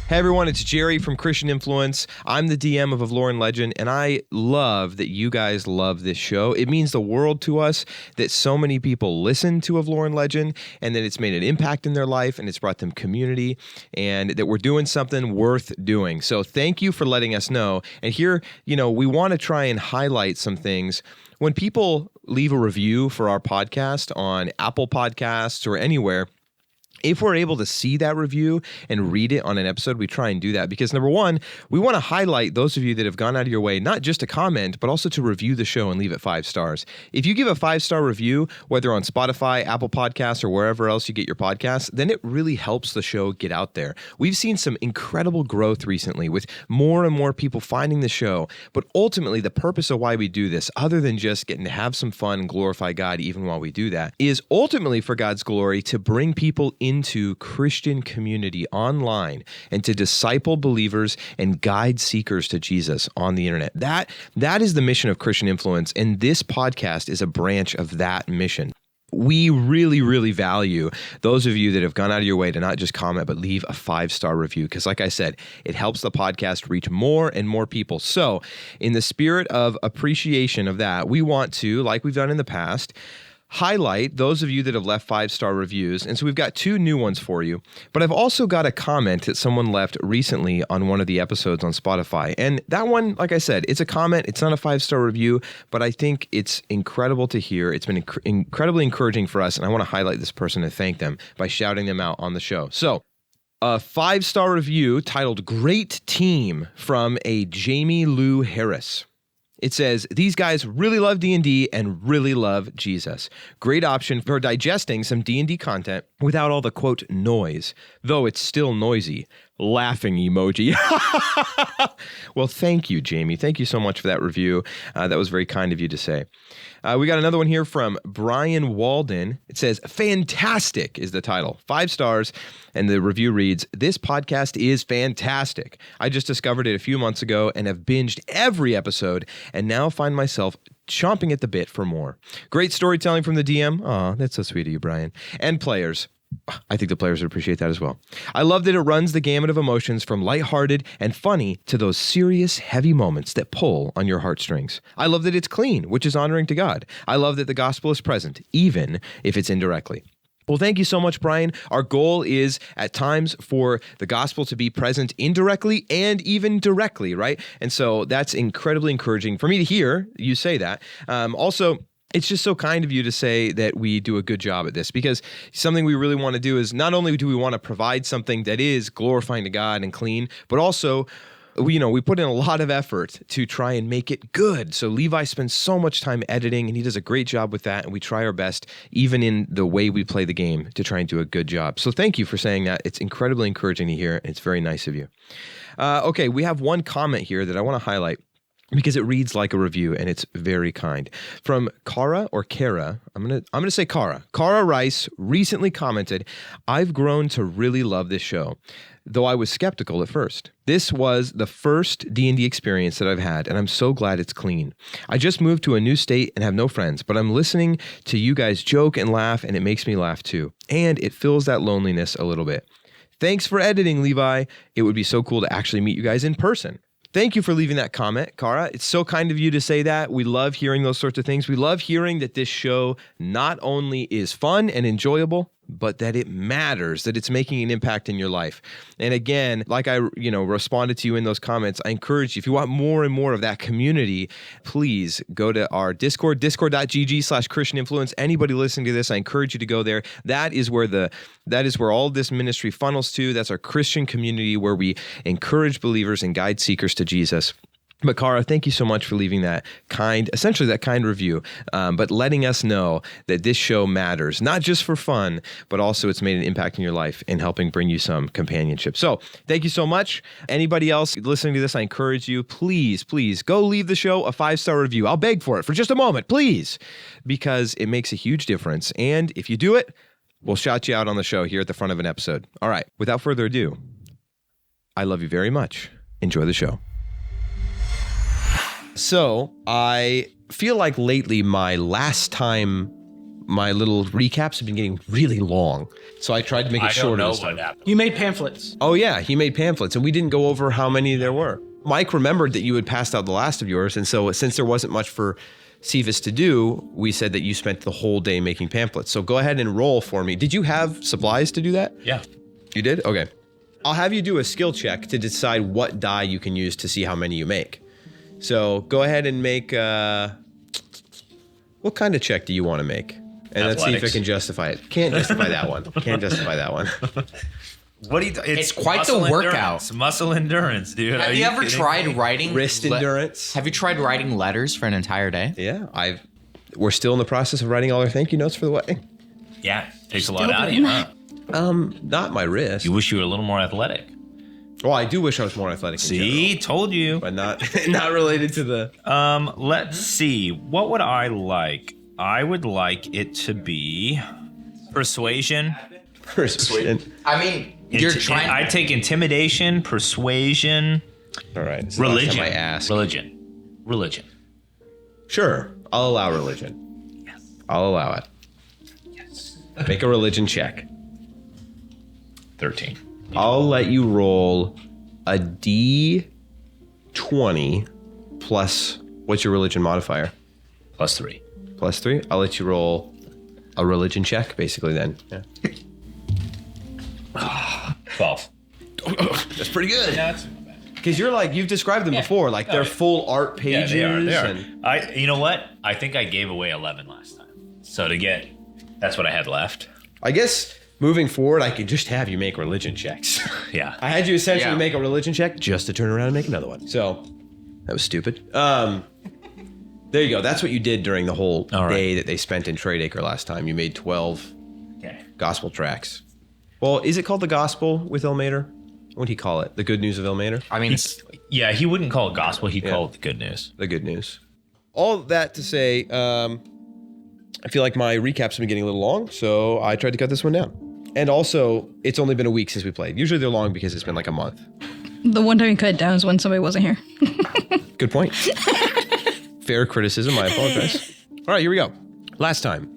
Hey everyone, it's Jerry from Christian Influence. I'm the DM of Lore and Legend, and I love that you guys love this show. It means the world to us that so many people listen to Lore and Legend, and that it's made an impact in their life, and it's brought them community, and that we're doing something worth doing. So thank you for letting us know. And here, we want to try and highlight some things. When people leave a review for our podcast on Apple Podcasts or anywhere, if we're able to see that review and read it on an episode, we try and do that because, number one, we want to highlight those of you that have gone out of your way, not just to comment, but also to review the show and leave it 5 stars. If you give a 5-star review, whether on Spotify, Apple Podcasts, or wherever else you get your podcasts, then it really helps the show get out there. We've seen some incredible growth recently with more and more people finding the show, but ultimately the purpose of why we do this, other than just getting to have some fun and glorify God even while we do that, is ultimately for God's glory to bring people into Christian community online and to disciple believers and guide seekers to Jesus on the internet. That is the mission of Christian Influence, and this podcast is a branch of that mission. We really, really value those of you that have gone out of your way to not just comment, but leave a 5-star review. Because like I said, it helps the podcast reach more and more people. So in the spirit of appreciation of that, we want to, like we've done in the past, highlight those of you that have left 5-star reviews. And so we've got 2 new ones for you. But I've also got a comment that someone left recently on one of the episodes on Spotify. And that one, like I said, it's a comment. It's not a 5-star review, but I think it's incredible to hear. It's been incredibly encouraging for us. And I want to highlight this person and thank them by shouting them out on the show. So a 5-star review titled Great Team from a Jamie Lou Harris. It says, these guys really love D&D and really love Jesus. Great option for digesting some D&D content without all the, quote, noise, though it's still noisy. Laughing emoji. Well, thank you, Jamie. Thank you so much for that review. That was very kind of you to say. We got another one here from Brian Walden. It says, fantastic is the title. 5 stars. And the review reads, this podcast is fantastic. I just discovered it a few months ago and have binged every episode and now find myself chomping at the bit for more. Great storytelling from the DM. Aw, that's so sweet of you, Brian. And players. I think the players would appreciate that as well. I love that it runs the gamut of emotions from lighthearted and funny to those serious, heavy moments that pull on your heartstrings. I love that it's clean, which is honoring to God. I love that the gospel is present, even if it's indirectly. Well, thank you so much, Brian. Our goal is at times for the gospel to be present indirectly and even directly, right? And so that's incredibly encouraging for me to hear you say that. Also, it's just so kind of you to say that we do a good job at this, because something we really want to do is not only do we want to provide something that is glorifying to God and clean, but also we put in a lot of effort to try and make it good. So Levi spends so much time editing, and he does a great job with that, and we try our best, even in the way we play the game, to try and do a good job. So thank you for saying that. It's incredibly encouraging to hear, and it's very nice of you. Okay, we have one comment here that I want to highlight, because it reads like a review and it's very kind. From Kara or Kara, I'm gonna say Kara. Kara Rice recently commented, I've grown to really love this show, though I was skeptical at first. This was the first D&D experience that I've had, and I'm so glad it's clean. I just moved to a new state and have no friends, but I'm listening to you guys joke and laugh, and it makes me laugh too. And it fills that loneliness a little bit. Thanks for editing, Levi. It would be so cool to actually meet you guys in person. Thank you for leaving that comment, Kara. It's so kind of you to say that. We love hearing those sorts of things. We love hearing that this show not only is fun and enjoyable, but that it matters, that it's making an impact in your life. And again, like I responded to you in those comments, I encourage you, if you want more and more of that community, please go to our Discord, discord.gg/Christian Influence. Anybody listening to this, I encourage you to go there. That is where all this ministry funnels to. That's our Christian community where we encourage believers and guide seekers to Jesus. But Kara, thank you so much for leaving that kind review, but letting us know that this show matters, not just for fun, but also it's made an impact in your life and helping bring you some companionship. So thank you so much. Anybody else listening to this, I encourage you, please go leave the show a 5-star review. I'll beg for it for just a moment, please, because it makes a huge difference. And if you do it, we'll shout you out on the show here at the front of an episode. All right, without further ado, I love you very much. Enjoy the show. So I feel like lately my last time my little recaps have been getting really long. So I tried to make it shorter this time. You made pamphlets. Oh, yeah. He made pamphlets, and we didn't go over how many there were. Mike remembered that you had passed out the last of yours, and so since there wasn't much for Cephas to do, we said that you spent the whole day making pamphlets. So go ahead and roll for me. Did you have supplies to do that? Yeah. You did? Okay. I'll have you do a skill check to decide what die you can use to see how many you make. So go ahead and make, what kind of check do you want to make? And let's see if I can justify it. Can't justify that one. Can't justify that one. What do you? It's quite the workout. It's muscle endurance, dude. Have you ever tried writing Wrist endurance? Have you tried writing letters for an entire day? Yeah, we're still in the process of writing all our thank you notes for the wedding. Yeah, takes a lot out of you, huh? Not my wrist. You wish you were a little more athletic. Well, I do wish I was more athletic. See, told you. But not related to the. Let's see. What would I like? I would like it to be persuasion. Persuasion. I mean, you're trying. I take intimidation, persuasion. All right. So Religion. I ask. Religion. Sure, I'll allow religion. Yes. I'll allow it. Yes. Make a religion check. 13. I'll let you roll a D20 plus, what's your religion modifier? +3. +3? I'll let you roll a religion check, basically, then. Yeah. 12. That's pretty good. Yeah, that's not bad. Because you've described them before, like they're full art pages. Yeah, they are. And You know what? I think I gave away 11 last time. So that's what I had left. I guess moving forward, I could just have you make religion checks. Yeah. I had you essentially make a religion check just to turn around and make another one. So that was stupid. There you go. That's what you did during the whole day that they spent in Trade Acre last time. You made 12 gospel tracts. Well, is it called the gospel with Ilmater? What would he call it? The good news of Ilmater? I mean, he wouldn't call it gospel. He'd call it the good news. The good news. All that to say, I feel like my recaps have been getting a little long, so I tried to cut this one down. And also, it's only been a week since we played. Usually they're long because it's been like a month. The one time you cut it down is when somebody wasn't here. Good point. Fair criticism, I apologize. All right, here we go. Last time,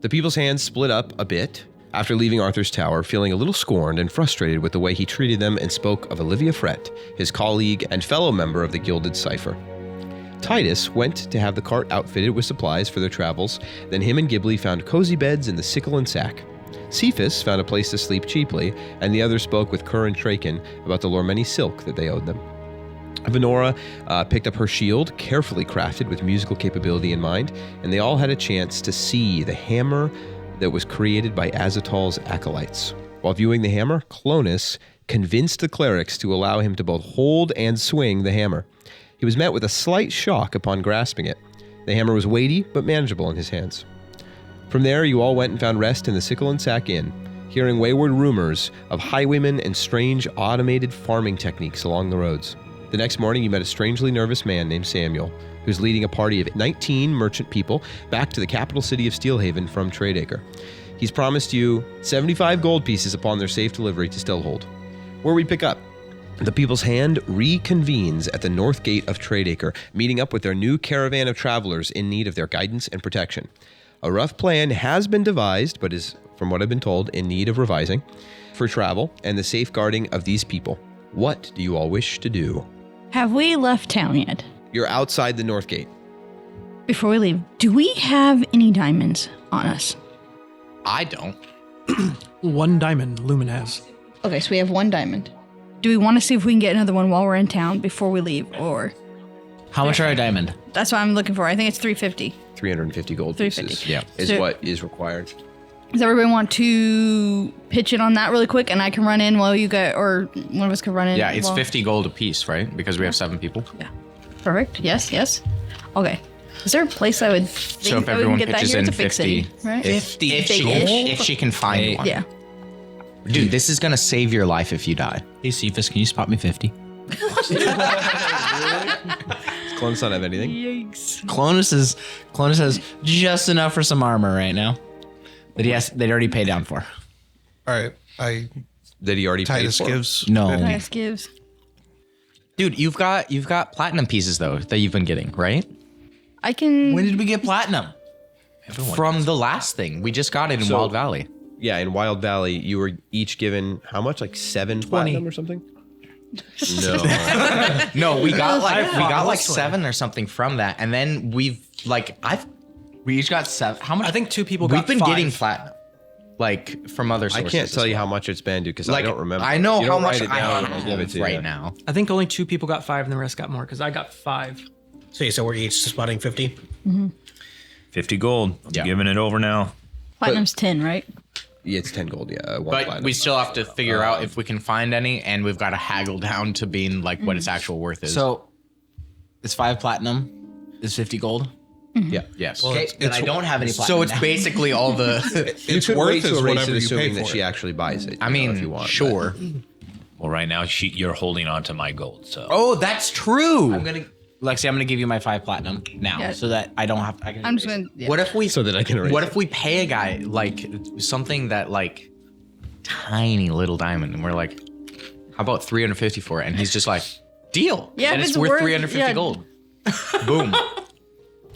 the people's hands split up a bit after leaving Arthur's tower, feeling a little scorned and frustrated with the way he treated them, and spoke of Olivia Frett, his colleague and fellow member of the Gilded Cipher. Titus went to have the cart outfitted with supplies for their travels, then him and Ghibli found cozy beds in the sickle and sack. Cephas found a place to sleep cheaply, and the others spoke with Kerr and Traken about the Lormeni silk that they owed them. Venora picked up her shield, carefully crafted with musical capability in mind, and they all had a chance to see the hammer that was created by Azatol's acolytes. While viewing the hammer, Clonus convinced the clerics to allow him to both hold and swing the hammer. He was met with a slight shock upon grasping it. The hammer was weighty, but manageable in his hands. From there, you all went and found rest in the Sickle and Sack Inn, hearing wayward rumors of highwaymen and strange automated farming techniques along the roads. The next morning, you met a strangely nervous man named Samuel, who's leading a party of 19 merchant people back to the capital city of Steelhaven from Trade Acre. He's promised you 75 gold pieces upon their safe delivery to Stillholde. Where we pick up, the people's hand reconvenes at the north gate of Trade Acre, meeting up with their new caravan of travelers in need of their guidance and protection. A rough plan has been devised, but is, from what I've been told, in need of revising, for travel and the safeguarding of these people. What do you all wish to do? Have we left town yet? You're outside the north gate. Before we leave, do we have any diamonds on us? I don't. 1 diamond Lumen has. Okay, so we have 1 diamond. Do we want to see if we can get another one while we're in town before we leave, or? How much are a diamond? That's what I'm looking for. I think it's 350. 350 gold 350. pieces. Yeah. Is So- what is required. Does everybody want to pitch in on that really quick, and I can run in while you go, or one of us can run in? Yeah, it's while- 50 gold a piece, right? Because we have 7 people. Yeah. Perfect. Yes, yes. Okay. Is there a place I would think So if that we everyone can get that pitches here? in It's a big 50, city, right? if she can find one. Yeah. Dude, this is gonna save your life if you die. Hey, Cephas, can you spot me 50? Does Clonus not have anything? Yikes. Clonus has just enough for some armor right now. They'd already paid down for. All right, Did he already pay Titus for? gives. No. Nice gives. Dude, you've got platinum pieces though that you've been getting, right? I can. When did we get platinum? From the last thing. We just got it in So- Wild Valley. Yeah, in Wild Valley, you were each given how much? Like 7 platinum or something? No. No, we got like mostly. 7 or something from that. And then we each got 7. How much? I think 2 people we've got been 5. getting platinum. Like from other I sources. can't tell as you well. how much it's been, dude, because I Like, don't remember. I know You how don't much write it I down and have give it to you. right now. I think only 2 people got 5 and the rest got more because I got 5. So we're each spotting 50. 50 gold. Yeah. Giving it over now. Platinum's 10, right? Yeah, it's 10 gold, yeah. 1 But platinum. we still have to figure out if we can find any, and we've got to haggle down to being like what its actual worth is. So it's 5 platinum. Is 50 gold. Yeah. yes. Okay, then I don't have any platinum. So it's now. basically all the. Its You could worth wait to is erase whatever it, you pay assuming for that she it. actually buys it. I you know, mean, if you want, sure. Well, right now you're holding on to my gold. So Oh, that's true. I'm gonna, Lexi, I'm gonna give you my 5 platinum now, Yeah. so that I don't have. I can I'm just erase going to. What if we? So that I can erase What it. if we pay a guy like something that like tiny little diamond, and we're like, how about 350 for it? And he's just like, deal. Yeah, and if it's it's worth worth- 350 yeah. gold. Boom.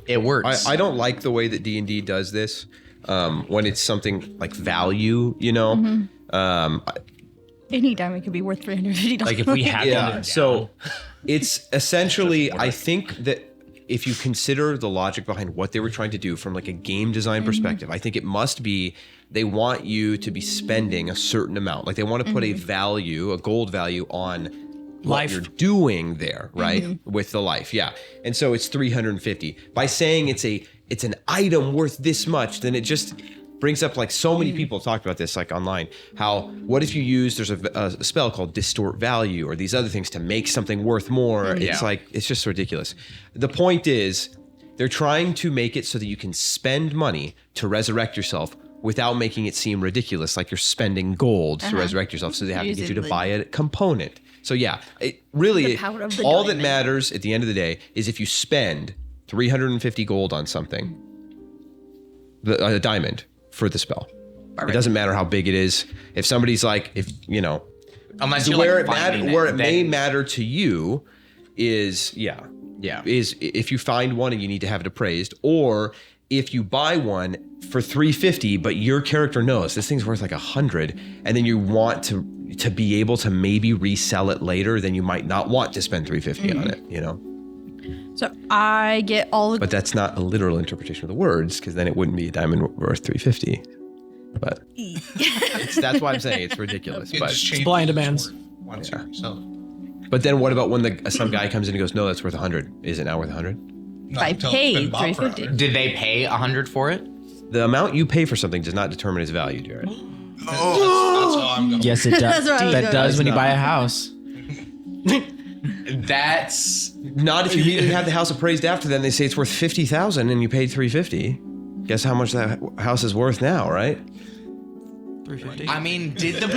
It works. I don't like the way that D&D does this when it's something like value, you know? Any diamond could be worth $350. like if we had Yeah. So it's essentially, I think that if you consider the logic behind what they were trying to do from like a game design perspective, I think it must be they want you to be spending a certain amount. Like they want to put a value, a gold value on what Life. you're doing there, right? With the life. Yeah. And so it's 350. By saying it's an item worth this much, then it just brings up like so many people have talked about this like online, how what if you use there's a spell called distort value or these other things to make something worth more. It's like it's just ridiculous. The point is they're trying to make it so that you can spend money to resurrect yourself without making it seem ridiculous, like you're spending gold to resurrect yourself. So they have to get you to Using buy a component. So yeah, it really The power of the all that diamond. matters at the end of the day is if you spend 350 gold on something, a diamond for the spell. It doesn't matter how big it is. If somebody's like, if you know, Unless you're where like finding where it then- may matter to you is is if you find one and you need to have it appraised, or if you buy one for 350, but your character knows this thing's worth like 100, and then you want to be able to maybe resell it later, then you might not want to spend 350 on it, you know. So I get all the. But that's not a literal interpretation of the words, because then it wouldn't be a diamond worth 350. But that's why I'm saying it's ridiculous. It But just changes Supply and its demands. worth once you resell it. but then what about when some guy comes in and goes, no, that's worth 100? Is it now worth 100? Not I until it's been paid bought for 350. 100. Did they pay 100 for it? The amount you pay for something does not determine its value, Jared. That's how I'm going. Yes, it does. That's what I was That going does with. when you buy a house. That's Not if you immediately have the house appraised after. Then they say it's worth 50,000 and you paid 350. Guess how much that house is worth now, right? 350. I mean, did the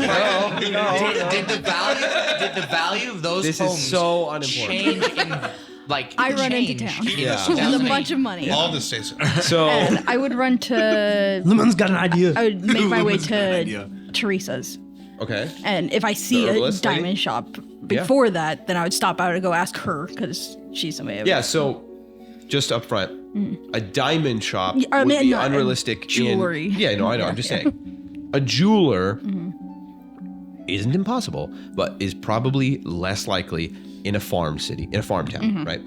value of those This homes is so unimportant. change in like I run into change town in with a bunch of money. All this stays. So And I would run to. Lemon's got an idea. I would make my way to Teresa's. okay, And if I see The a herbalist lady? diamond shop before that, then I would stop out and go ask her because she's somebody. yeah. So just up front, a diamond shop Yeah, I would mean, be not unrealistic. jewelry. Yeah, no, I know. I'm just saying, a jeweler isn't impossible, but is probably less likely in a farm city, in a farm town, right?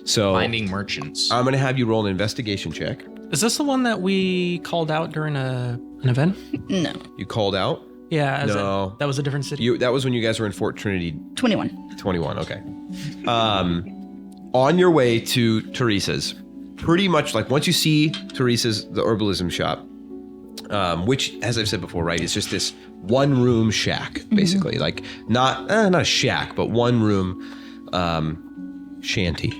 So finding merchants. I'm gonna have you roll an investigation check. Is this the one that we called out during an event? No. You called out. Yeah. No. That was a different city. That was when you guys were in Fort Trinity 21. 21. Okay. On your way to Teresa's, pretty much like once you see Teresa's, the herbalism shop, which, as I've said before, right, is just this one room shack, basically, like not a shack, but one room shanty,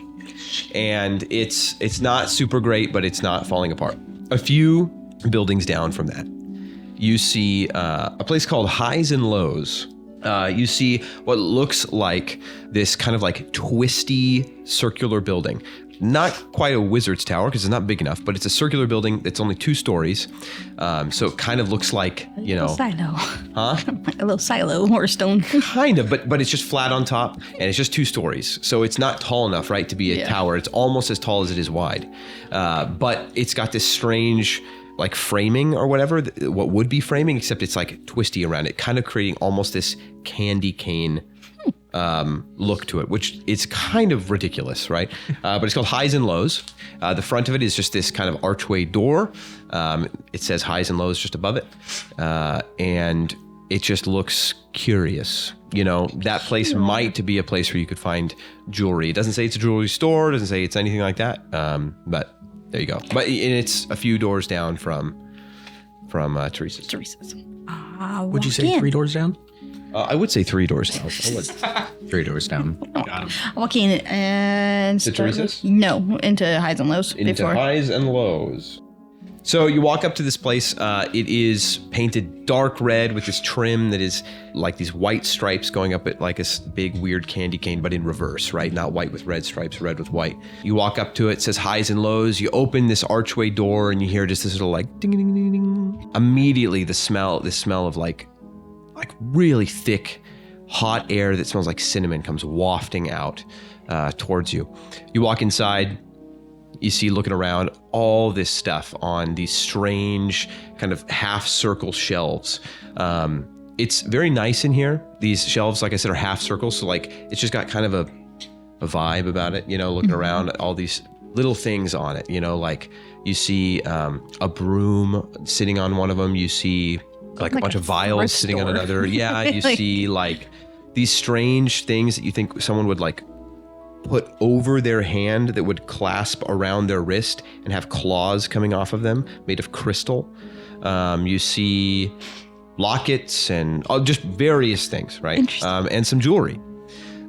and it's not super great, but it's not falling apart. A few buildings down from that, you see a place called Highs and Lows. You see what looks like this kind of like twisty circular building. Not quite a wizard's tower because it's not big enough, but it's a circular building that's only 2 stories. So it kind of looks like, A little silo. Huh? A little silo or stone. Kind of, but it's just flat on top and it's just 2 stories. So it's not tall enough, right, to be a tower. It's almost as tall as it is wide. But it's got this strange like framing or whatever, what would be framing, except it's like twisty around it, kind of creating almost this candy cane look to it, which is kind of ridiculous, right? But it's called Highs and Lows. The front of it is just this kind of archway door. It says Highs and Lows just above it. And it just looks curious. You know, that place might be a place where you could find jewelry. It doesn't say it's a jewelry store. It doesn't say it's anything like that. But there you go. But and it's a few doors down from Teresa's. Would you say 3 doors down? I would say 3 doors down. 3 doors down. Walking in and To Teresa's? No, into Highs and Lows Into before. Highs and Lows. So you walk up to this place. It is painted dark red with this trim that is like these white stripes going up it like a big weird candy cane, but in reverse, right? Not white with red stripes, red with white. You walk up to it, says Highs and Lows. You open this archway door and you hear just this little like ding ding ding ding. Immediately this smell of like really thick, hot air that smells like cinnamon comes wafting out towards you. You walk inside. You see, looking around, all this stuff on these strange kind of half circle shelves. It's very nice in here. These shelves, like I said, are half circles. So like, it's just got kind of a vibe about it, you know, looking around, all these little things on it, you know, like you see a broom sitting on one of them. You see like a bunch of vials sitting on another. Yeah. You see like these strange things that you think someone would like put over their hand that would clasp around their wrist and have claws coming off of them made of crystal. You see lockets and just various things, right? And some jewelry.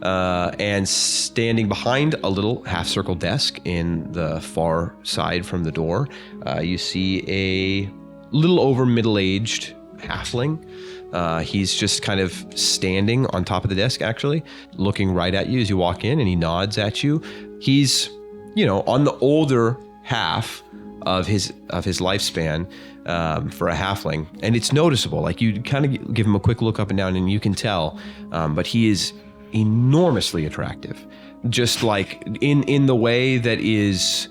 And standing behind a little half-circle desk in the far side from the door, you see a little over middle-aged halfling. He's just kind of standing on top of the desk, actually, looking right at you as you walk in, and he nods at you. He's, you know, on the older half of his lifespan for a halfling, and it's noticeable. Like you kind of give him a quick look up and down, and you can tell. But he is enormously attractive, just like in the way that is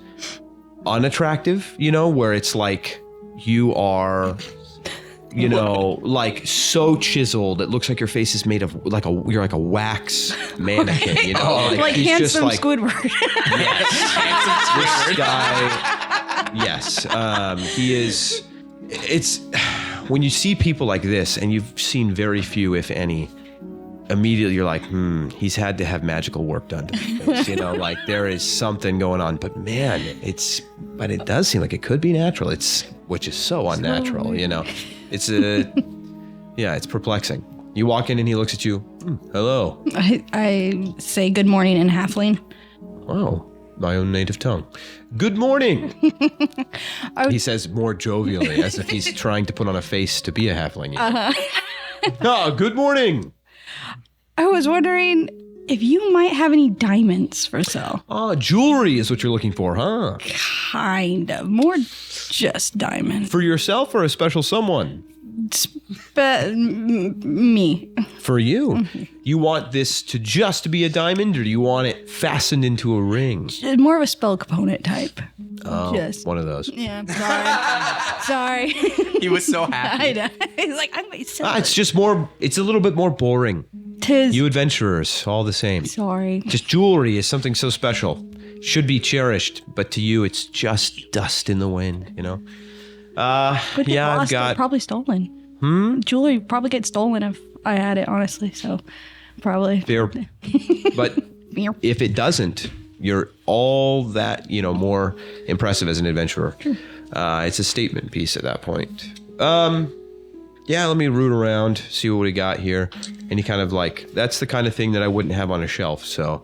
unattractive, you know, where it's like you are. You know, like so chiseled, it looks like your face is made of you're like a wax mannequin. You know, like he's handsome just like, Squidward. This guy. Yes, he is. It's when you see people like this, and you've seen very few, if any. Immediately, you're like, he's had to have magical work done to his face. You know, like there is something going on. But man, but it does seem like it could be natural. Which is so unnatural. You know. It's it's perplexing. You walk in and he looks at you. Hello. I say good morning in halfling. Oh, my own native tongue. Good morning. He says more jovially, as if he's trying to put on a face to be a halfling. Good morning. I was wondering if you might have any diamonds for sale. Jewelry is what you're looking for, huh? Kind of. More just diamond. For yourself or a special someone? Me. For you. You want this to just be a diamond, or do you want it fastened into a ring? More of a spell component type. Oh, one of those. Yeah, sorry. He was so happy. I know. He's like, I might sell It's just more, it's a little bit more boring. Tis. You adventurers, all the same. Sorry. Just jewelry is something so special. Should be cherished, but to you, it's just dust in the wind, you know? Would get I've lost or got... probably stolen. Jewelry would probably get stolen if I had it, honestly, so probably. Fair. But if it doesn't, you're all that, you know, more impressive as an adventurer. Sure. It's a statement piece at that point. Let me root around, see what we got here. And he kind of like, that's the kind of thing that I wouldn't have on a shelf. So,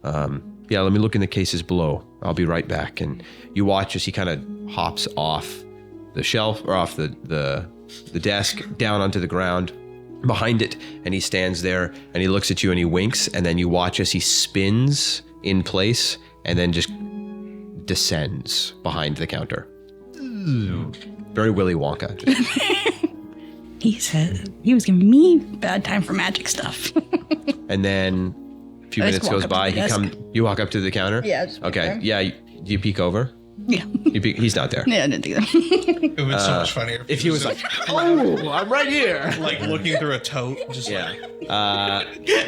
let me look in the cases below. I'll be right back. And you watch as he kind of hops off the shelf or off the desk down onto the ground. behind it, and he stands there and he looks at you and he winks, and then you watch as he spins in place and then just descends behind the counter. Very Willy Wonka. He said he was giving me bad time for magic stuff. And then a few I just minutes walk goes up to by. the desk. You walk up to the counter? Yeah, I just peek Okay. over. Yeah. You peek over? Yeah. He's not there. Yeah, I didn't do that. It would be so much funnier If he was like, Oh, I'm right here. like looking through a tote, just Yeah.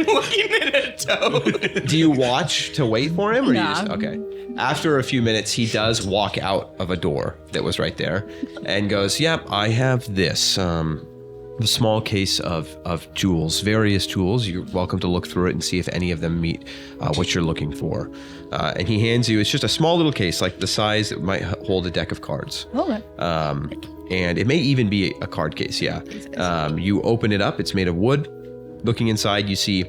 looking at a toad. Do you watch to wait for him, or you Nah. just okay? After a few minutes, he does walk out of a door that was right there, and goes, "Yep, I have this a small case of jewels, various jewels. You're welcome to look through it and see if any of them meet what you're looking for." And he hands you. It's just a small little case, like the size that might hold a deck of cards. Okay. And it may even be a card case. Yeah. You open it up. It's made of wood. Looking inside, you see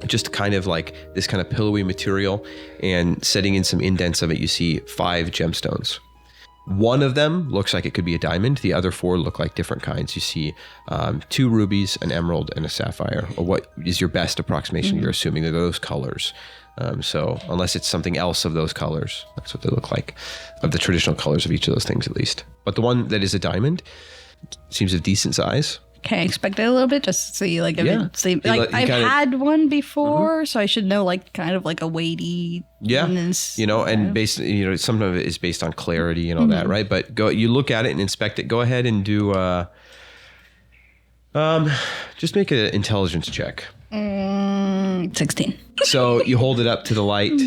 just kind of like this kind of pillowy material, and setting in some indents of it, you see 5 gemstones. One of them looks like it could be a diamond. The other 4 look like different kinds. You see 2 rubies, an emerald, and a sapphire, or what is your best approximation. You're assuming they're those colors. So unless it's something else of those colors, that's what they look like, of the traditional colors of each of those things at least. But the one that is a diamond seems of decent size. Can I expect it a little bit just to see like if Yeah. it's like You I've kinda- had one before, so I should know like kind of like a weighty Yeah, one is, you know, and based, you know, some of it is based on clarity and all that, right? But you look at it and inspect it. Go ahead and do, just make an intelligence check. 16. So you hold it up to the light.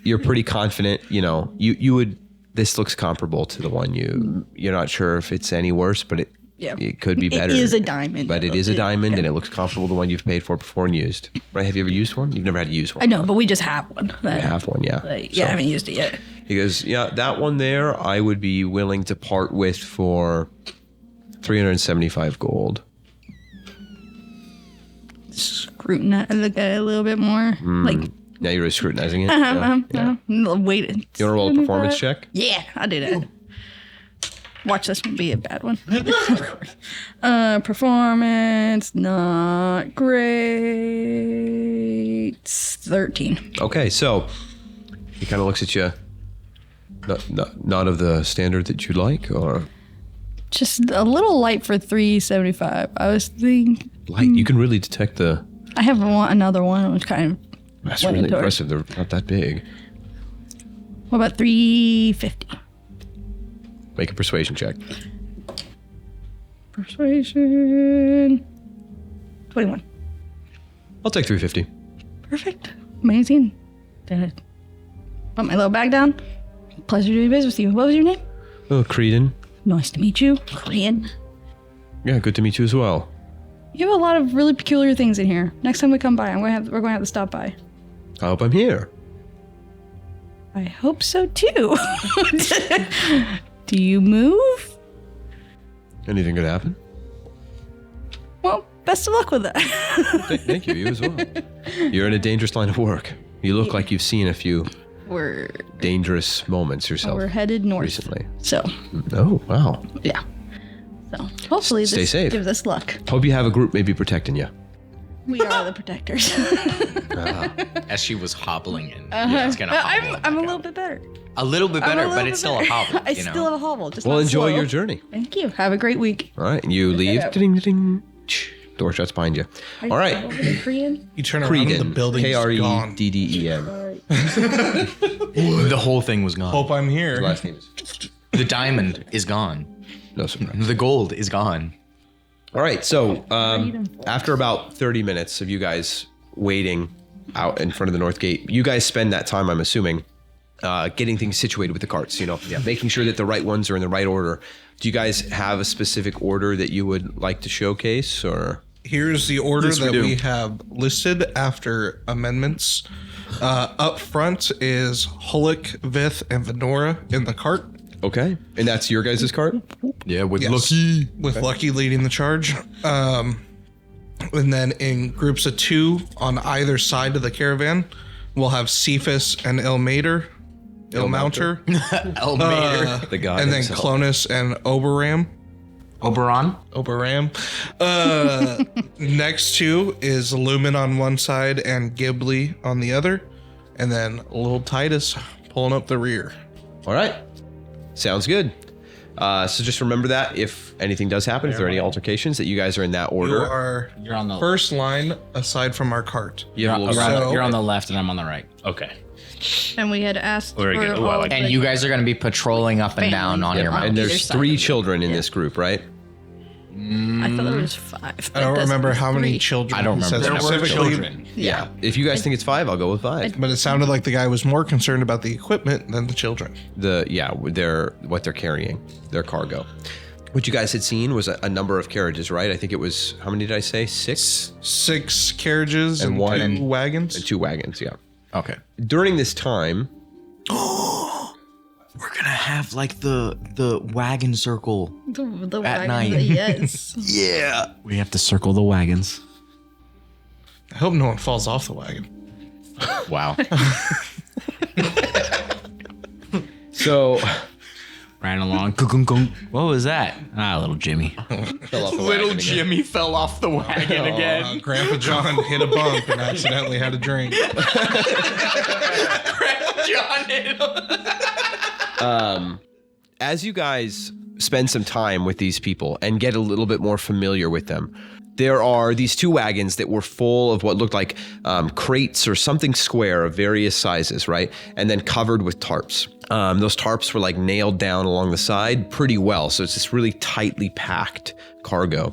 You're pretty confident, you know, you would, this looks comparable to the one you're not sure if it's any worse, but it could be better. It is a diamond. But it is a diamond, and it looks comparable to the one you've paid for before and used. Right? Have you ever used one? You've never had to use one. I know, but we just have one. You have one, yeah. Yeah, I haven't used it yet. He goes, yeah, that one there, I would be willing to part with for 375 gold. Scrutinize, look at it a little bit more. Like, Now you're scrutinizing it. wait. You want to roll a performance check? Yeah, I do that. Watch this one be a bad one. Performance, not great. 13. Okay, so he kind of looks at you. Not of the standard that you'd like, or Just a little light for 375. I was thinking, light. You can really detect the. I have another one, which kind of. That's went really into it. impressive. They're not that big. What about 350? Make a persuasion check. Persuasion. 21. I'll take 350. Perfect. Amazing. Did I put my little bag down? Pleasure doing business with you. What was your name? Oh, Creedon. Nice to meet you. Korean. Yeah, good to meet you as well. You have a lot of really peculiar things in here. Next time we come by, we're going to have to stop by. I hope I'm here. I hope so too. Do you move? Anything could happen. Well, best of luck with that. Thank you. You as well. You're in a dangerous line of work. You look like you've seen a few We're dangerous moments yourself headed north recently. So, Oh, wow. yeah. So, hopefully Stay this safe. gives us luck. Hope you have a group maybe protecting you. We are the protectors. As she was hobbling in. Yeah, it's gonna hobble I'm a back little out. bit better. A little bit I'm a better, little but bit it's still a better. hobble. I you know? still have a hobble. Just Well, not enjoy slow. your journey. Thank you. Have a great week. All right. And you leave. Yeah. Ding, ding. Door shuts behind you. All right. Korean. you turn around and the Creedon. building's gone. Kredden. The whole thing was gone. Hope I'm here. Last name is. The diamond is gone. No surprise. The gold is gone. All right. So after about 30 minutes of you guys waiting out in front of the north gate, you guys spend that time, I'm assuming, getting things situated with the carts, you know, making sure that the right ones are in the right order. Do you guys have a specific order that you would like to showcase, or? Here's the order Yes, we that do. we have listed after amendments. Up front is Hulik, Vith, and Venora in the cart, Okay. And that's your guys' cart? Yeah, with Yes. Lucky. with Lucky leading the charge. And then in groups of 2 on either side of the caravan, we'll have Cephas and Ilmater. Ilmounter. Elmater. The god And then himself. Clonus and Oberam. Oberon. Oberam. Next to is Lumen on one side and Ghibli on the other. And then little Titus pulling up the rear. All right. Sounds good. So just remember that if anything does happen, if there are any altercations, that you guys are in that order. You're on the First line aside from our cart. You're on the left and I'm on the right. Okay. And we had asked Very for good. Ooh, I all like of And the you guys are going to be patrolling up and down on families your that are mountain. And either there's side 3 of it. children in this group, right? I thought there was 5. I but don't that's remember how many 3. children. I don't he remember. said There were specifically, Yeah. If you guys think it's 5, I'll go with 5. but it sounded like the guy was more concerned about the equipment than the children. What they're carrying, their cargo. What you guys had seen was a number of carriages, right? I think it was, how many did I say? 6? 6 carriages And and one- 2 wagons. And 2 wagons, yeah. Okay. During this time, We're going to have like the wagon circle. The At wagon, night. Yes. yeah. We have to circle the wagons. I hope no one falls off the wagon. Wow. So Ran along. What was that? Little Jimmy. fell off the Little wagon again. Jimmy fell off the wagon again. Grandpa John hit a bump and accidentally had a drink. As you guys spend some time with these people and get a little bit more familiar with them, there are these 2 wagons that were full of what looked like crates or something square of various sizes, right? And then covered with tarps. Those tarps were like nailed down along the side pretty well. So it's this really tightly packed cargo.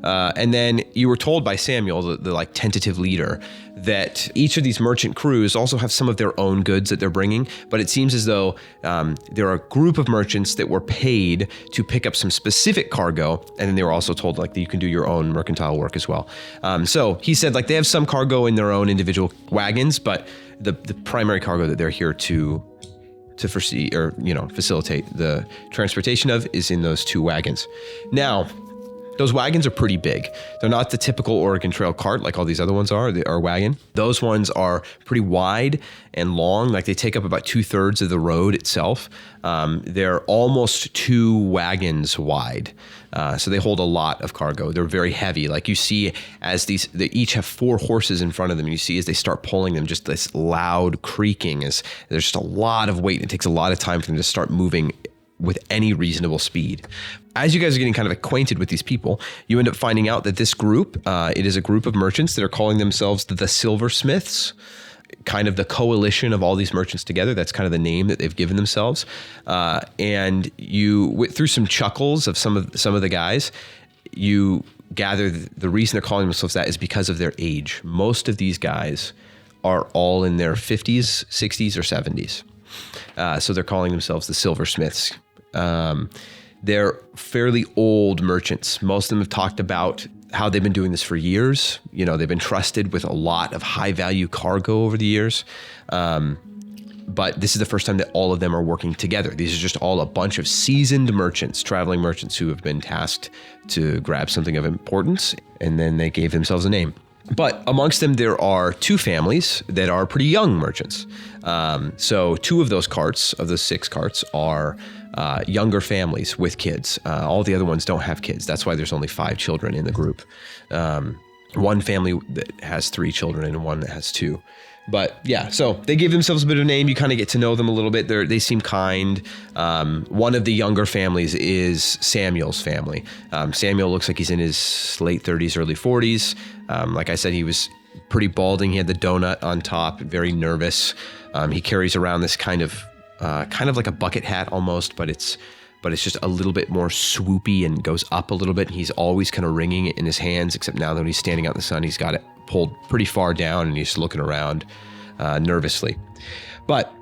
And then you were told by Samuel, the like tentative leader, that each of these merchant crews also have some of their own goods that they're bringing. But it seems as though there are a group of merchants that were paid to pick up some specific cargo. And then they were also told like that you can do your own mercantile work as well. So he said like they have some cargo in their own individual wagons, but the primary cargo that they're here to foresee or, facilitate the transportation of is in those 2 wagons. Now, those wagons are pretty big. They're not the typical Oregon Trail cart like all these other ones are, our wagon. Those ones are pretty wide and long, like they take up about 2/3 of the road itself. They're almost 2 wagons wide. So they hold a lot of cargo. They're very heavy. Like you see as they each have 4 horses in front of them. And you see as they start pulling them, just this loud creaking as there's just a lot of weight. And it takes a lot of time for them to start moving with any reasonable speed. As you guys are getting kind of acquainted with these people, you end up finding out that this group, it is a group of merchants that are calling themselves the Silversmiths, kind of the coalition of all these merchants together. That's kind of the name that they've given themselves. And you, through some chuckles of some of the guys, you gather the reason they're calling themselves that is because of their age. Most of these guys are all in their 50s, 60s, or 70s. So they're calling themselves the Silversmiths. They're fairly old merchants. Most of them have talked about how they've been doing this for years. They've been trusted with a lot of high value cargo over the years. But this is the first time that all of them are working together. These are just all a bunch of seasoned merchants, traveling merchants who have been tasked to grab something of importance, and then they gave themselves a name. But amongst them, there are 2 families that are pretty young merchants. So 2 of those carts, of the 6 carts, are younger families with kids. All the other ones don't have kids. That's why there's only 5 children in the group. One family that has 3 children and one that has 2. But yeah, so they give themselves a bit of a name. You kind of get to know them a little bit. They seem kind. One of the younger families is Samuel's family. Samuel looks like he's in his late 30s, early 40s. Like I said, he was pretty balding. He had the donut on top, very nervous. He carries around this kind of like a bucket hat almost, but it's just a little bit more swoopy and goes up a little bit. He's always kind of wringing it in his hands, except now that when he's standing out in the sun, he's got it pulled pretty far down and he's looking around nervously. But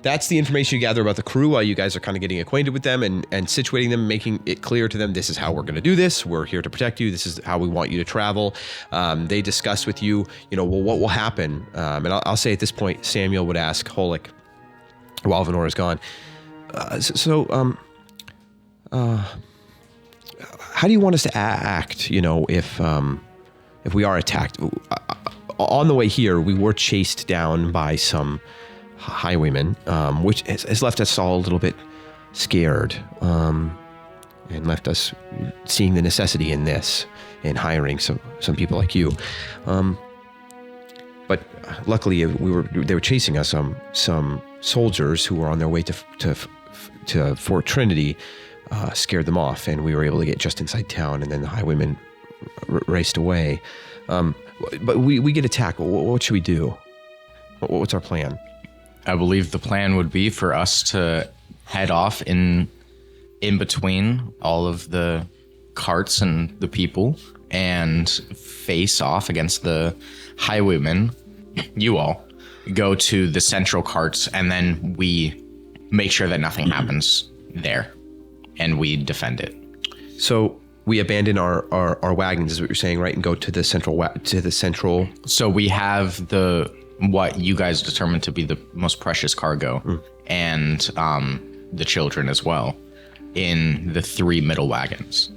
that's the information you gather about the crew while you guys are kind of getting acquainted with them and situating them, making it clear to them, this is how we're going to do this. We're here to protect you. This is how we want you to travel. They discuss with you, well, what will happen? And I'll say at this point, Samuel would ask Holick, while Venora's gone, how do you want us to act, if we are attacked? On the way here, we were chased down by some highwaymen, which has left us all a little bit scared. and left us seeing the necessity in this and hiring some people like you. But luckily, they were chasing us. Some soldiers who were on their way to Fort Trinity scared them off, and we were able to get just inside town. And then the highwaymen raced away. But we get attacked. What should we do? What's our plan? I believe the plan would be for us to head off in between all of the carts and the people and face off against the highwaymen. You all go to the central carts, and then we make sure that nothing happens there, and we defend it. So we abandon our wagons, is what you're saying, right? And go to the central. So we have what you guys determined to be the most precious cargo, and the children as well, in the 3 middle wagons.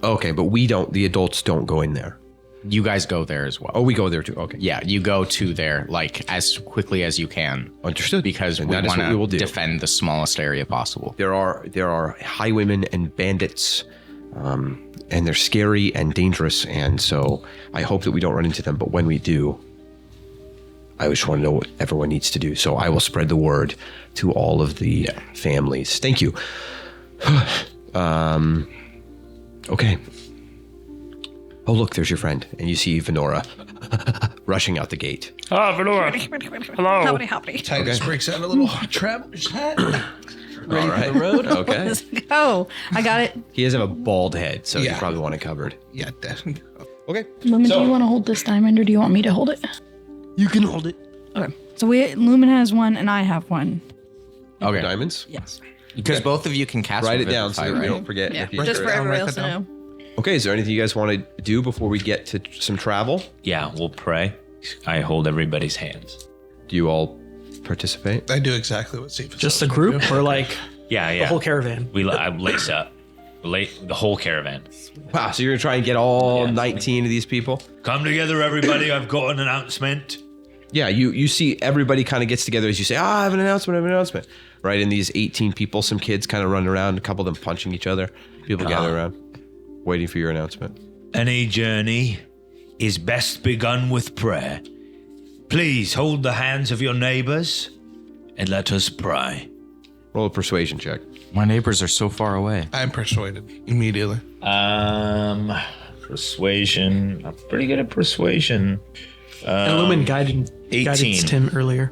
Okay, but the adults don't go in there. You guys go there as well. Oh, we go there too. Okay. Yeah, you go to there like as quickly as you can. Understood. Because and we that is what we will want to do. defend the smallest area possible. There are highwaymen and bandits, and they're scary and dangerous, and so I hope that we don't run into them. But when we do, I just want to know what everyone needs to do. So I will spread the word to all of the families. Thank you. Okay. Oh, look, there's your friend. And you see Venora rushing out the gate. Ah, Venora. Hello. Howdy, howdy. Titus breaks out a little traveler's hat. All right. For the road. Okay. Oh, I got it. He does have a bald head, so you Yeah. probably want it covered. Yeah, definitely. Okay. Lumen, do you want to hold this diamond, or do you want me to hold it? You can hold it. Okay. So Lumen has one, and I have one. Okay. Diamonds? Yes. Because both of you can cast Write it Revivify, down so that we right? don't forget. Yeah. in the Just future. for everybody Write else that to down. know. Okay, is there anything you guys want to do before we get to some travel? Yeah, we'll pray. I hold everybody's hands. Do you all participate? I do exactly what Steve Just the group, or like Yeah, the whole caravan? I lace up. The whole caravan. Wow, so you're going to try and get all Yeah. 19 of these people? Come together, everybody. I've got an announcement. Yeah, you see everybody kind of gets together as you say, I have an announcement, right? And these 18 people, some kids kind of run around, a couple of them punching each other. People gather around, waiting for your announcement. Any journey is best begun with prayer. Please hold the hands of your neighbors and let us pray. Roll a persuasion check. My neighbors are so far away. I'm persuaded immediately. Persuasion. I'm pretty good at persuasion. And Lumen guided 18. Tim earlier,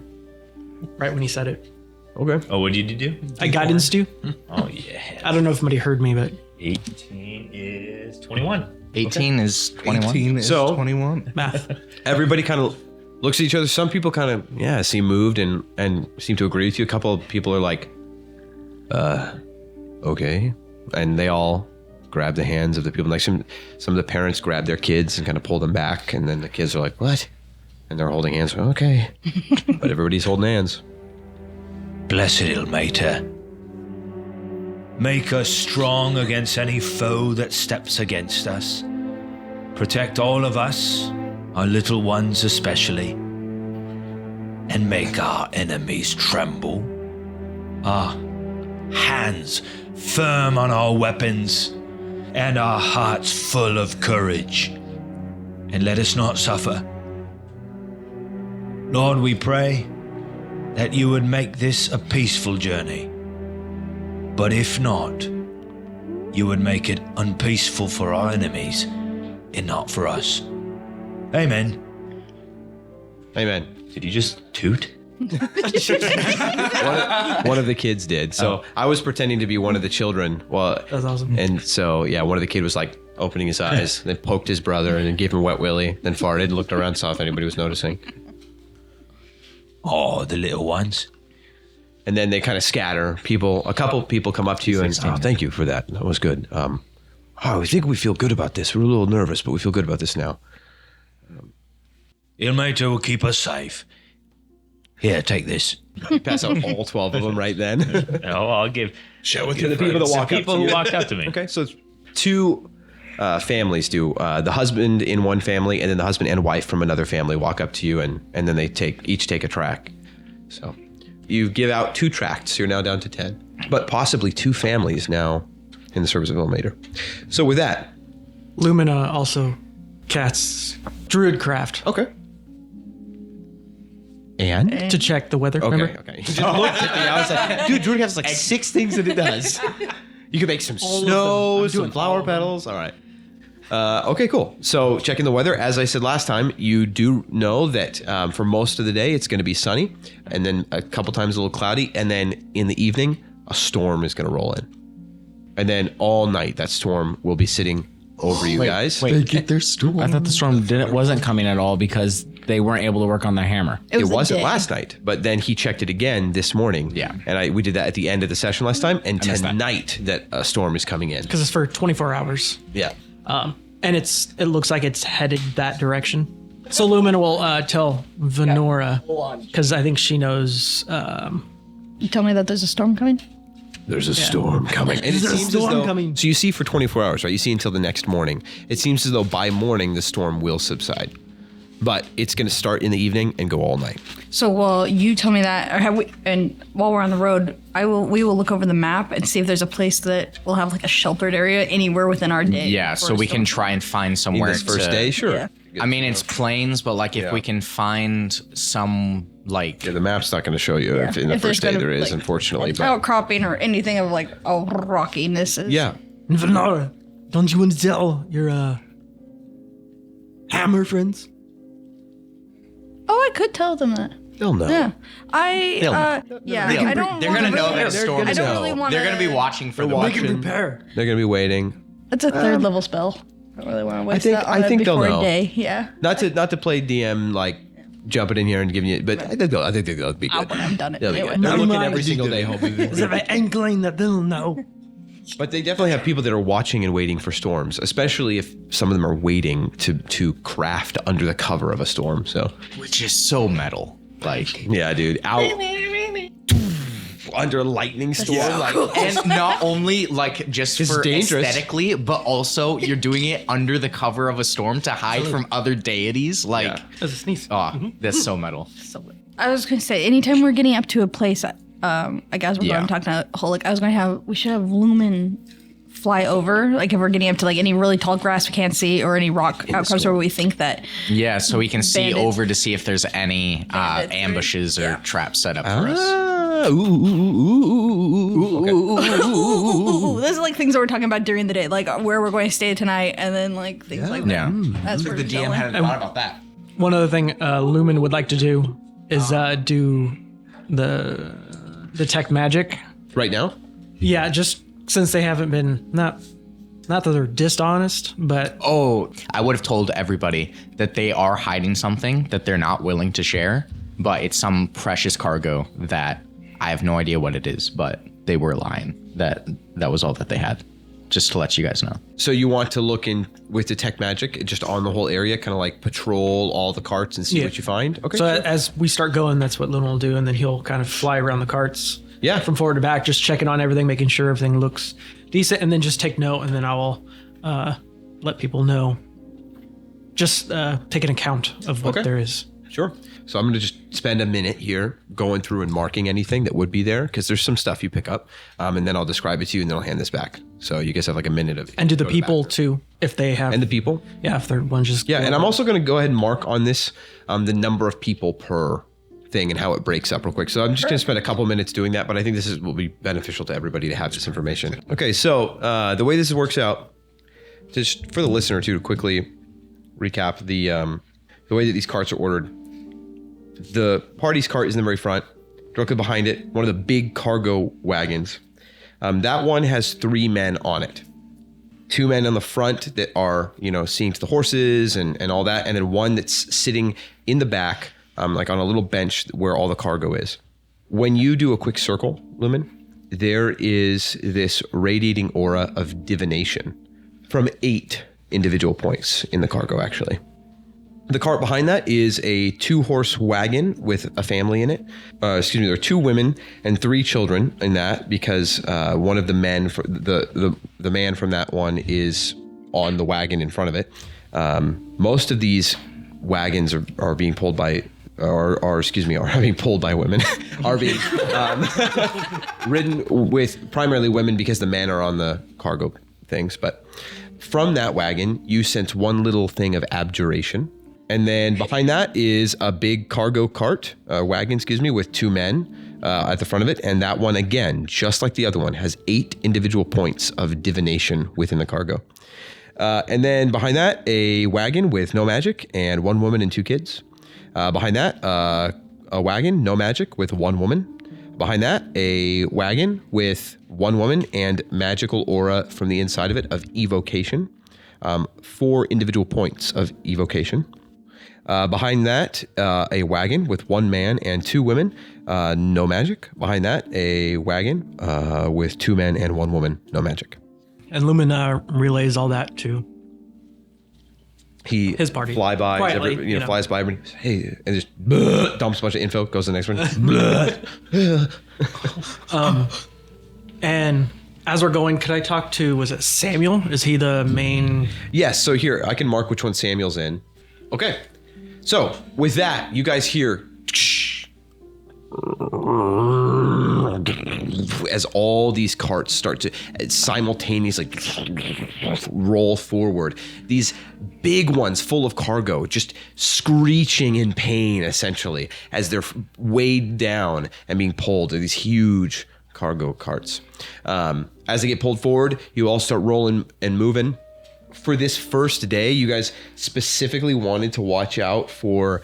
right when he said it. Okay. Oh, what did you do? I guidance you. Oh, yeah. I don't know if somebody heard me, but 18 is 21. 18 is 21. 18 is So- 21. math. Everybody kind of looks at each other. Some people kind of, seem moved and seem to agree with you. A couple of people are like, okay. And they all grab the hands of the people next to them. Some of the parents grab their kids and kind of pull them back. And then the kids are like, what? And they're holding hands. Okay. But everybody's holding hands. Blessed Ilmater, make us strong against any foe that steps against us. Protect all of us, our little ones especially, and make our enemies tremble. Our hands firm on our weapons, and our hearts full of courage. And let us not suffer. Lord, we pray that you would make this a peaceful journey. But if not, you would make it unpeaceful for our enemies and not for us. Amen. Amen. Did you just toot? One of the kids did. So I was pretending to be one of the children. Well, That's awesome. and so, one of the kid was like opening his eyes, then poked his brother and then gave him a wet willy, then farted and looked around, saw if anybody was noticing. Oh, the little ones. And then they kind of scatter. A couple people come up to you and, thank you for that. That was good. I think we feel good about this. We're a little nervous, but we feel good about this now. Ilmater will keep us safe. Here, take this. Pass out all 12 of them right then. No, I'll give Show it To the people that walk up people to who you. walked up to me. Okay, so it's two families do. The husband in one family and then the husband and wife from another family walk up to you and then they each take a track. So you give out 2 tracts. You're now down to 10. But possibly 2 families now in the service of Ilmater. So with that, Lumina also casts Druidcraft okay. And to check the weather. Remember? okay. You just looked at me. I was like, dude, Druid has like 6 things that it does. You can make some snow, some flower petals. All right. Okay, cool. So checking the weather, as I said last time, you do know that for most of the day it's going to be sunny, and then a couple times a little cloudy, and then in the evening a storm is going to roll in, and then all night that storm will be sitting over you guys. Wait, get their storm. I thought the storm wasn't coming at all because they weren't able to work on their hammer. It wasn't last night, but then he checked it again this morning. Yeah. And we did that at the end of the session last time, and tonight that a storm is coming in. Because it's for 24 hours. Yeah. And it looks like it's headed that direction. So Lumina will tell Venora, because I think she knows. You tell me that there's a storm coming? There's a storm coming. And it seems as though, so you see for 24 hours, right? You see until the next morning. It seems as though by morning the storm will subside. But it's going to start in the evening and go all night. So, well, you tell me that, or have we? And while we're on the road, we will look over the map and see if there's a place that will have like a sheltered area anywhere within our day. Yeah, so we can try and find In somewhere. this first day, sure. Yeah. I mean, it's plains, but like if we can find some like Yeah, the map's not going to show you if in the If there's first day gonna, there is, like, unfortunately. But outcropping or anything of like rockiness. yeah, Venora, don't you want to tell your hammer friends? Oh, I could tell them that. they'll know. Yeah, I don't. they're gonna know that a storm I is don't really coming. want. They're gonna be watching for the Prepare. They're going to be waiting. It's a third level spell. I don't really want to waste that on I it think they'll before know. a day. Yeah. Not to play DM like jumping in here and giving you, but I think they'll be good. When I'm done it They'll be anyway. good. They're looking mind. every single day hoping. Is there an inkling that they'll know? But they definitely have people that are watching and waiting for storms, especially if some of them are waiting to craft under the cover of a storm. So which is so metal. Like yeah, dude, out under a lightning storm. Like, and not only like just It's for dangerous. aesthetically, but also you're doing it under the cover of a storm to hide from other deities. Like, Yeah. That's a sneeze. that's so metal. I was going to say, anytime we're getting up to a place, like as we're Yeah. going talking to Holik, we should have Lumen fly over. Like if we're getting up to like any really tall grass we can't see or any rock outcrops where we think that. Yeah, so we can see Bandits. over to see if there's any Bandits, right? ambushes or Yeah. traps set up for us. Ooh, those are like things that we're talking about during the day, like where we're going to stay tonight, and then like things like that. Yeah. As we're going. thought about that. One other thing Lumen would like to do is do the detect magic. right now. Yeah, just since they haven't been not that they're dishonest, but Oh, I would have told everybody that they are hiding something that they're not willing to share, but it's some precious cargo that I have no idea what it is, but they were lying. That was all that they had. Just to let you guys know. So you want to look in with detect magic, just on the whole area, kind of like patrol all the carts and see Yeah. what you find. Okay. so as we start going, that's what Luna will do, and then he'll kind of fly around the carts. Yeah. From forward to back, just checking on everything, making sure everything looks decent, and then just take note, and then I will let people know. Just take an account of what Okay. there is. Sure. So I'm going to just spend a minute here going through and marking anything that would be there, because there's some stuff you pick up, and then I'll describe it to you, and then I'll hand this back. So you guys have like a minute of. And do the go to people back. too, if they have. And the people. yeah, if they're one just. Yeah, and I'm also going to go ahead and mark on this the number of people per thing and how it breaks up real quick. So I'm just going to spend a couple minutes doing that, but I think this will be beneficial to everybody to have this information. Okay, so the way this works out, just for the listener too, to quickly recap the way that these carts are ordered. The party's cart is in the very front. Directly behind it, one of the big cargo wagons. That one has 3 men on it. 2 men on the front that are, seeing to the horses and all that. And then one that's sitting in the back, like on a little bench where all the cargo is. When you do a quick circle, Lumen, there is this radiating aura of divination from 8 individual points in the cargo, actually. The cart behind that is a 2-horse wagon with a family in it. There are 2 women and 3 children in that, because one of the men, the man from that one is on the wagon in front of it. Most of these wagons are being pulled by or excuse me, are being pulled by women, are being ridden with primarily women because the men are on the cargo things. But from that wagon, you sense one little thing of abjuration. And then behind that is a big cargo cart, wagon, excuse me, with 2 men at the front of it. And that one, again, just like the other one, has 8 individual points of divination within the cargo. And then behind that, a wagon with no magic and 1 woman and 2 kids. Behind that, a wagon, no magic, with 1 woman. Behind that, a wagon with 1 woman and magical aura from the inside of it of evocation. 4 individual points of evocation. Behind that, a wagon with 1 man and 2 women, no magic. Behind that, a wagon with 2 men and 1 woman, no magic. And Lumen relays all that to his party. Fly by, Quietly, flies by, and hey, and just dumps a bunch of info, goes to the next one. And as we're going, could I talk to, was it Samuel? Is he the main? Yes, so here, I can mark which one Samuel's in. Okay. So, with that, you guys hear as all these carts start to simultaneously roll forward. These big ones full of cargo just screeching in pain, essentially, as they're weighed down and being pulled. These huge cargo carts. As they get pulled forward, you all start rolling and moving. For this first day, you guys specifically wanted to watch out for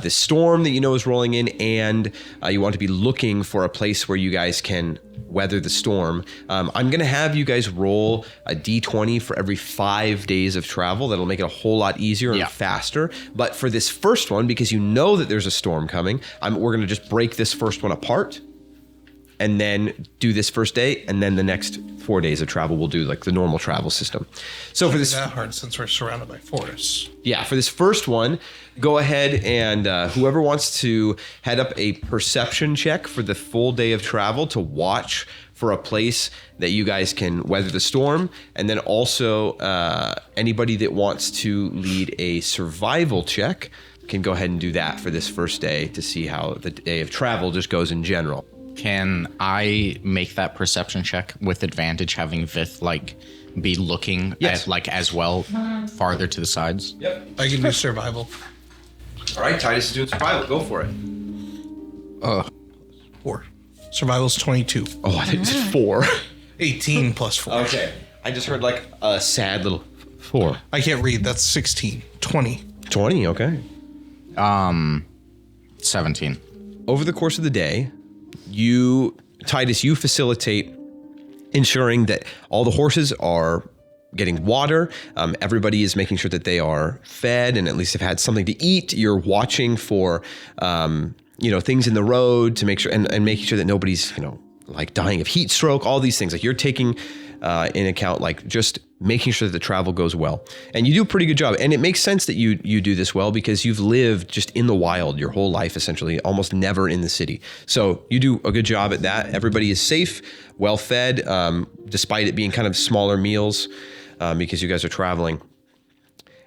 this storm that you know is rolling in, and you want to be looking for a place where you guys can weather the storm. I'm going to have you guys roll a d20 for every 5 days of travel. That'll make it a whole lot easier and faster. But for this first one, because you know that there's a storm coming, we're going to just break this first one apart and then do this first day, and then the next 4 days of travel we'll do like the normal travel system. So for this, that hard since we're surrounded by forests. Yeah, for this first one, go ahead and whoever wants to head up a perception check for the full day of travel to watch for a place that you guys can weather the storm, and then also anybody that wants to lead a survival check can go ahead and do that for this first day to see how the day of travel just goes in general. Can I make that perception check with advantage, having Vith be looking at as well farther to the sides? Yep. I can do survival. All right, Titus is doing survival. Go for it. 4. Survival's 22. Oh, I think it's 4. 18 plus 4. Okay. I just heard like a sad little 4. I can't read. That's 16. 20. 20, okay. 17. Over the course of the day, Titus, you facilitate ensuring that all the horses are getting water. Everybody is making sure that they are fed and at least have had something to eat. You're watching for, things in the road to make sure and making sure that nobody's, dying of heat stroke, all these things. Like you're taking in account, just making sure that the travel goes well. And you do a pretty good job. And it makes sense that you do this well because you've lived just in the wild your whole life, essentially, almost never in the city. So you do a good job at that. Everybody is safe, well fed, despite it being kind of smaller meals because you guys are traveling.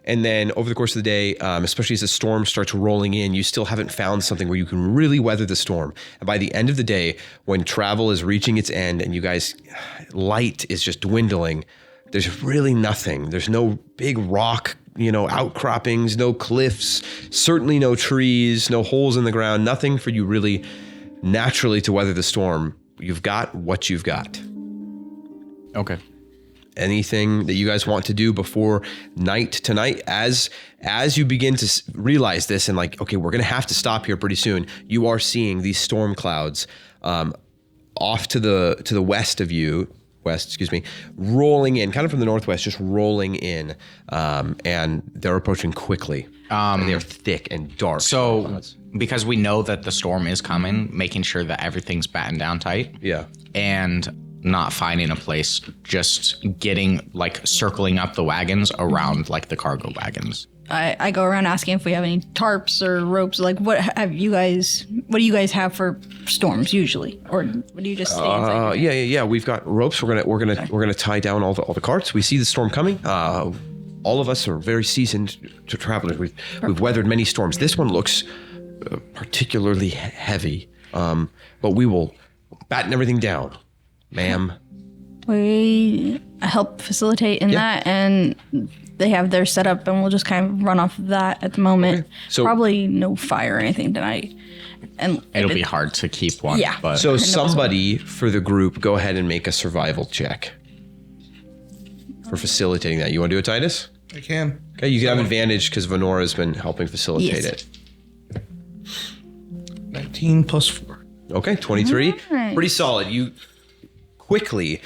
And then over the course of the day, especially as the storm starts rolling in, you still haven't found something where you can really weather the storm. And by the end of the day, when travel is reaching its end and you guys, light is just dwindling, there's really nothing. There's no big rock, outcroppings, no cliffs, certainly no trees, no holes in the ground, nothing for you really naturally to weather the storm. You've got what you've got. Okay. Anything that you guys want to do before night tonight, as you begin to realize this and okay, we're going to have to stop here pretty soon. You are seeing these storm clouds off to the west of you, rolling in, kind of from the northwest, just rolling in, and they're approaching quickly. And they're thick and dark. So, because we know that the storm is coming, making sure that everything's battened down tight. Yeah. And not finding a place, just getting circling up the wagons around the cargo wagons. I go around asking if we have any tarps or ropes. What do you guys have for storms usually, or what do you just stay inside? Yeah. We've got ropes. We're gonna tie down all the carts. We see the storm coming. All of us are very seasoned to travelers. We've weathered many storms. This one looks particularly heavy, but we will batten everything down, ma'am. We help facilitate in that, and they have their setup, and we'll just kind of run off of that at the moment. Okay. So- probably no fire or anything tonight. And It'll be hard to keep one. Yeah. But So somebody for the group, go ahead and make a survival check for facilitating that. You want to do it, Titus? I can. Okay, you can have advantage because Venora's been helping facilitate Yes. it. 19 plus 4. Okay, 23. Nice. Pretty solid. You quickly,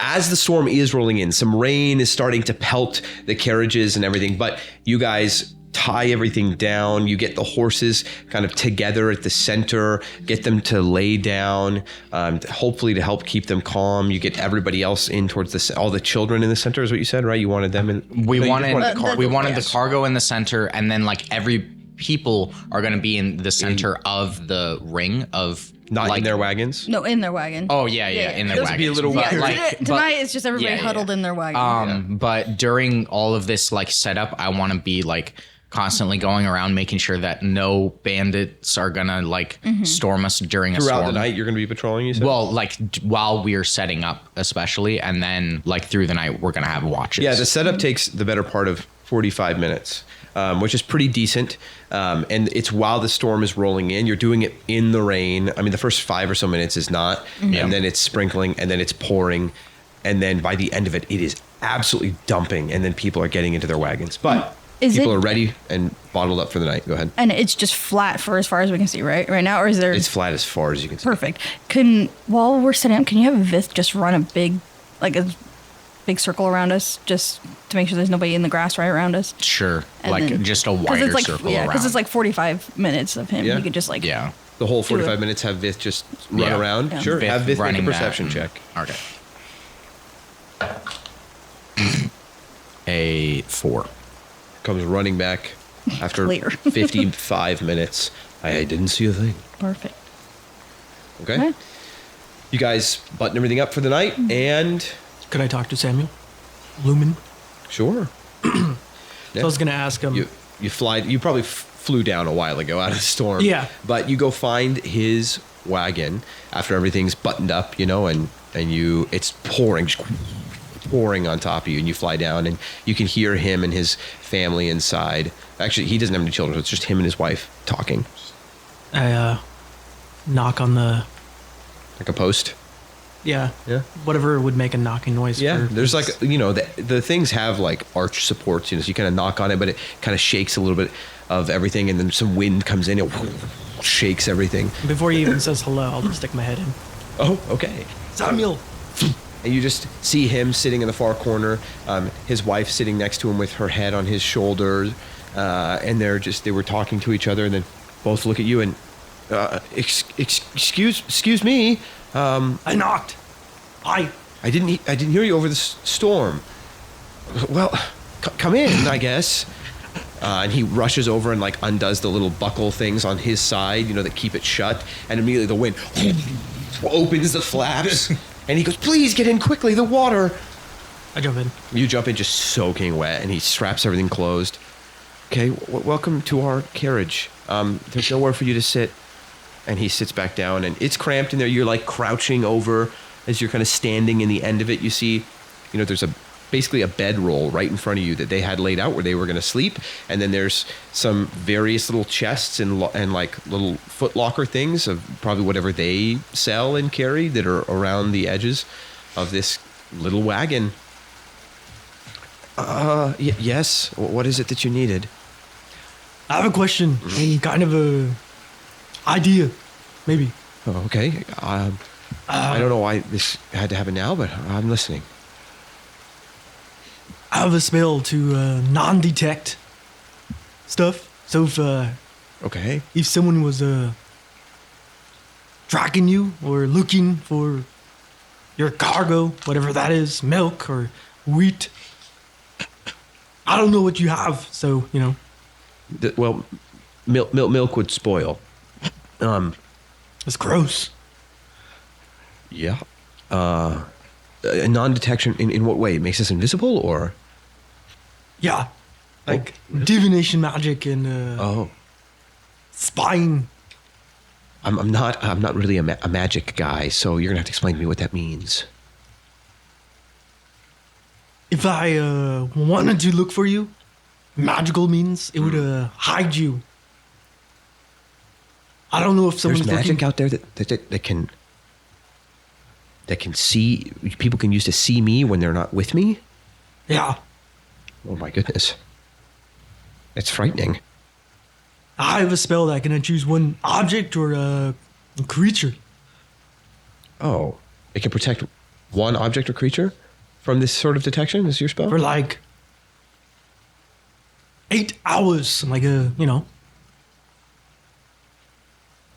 as the storm is rolling in, some rain is starting to pelt the carriages and everything, but you guys tie everything down. You get the horses kind of together at the center, get them to lay down, hopefully to help keep them calm. You get everybody else in towards all the children in the center is what you said, right? You wanted them in. we No, you wanted, just the we cargo. wanted the cargo in the center, and then like every people are going to be in the center of the ring of Not like, in their wagons. no, in their wagon. Oh yeah, in their That'd wagon. be a little weird. Tonight it's just everybody huddled in their wagon. But during all of this like setup, I want to be like constantly going around making sure that no bandits are gonna like storm us during a Throughout storm. the night, you're going to be patrolling, you said? Well, like while we're setting up, especially, and then like through the night, we're gonna have watches. Yeah, the setup takes the better part of 45 minutes, which is pretty decent. And it's while the storm is rolling in. You're doing it in the rain. I mean, the first 5 or so minutes is not, and then it's sprinkling, and then it's pouring, and then by the end of it, it is absolutely dumping, and then people are getting into their wagons. But people are ready and bottled up for the night. Go ahead. And it's just flat for as far as we can see, right now, or is there? It's flat as far as you can see. Perfect. While we're setting up, can you have Vith just run a big circle around us, just to make sure there's nobody in the grass right around us? Sure, And like then- just a 'cause wider it's like, circle yeah, around. because it's like 45 minutes of him. Yeah. You could just like yeah. The whole Do it. 45 minutes have Vith just run Yeah. around. Yeah. Sure, have Vith make a running that perception and- check. Okay. A 4. Comes running back after Clear. 55 minutes. I didn't see a thing. perfect. Okay. Okay. You guys button everything up for the night, and Could I talk to Samuel? Lumen? sure. So I was going to ask him. You fly. You probably flew down a while ago out of the storm. Yeah. But you go find his wagon after everything's buttoned up, and it's pouring on top of you, and you fly down, and you can hear him and his family inside. Actually, he doesn't have any children, so it's just him and his wife talking. I knock on the Like a post. Yeah. Yeah. Whatever would make a knocking noise. Yeah, for- there's like, the things have like arch supports, so you kind of knock on it, but it kind of shakes a little bit of everything, and then some wind comes in, it shakes everything. Before he even says hello, I'll just stick my head in. Oh, okay. Samuel! And you just see him sitting in the far corner, his wife sitting next to him with her head on his shoulder, and they were talking to each other, and then both look at you and, excuse me, I knocked. I didn't hear you over the storm. Well, come in, I guess. And he rushes over and like undoes the little buckle things on his side, that keep it shut. And immediately the wind opens the flaps, and he goes, "Please get in quickly, the water." I jump in. You jump in just soaking wet, and he straps everything closed. Okay, welcome to our carriage. There's nowhere for you to sit. And he sits back down, and it's cramped in there. You're like crouching over as you're kind of standing in the end of it. You see, there's basically a bedroll right in front of you that they had laid out where they were going to sleep. And then there's some various little chests and like little foot locker things of probably whatever they sell and carry that are around the edges of this little wagon. Yes. What is it that you needed? I have a question and kind of a idea, maybe. Oh, okay. I don't know why this had to happen now, but I'm listening. I have a spell to non-detect stuff. So Okay. if someone was tracking you or looking for your cargo, whatever that is, milk or wheat, I don't know what you have. So Well, milk would spoil. it's gross. Yeah. Non-detection in what way? It makes us invisible, or? Yeah, like divination magic and Oh. spying. I'm not really a magic guy, so you're gonna have to explain to me what that means. If I wanted to look for you, magical means it would hide you. I don't know if someone's There's magic looking. out there that can see. People can use to see me when they're not with me. Yeah, Oh my goodness, it's frightening. I have a spell that can choose one object or a creature. Oh, it can protect one object or creature from this sort of detection. Is your spell? For like 8 hours. Like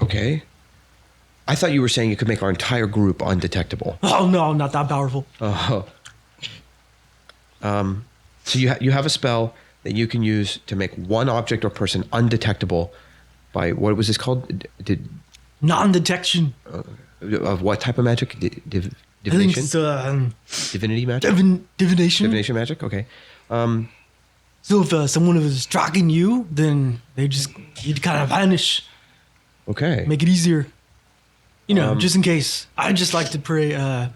Okay. I thought you were saying you could make our entire group undetectable. Oh no, I'm not that powerful. Oh. So you have a spell that you can use to make one object or person undetectable by, what was this called? Non-detection. Of what type of magic? I think Divination? it's Divinity magic? divination. Divination magic? Okay. So if someone was tracking you, then you'd kind of vanish. Okay. Make it easier. Just in case. I just like to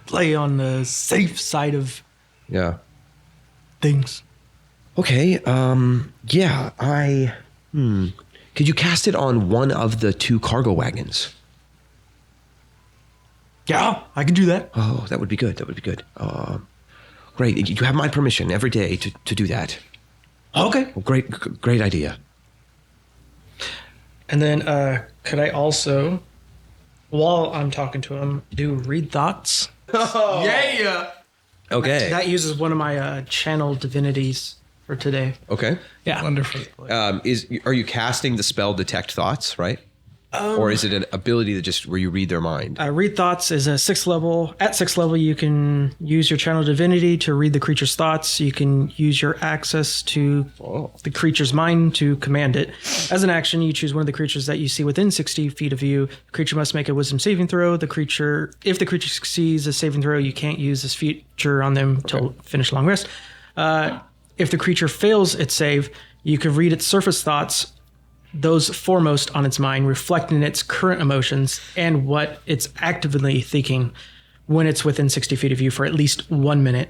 play on the safe side of Yeah. things. Okay. Yeah. Could you cast it on one of the 2 cargo wagons? Yeah, I can do that. Oh, that would be good. That would be good. Great. You have my permission every day to do that. Okay. Well, great idea. And then could I also, while I'm talking to him, do read thoughts? Okay. That uses one of my channel divinities for today. Okay. Yeah. Wonderful. Are you casting the spell Detect Thoughts, right? Or is it an ability that just where you read their mind? Read thoughts is a 6th level. At 6th level, you can use your channel divinity to read the creature's thoughts. You can use your access to the creature's mind to command it. As an action, you choose one of the creatures that you see within 60 feet of you. The creature must make a wisdom saving throw. If the creature succeeds a saving throw, you can't use this feature on them till finish long rest. If the creature fails its save, you can read its surface thoughts, those foremost on its mind, reflecting its current emotions and what it's actively thinking when it's within 60 feet of you for at least 1 minute.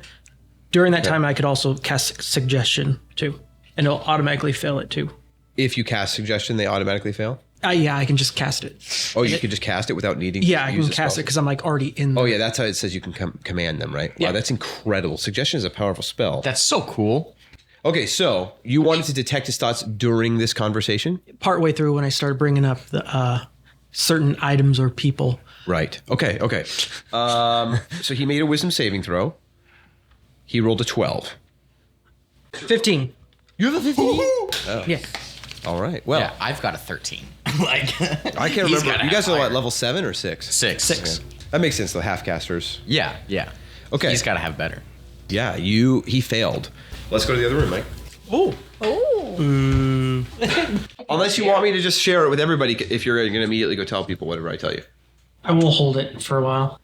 During that time, I could also cast suggestion too, and it'll automatically fail it too. If you cast suggestion, they automatically fail? Yeah, I can just cast it. Oh, you can just cast it without needing Yeah, to I use can a cast it spell? because I'm like already in there. Oh, yeah, that's how it says you can command them, right? Yeah. Wow, that's incredible. Suggestion is a powerful spell. That's so cool. Okay, so you wanted to detect his thoughts during this conversation? Partway through when I started bringing up the certain items or people. Right. Okay. So he made a wisdom saving throw. He rolled a 12. 15. You have a 15? Yeah. All right. Well, Yeah, I've got a 13. Like, I can't remember. You guys are what, level 7 or 6? 6. 6. That makes sense, the half casters. Yeah. Okay. He's got to have better. Yeah, he failed. Let's go to the other room, Mike. Oh. Unless you want me to just share it with everybody, if you're going to immediately go tell people whatever I tell you. I will hold it for a while.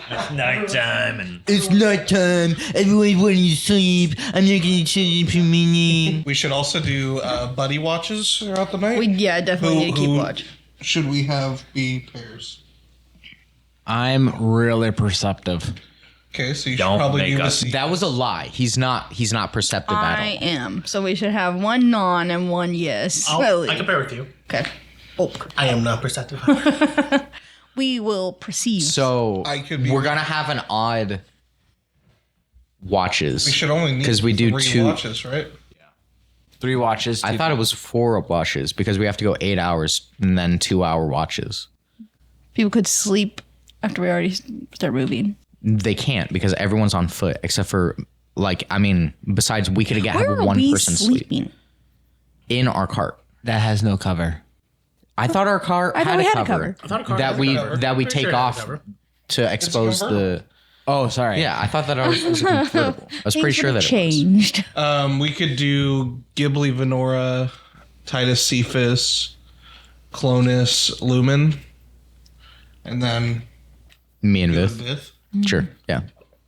It's nighttime and It's nighttime. Everyone's wanting to sleep. I'm not gonna sleep for a minute. We should also do buddy watches throughout the night. We definitely need to keep Who watch. Should we have be pairs? I'm really perceptive. Okay, so you should Don't probably make do us- this. That was a lie. He's not perceptive at I all. am. So we should have one non and one yes. I can pair with you. Okay. Oh, I am not perceptive. we will proceed. So I could be- we're gonna have an odd watches. We should only need because we do 3 two. watches, right? 3 watches. I thought it was 4 watches because we have to go 8 hours and then 2-hour watches. People could sleep after we already start moving. They can't because everyone's on foot except for besides we could have Where are one we person sleep sleeping? in our cart. that has no cover. I thought our car I thought had we a had a cover, cover. I thought a car that had a we cover. that we Pretty take sure it had a off cover. to expose the. Oh, sorry. Yeah, I thought that ours was a convertible. I was pretty sure that it was. changed. We could do Ghibli, Venora, Titus Cephas, Clonus, Lumen, and then Me and the Vith. Vith. Sure. Yeah,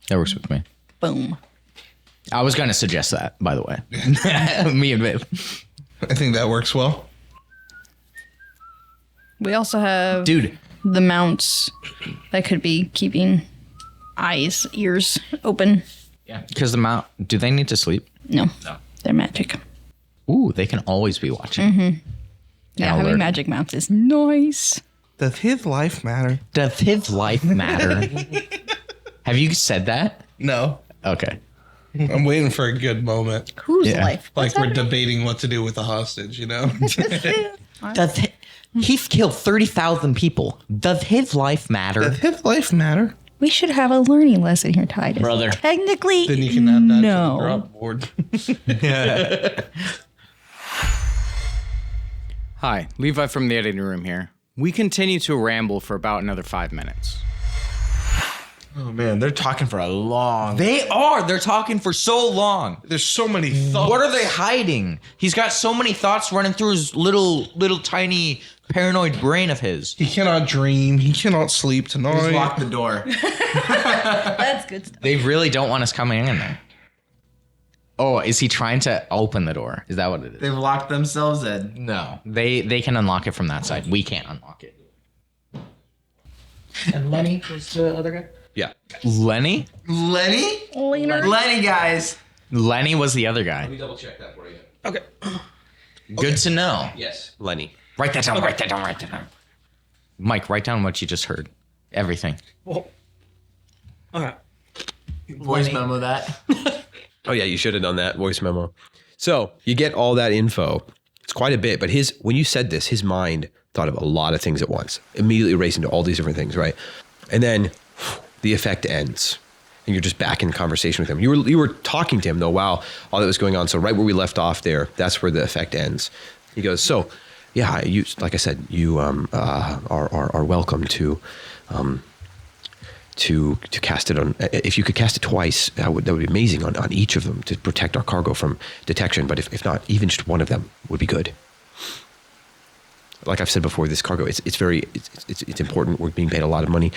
that works with me. Boom. I was gonna suggest that, by the way. Me and Viv. I think that works well. We also have Dude, the mounts that could be keeping eyes, ears open. yeah, because the mount. Do they need to sleep? No, they're magic. Ooh, they can always be watching. Yeah, having magic mounts is nice. Does his life matter? Does his life matter? Have you said that? No. Okay. I'm waiting for a good moment. Whose Yeah. life? Like we're debating what to do with the hostage, you know? He's killed 30,000 people. Does his life matter? Does his life matter? We should have a learning lesson here, Titus. Brother. Technically, Then you can add that no. to the drop board. Hi, Levi from the editing room here. We continue to ramble for about another 5 minutes. Oh man, they're talking for a long. They are. They're talking for so long. There's so many thoughts. What are they hiding? He's got so many thoughts running through his little tiny paranoid brain of his. He cannot dream. He cannot sleep tonight. Just lock the door. That's good stuff. They really don't want us coming in there. Oh, is he trying to open the door? Is that what it is? They've locked themselves in. No. They can unlock it from that side. We can't unlock it. And Lenny was the other guy. Yeah. Lenny? Lenny? Leaner. Lenny, guys. Lenny was the other guy. Let me double check that for you. Okay. Good to know. Yes, Lenny. Write that down, write that down, write that down. Mike, write down what you just heard. Everything. Well, okay. Voice memo that. Oh yeah, you should have done that voice memo. So you get all that info. It's quite a bit, but when you said this, his mind thought of a lot of things at once. Immediately racing to all these different things, right? And then the effect ends, and you're just back in conversation with him. You were talking to him though while all that was going on. So right where we left off there, that's where the effect ends. He goes, so yeah, you, like I said, you are welcome to cast it on. If you could cast it twice, that would be amazing on each of them to protect our cargo from detection. But if not, even just one of them would be good. Like I've said before, this cargo it's important. We're being paid a lot of money.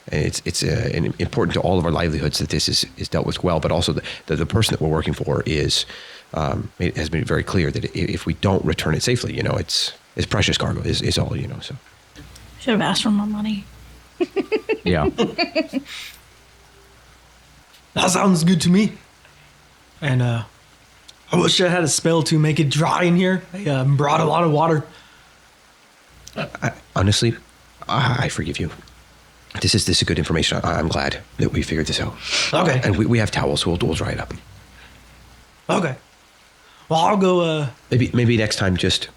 It's important to all of our livelihoods that this is dealt with well. But also the person that we're working for it has been very clear that if we don't return it safely, you know, it's precious cargo is all, you know. So Should have asked for more money. Yeah. That sounds good to me. And I wish I had a spell to make it dry in here. I brought a lot of water. honestly, I forgive you. This is good information. I'm glad that we figured this out. Okay. And we have towels, so we'll dry it up. Okay. Well, I'll go. Maybe next time, just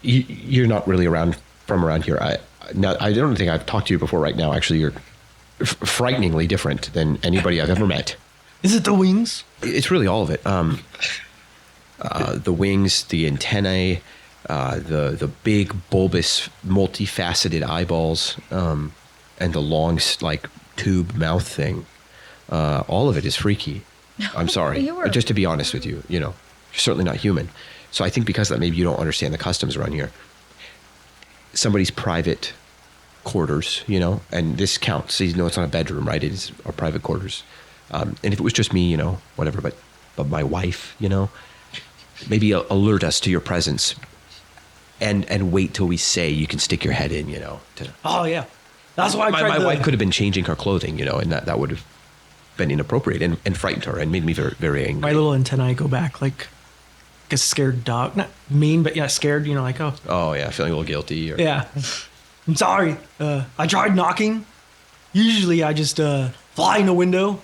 you're not really from around here. I don't think I've talked to you before. Right now, actually, you're frighteningly different than anybody I've ever met. Is it the wings? It's really all of it. The wings, the antennae, the big bulbous, multifaceted eyeballs, and the long like tube mouth thing. All of it is freaky. I'm sorry. Just to be honest with you, you know, you're certainly not human. So I think because of that, maybe you don't understand the customs around here. Somebody's private quarters, you know, and this counts. So, you know, it's not a bedroom, right? It is our private quarters. And if it was just me, you know, whatever, but my wife, you know, maybe alert us to your presence and wait till we say you can stick your head in, you know. Oh yeah, that's why my wife could have been changing her clothing, you know, and that would have been inappropriate and frightened her and made me very, very angry. My little antennae go back like a scared dog. Not mean, but yeah, scared. You know, like Oh yeah, feeling a little guilty. Or, yeah. I'm sorry. I tried knocking. Usually, I just fly in a window.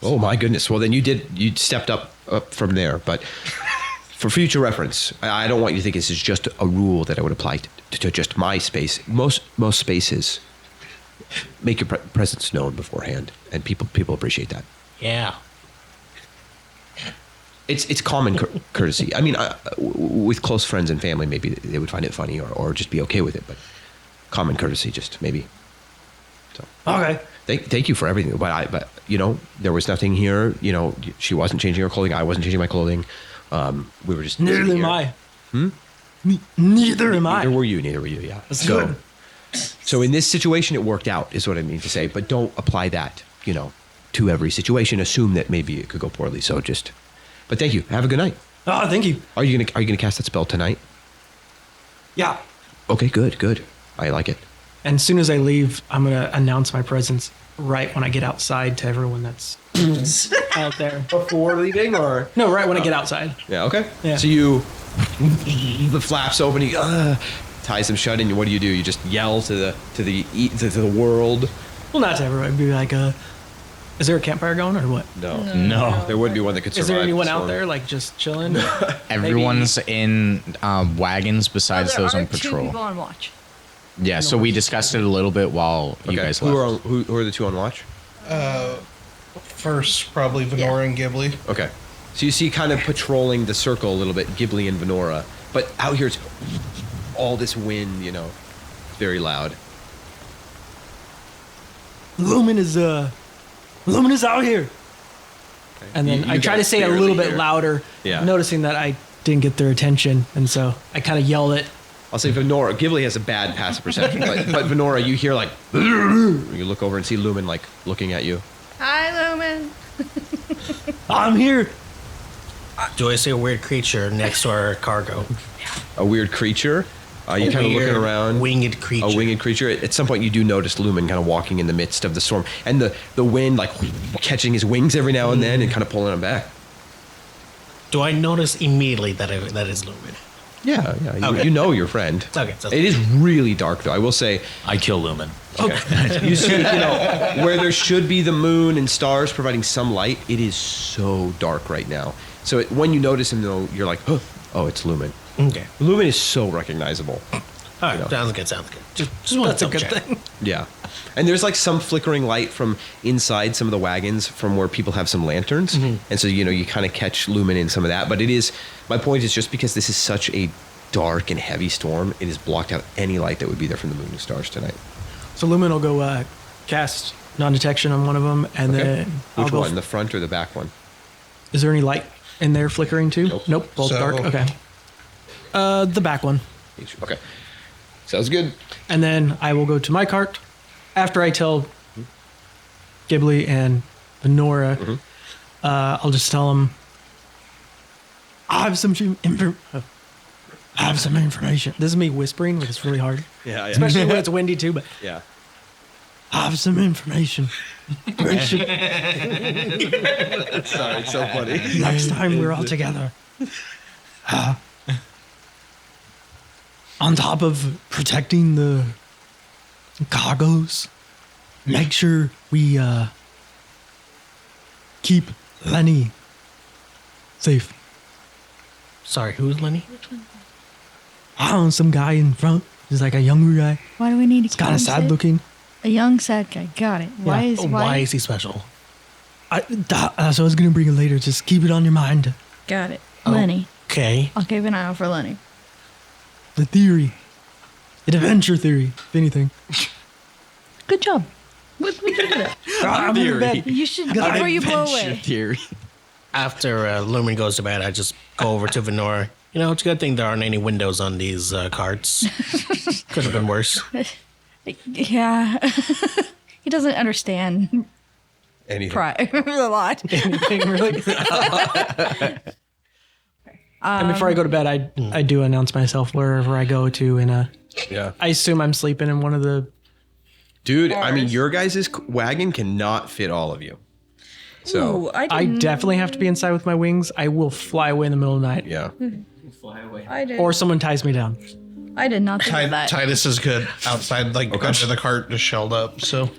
Oh my goodness. Well, then you stepped up from there. But for future reference, I don't want you to think this is just a rule that I would apply to just my space. Most spaces make your presence known beforehand, and people appreciate that. Yeah. It's common courtesy. I mean, with close friends and family, maybe they would find it funny or just be okay with it. But common courtesy, just maybe. So. Okay. Thank you for everything. But you know, there was nothing here. You know, she wasn't changing her clothing. I wasn't changing my clothing. We were just. Neither am I. Neither am I. Neither were you. Yeah. That's good. So in this situation, it worked out, is what I mean to say. But don't apply that, you know, to every situation assume that maybe it could go poorly. So but thank you. Have a good night. Oh, thank you. Are you gonna cast that spell tonight? Yeah. Okay, good. I like it. And as soon as I leave, I'm going to announce my presence right when I get outside to everyone that's out there. Before leaving, or No, right when I get outside. yeah, okay. Yeah. So the flaps open, he ties them shut, and what do? You just yell to the world. Well, not to everyone. I'd be like, is there a campfire going or what? No. There would be one that could survive. Is there anyone the out storm. there like just chilling? Everyone's in wagons besides There those are on 2 patrol. people on watch. Yeah, so we discussed it a little bit while you guys left. Who are the two on watch? First, probably Venora and Ghibli. Okay. So you see kind of patrolling the circle a little bit, Ghibli and Venora. But out here, it's all this wind, it's very loud. Lumen is out here. And then You I try to guys say it a barely little bit hear. louder, Yeah. noticing that I didn't get their attention. And so I kind of yelled it. I'll say Venora. Ghibli has a bad passive perception, but Venora, you hear like, you look over and see Lumen like looking at you. Hi, Lumen. I'm here. Do I see a weird creature next to our cargo? A weird creature. You kind of looking Weird around. Winged creature. A winged creature. At some point, you do notice Lumen kind of walking in the midst of the storm, and the wind like catching his wings every now and then, and kind of pulling him back. Do I notice immediately that that is Lumen? Yeah. Okay. You know your friend. Okay, so- It is really dark, though. I will say. I kill Lumen. Okay. You see, where there should be the moon and stars providing some light, it is so dark right now. So when you notice him, though, you're like, oh, it's Lumen. Okay. Lumen is so recognizable. All right. Sounds good. Just want That's to a good check. thing. Yeah. And there's like some flickering light from inside some of the wagons from where people have some lanterns. And so, you kind of catch Lumen in some of that. But my point is just because this is such a dark and heavy storm, it has blocked out any light that would be there from the moon and stars tonight. So Lumen will go cast non-detection on one of them, and then I'll Which go. one? The front or the back one? Is there any light in there flickering too? Nope. Both So- dark. Okay. The back one. Okay. Sounds good. And then I will go to my cart after I tell Ghibli and Venora. I'll just tell them I have some information. This is me whispering, like it's really hard, Yeah. especially when it's windy too. But Yeah. I have some information. Sorry, it's so funny. Next time we're all together, on top of protecting the cargoes, make sure we keep Lenny safe. Sorry, who's Lenny? I don't know, some guy in front. He's like a younger guy. Why do we need to keep Kind him of sad safe? looking. A young, sad guy. Got it. Why Yeah. is Why is he special? That's what I was going to bring it later. Just keep it on your mind. Got it. Lenny. Okay. I'll keep an eye out for Lenny. The theory. The adventure theory, if anything. Good job. We can do that. I'm in bed. You should before you blow Adventure away. theory. After Lumen goes to bed, I just go over to Venora. It's a good thing there aren't any windows on these carts. Could have been worse. Yeah. He doesn't understand Anything. pride a lot. Anything really. And before I go to bed, I do announce myself wherever I go to, and Yeah. I assume I'm sleeping in one of the. Dude, I mean, your guys' wagon cannot fit all of you. So, Ooh, I definitely have to be inside with my wings. I will fly away in the middle of the night, yeah. I did. or someone ties me down. I did not think of that. Titus is good outside, like under the cart, just shelled up. So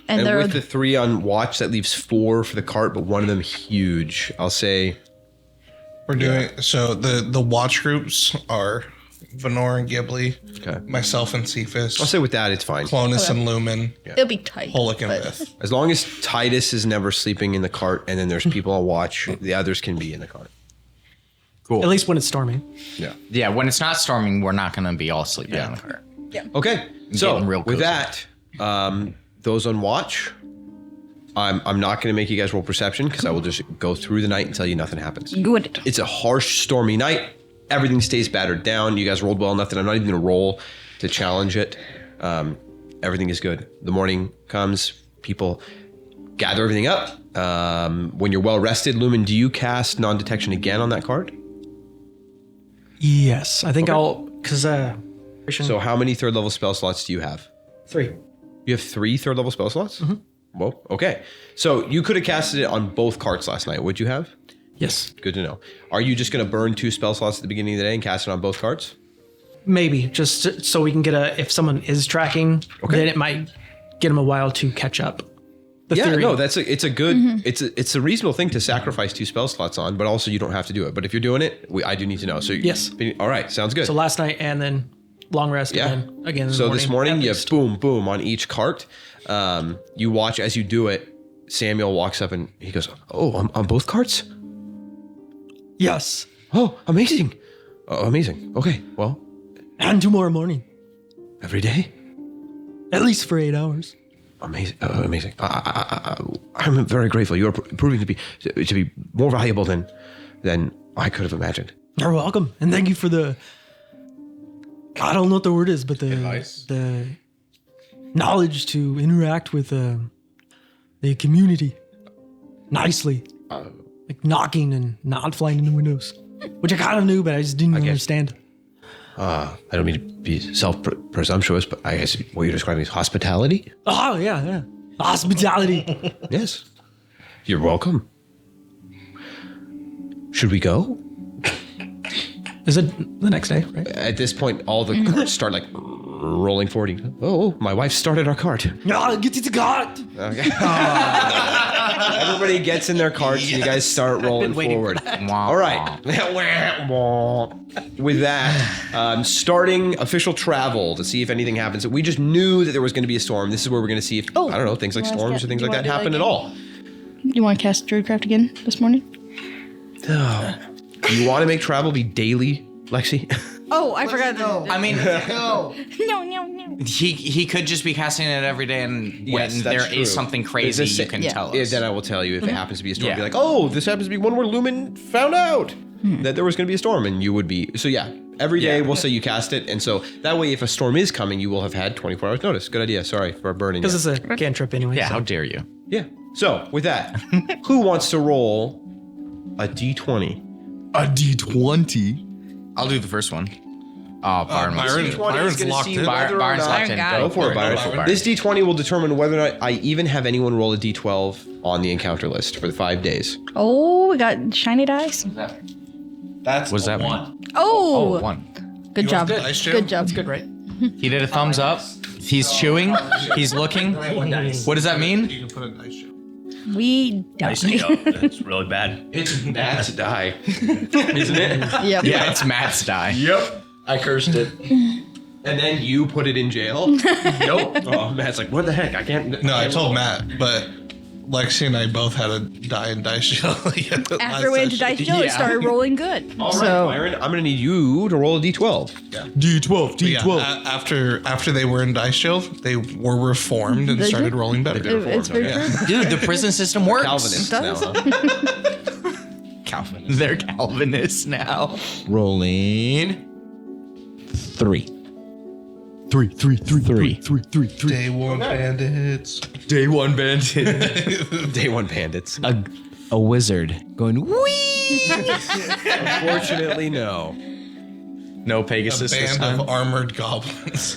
And And there with are the 3 on watch, that leaves 4 for the cart, but one of them huge. I'll say, we're doing. So the watch groups are Venora and Ghibli, okay. myself and Cephas, I'll say with that, it's fine. Clonus and Lumen, it'll be tight. Holik and but- Myth. As long as Titus is never sleeping in the cart and then there's people on watch, the others can be in the cart. Cool. At least when it's storming. Yeah. Yeah, when it's not storming, we're not going to be all sleeping in the car. Okay. So Getting real with cozy. that, those on watch, I'm not going to make you guys roll perception because I will just go through the night and tell you nothing happens. Good. It's a harsh, stormy night. Everything stays battered down. You guys rolled well enough that I'm not even going to roll to challenge it. Everything is good. The morning comes. People gather everything up. When you're well rested, Lumen, do you cast non-detection again on that card? Yes, I think I'll because So how many third level spell slots do you have? 3. You have 3 third level spell slots? Mm-hmm. Well, okay. So you could have casted it on both cards last night. Would you have? Yes, Good to know. Are you just going to burn 2 spell slots at the beginning of the day and cast it on both cards? maybe just so we can get if someone is tracking, then it might get them a while to catch up. Theory. No, it's a good, it's a reasonable thing to sacrifice 2 spell slots on, but also you don't have to do it. But if you're doing it, I do need to know. So yes. All right, sounds good. So last night and then long rest. Yeah. And then again. So this morning you have boom, boom on each cart. You watch as you do it. Samuel walks up and he goes, "Oh, on both carts? Yes. Oh, amazing. Oh, amazing. Okay, well, And tomorrow morning, every day. at least for 8 hours. Amazing, amazing. I'm very grateful. You're proving to be more valuable than I could have imagined. You're welcome, and thank you for the. I don't know what the word is, but the knowledge to interact with the community nicely, like knocking and not flying into windows, which I kind of knew, but I just didn't understand. I don't mean to be self-presumptuous, but I guess what you're describing is hospitality? Oh yeah, hospitality. Yes. You're welcome. Should we go? Is it the next day? Right? At this point, all the carts start like rolling forward. Oh, my wife started our cart. Get to the cart. Okay. Everybody gets in their carts and you guys start rolling forward. All right. With that, starting official travel to see if anything happens. We just knew that there was going to be a storm. This is where we're going to see if, I don't know, things like storms or things like that happen at all. You want to cast Druidcraft again this morning? You want to make travel be daily, Lexi? Oh, I forgot. I mean, No. he could just be casting it every day, and when Yes, there that's is true. something crazy, It's a- you can yeah. tell Yeah, us. then I will tell you if it happens to be a storm. Yeah. Be like, oh, this happens to be one where Lumen found out that there was going to be a storm, and you would be. So yeah, every day we'll say you cast it, and so that way, if a storm is coming, you will have had 24 hours notice. Good idea. Sorry for burning. Because you. it's a cantrip anyway. Yeah, so. how dare you? Yeah. So with that, who wants to roll a d20? A D20. I'll do the first one. Oh, Byron wants to do it. Byron's locked in. Byron's locked in. Byron Go For it, Byron. Byron. This d20 will determine whether or not I even have anyone roll a d12 on the encounter list for the 5 days. Oh, we got shiny dice. That's What does that mean? Oh, Oh, 1. good job. good. Nice, Jim. Good job. Good, right? He did a thumbs up. He's chewing. He's looking. What does that mean? You can put a nice show. We die. It's really bad. It's bad to die, isn't it? Yep. Yeah, it's Matt's die. Yep. I cursed it. And then you put it in jail? Nope. Oh, Matt's like, what the heck? I can't. No, I told Matt, but Lexi and I both had a die and dice show. After we went to dice show, it started rolling good. All right, So Byron, I'm going to need you to roll a d12. D12. Yeah, D12. after they were in dice jail, they were reformed and They started did? rolling better. it's very true. Dude, the prison system works. Calvinist now, Does? huh? Calvinist. They're Calvinists now. Rolling 3. 3. Day one bandits. Day 1 bandit. Day one bandits. A wizard going wee. Unfortunately, no. No A Pegasus this band time. of armored goblins.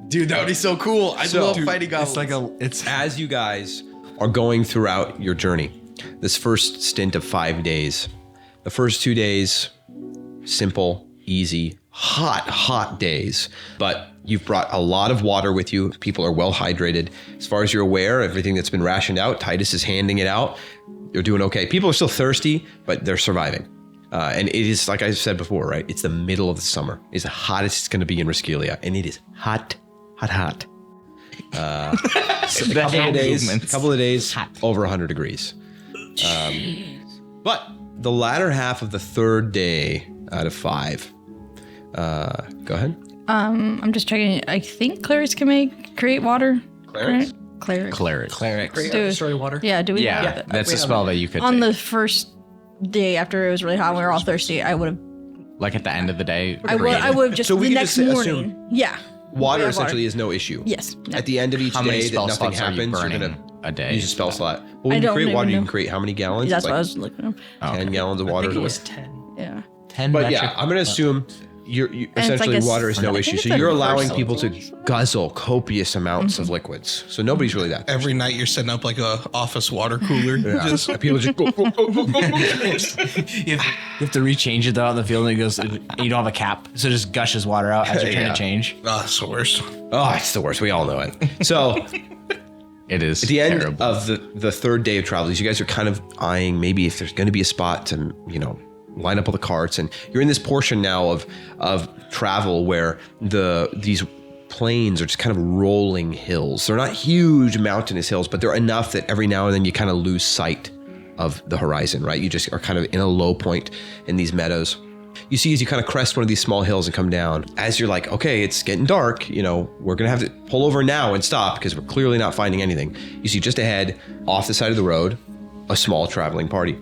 Dude, that would be so cool. I love fighting goblins. It's As you guys are going throughout your journey, this first stint of 5 days, the first 2 days, simple, easy, hot days, but you've brought a lot of water with you. People are well hydrated. As far as you're aware, everything that's been rationed out, Titus is handing it out. You're doing okay. People are still thirsty, but they're surviving. And it is, like I said before, right? It's the middle of the summer. It's the hottest it's going to be in Rescalia, and it is hot. A couple of days, over 100 degrees. But the latter half of the 3rd day out of 5. Go ahead. I'm just checking. I think clerics can create water. Clerics? Clerics. Clerics. Destroy water. Yeah. Do we? Yeah, that's a spell that you could On take. the first day after it was really hot, and we were all thirsty. I would have. Like at the end of the day. I would have just So we the could next just morning. Yeah. Water have essentially is no issue. Yes. At the end of each How many day that spell nothing slots are you happens, you're burning gonna a day. Use a spell slot. Well, when I you don't create water, even you know. can create how many gallons? That's It's what I like was looking at. 10 gallons of water. I think it was 10. Yeah. 10 But metric. yeah, I'm going to assume you're it's essentially like a water is no I issue. think So it's a you're allowing reversal. people to guzzle copious amounts of liquids. So nobody's really that. Every night you're setting up like a office water cooler. Just People just go, go, go, go, go, go. You have to rechange it though out in the field, and it goes. And you don't have a cap, so it just gushes water out as you're trying Yeah. to change. that's the worst. Oh, it's the worst. We all know it. So It is at the end terrible. of the third day of travel, you guys are kind of eyeing maybe if there's going to be a spot to, line up all the carts. And you're in this portion now of travel where these plains are just kind of rolling hills. They're not huge mountainous hills, but they're enough that every now and then you kind of lose sight of the horizon, right? You just are kind of in a low point in these meadows. You see as you kind of crest one of these small hills and come down, as you're like, okay, it's getting dark, we're going to have to pull over now and stop because we're clearly not finding anything. You see just ahead, off the side of the road, a small traveling party.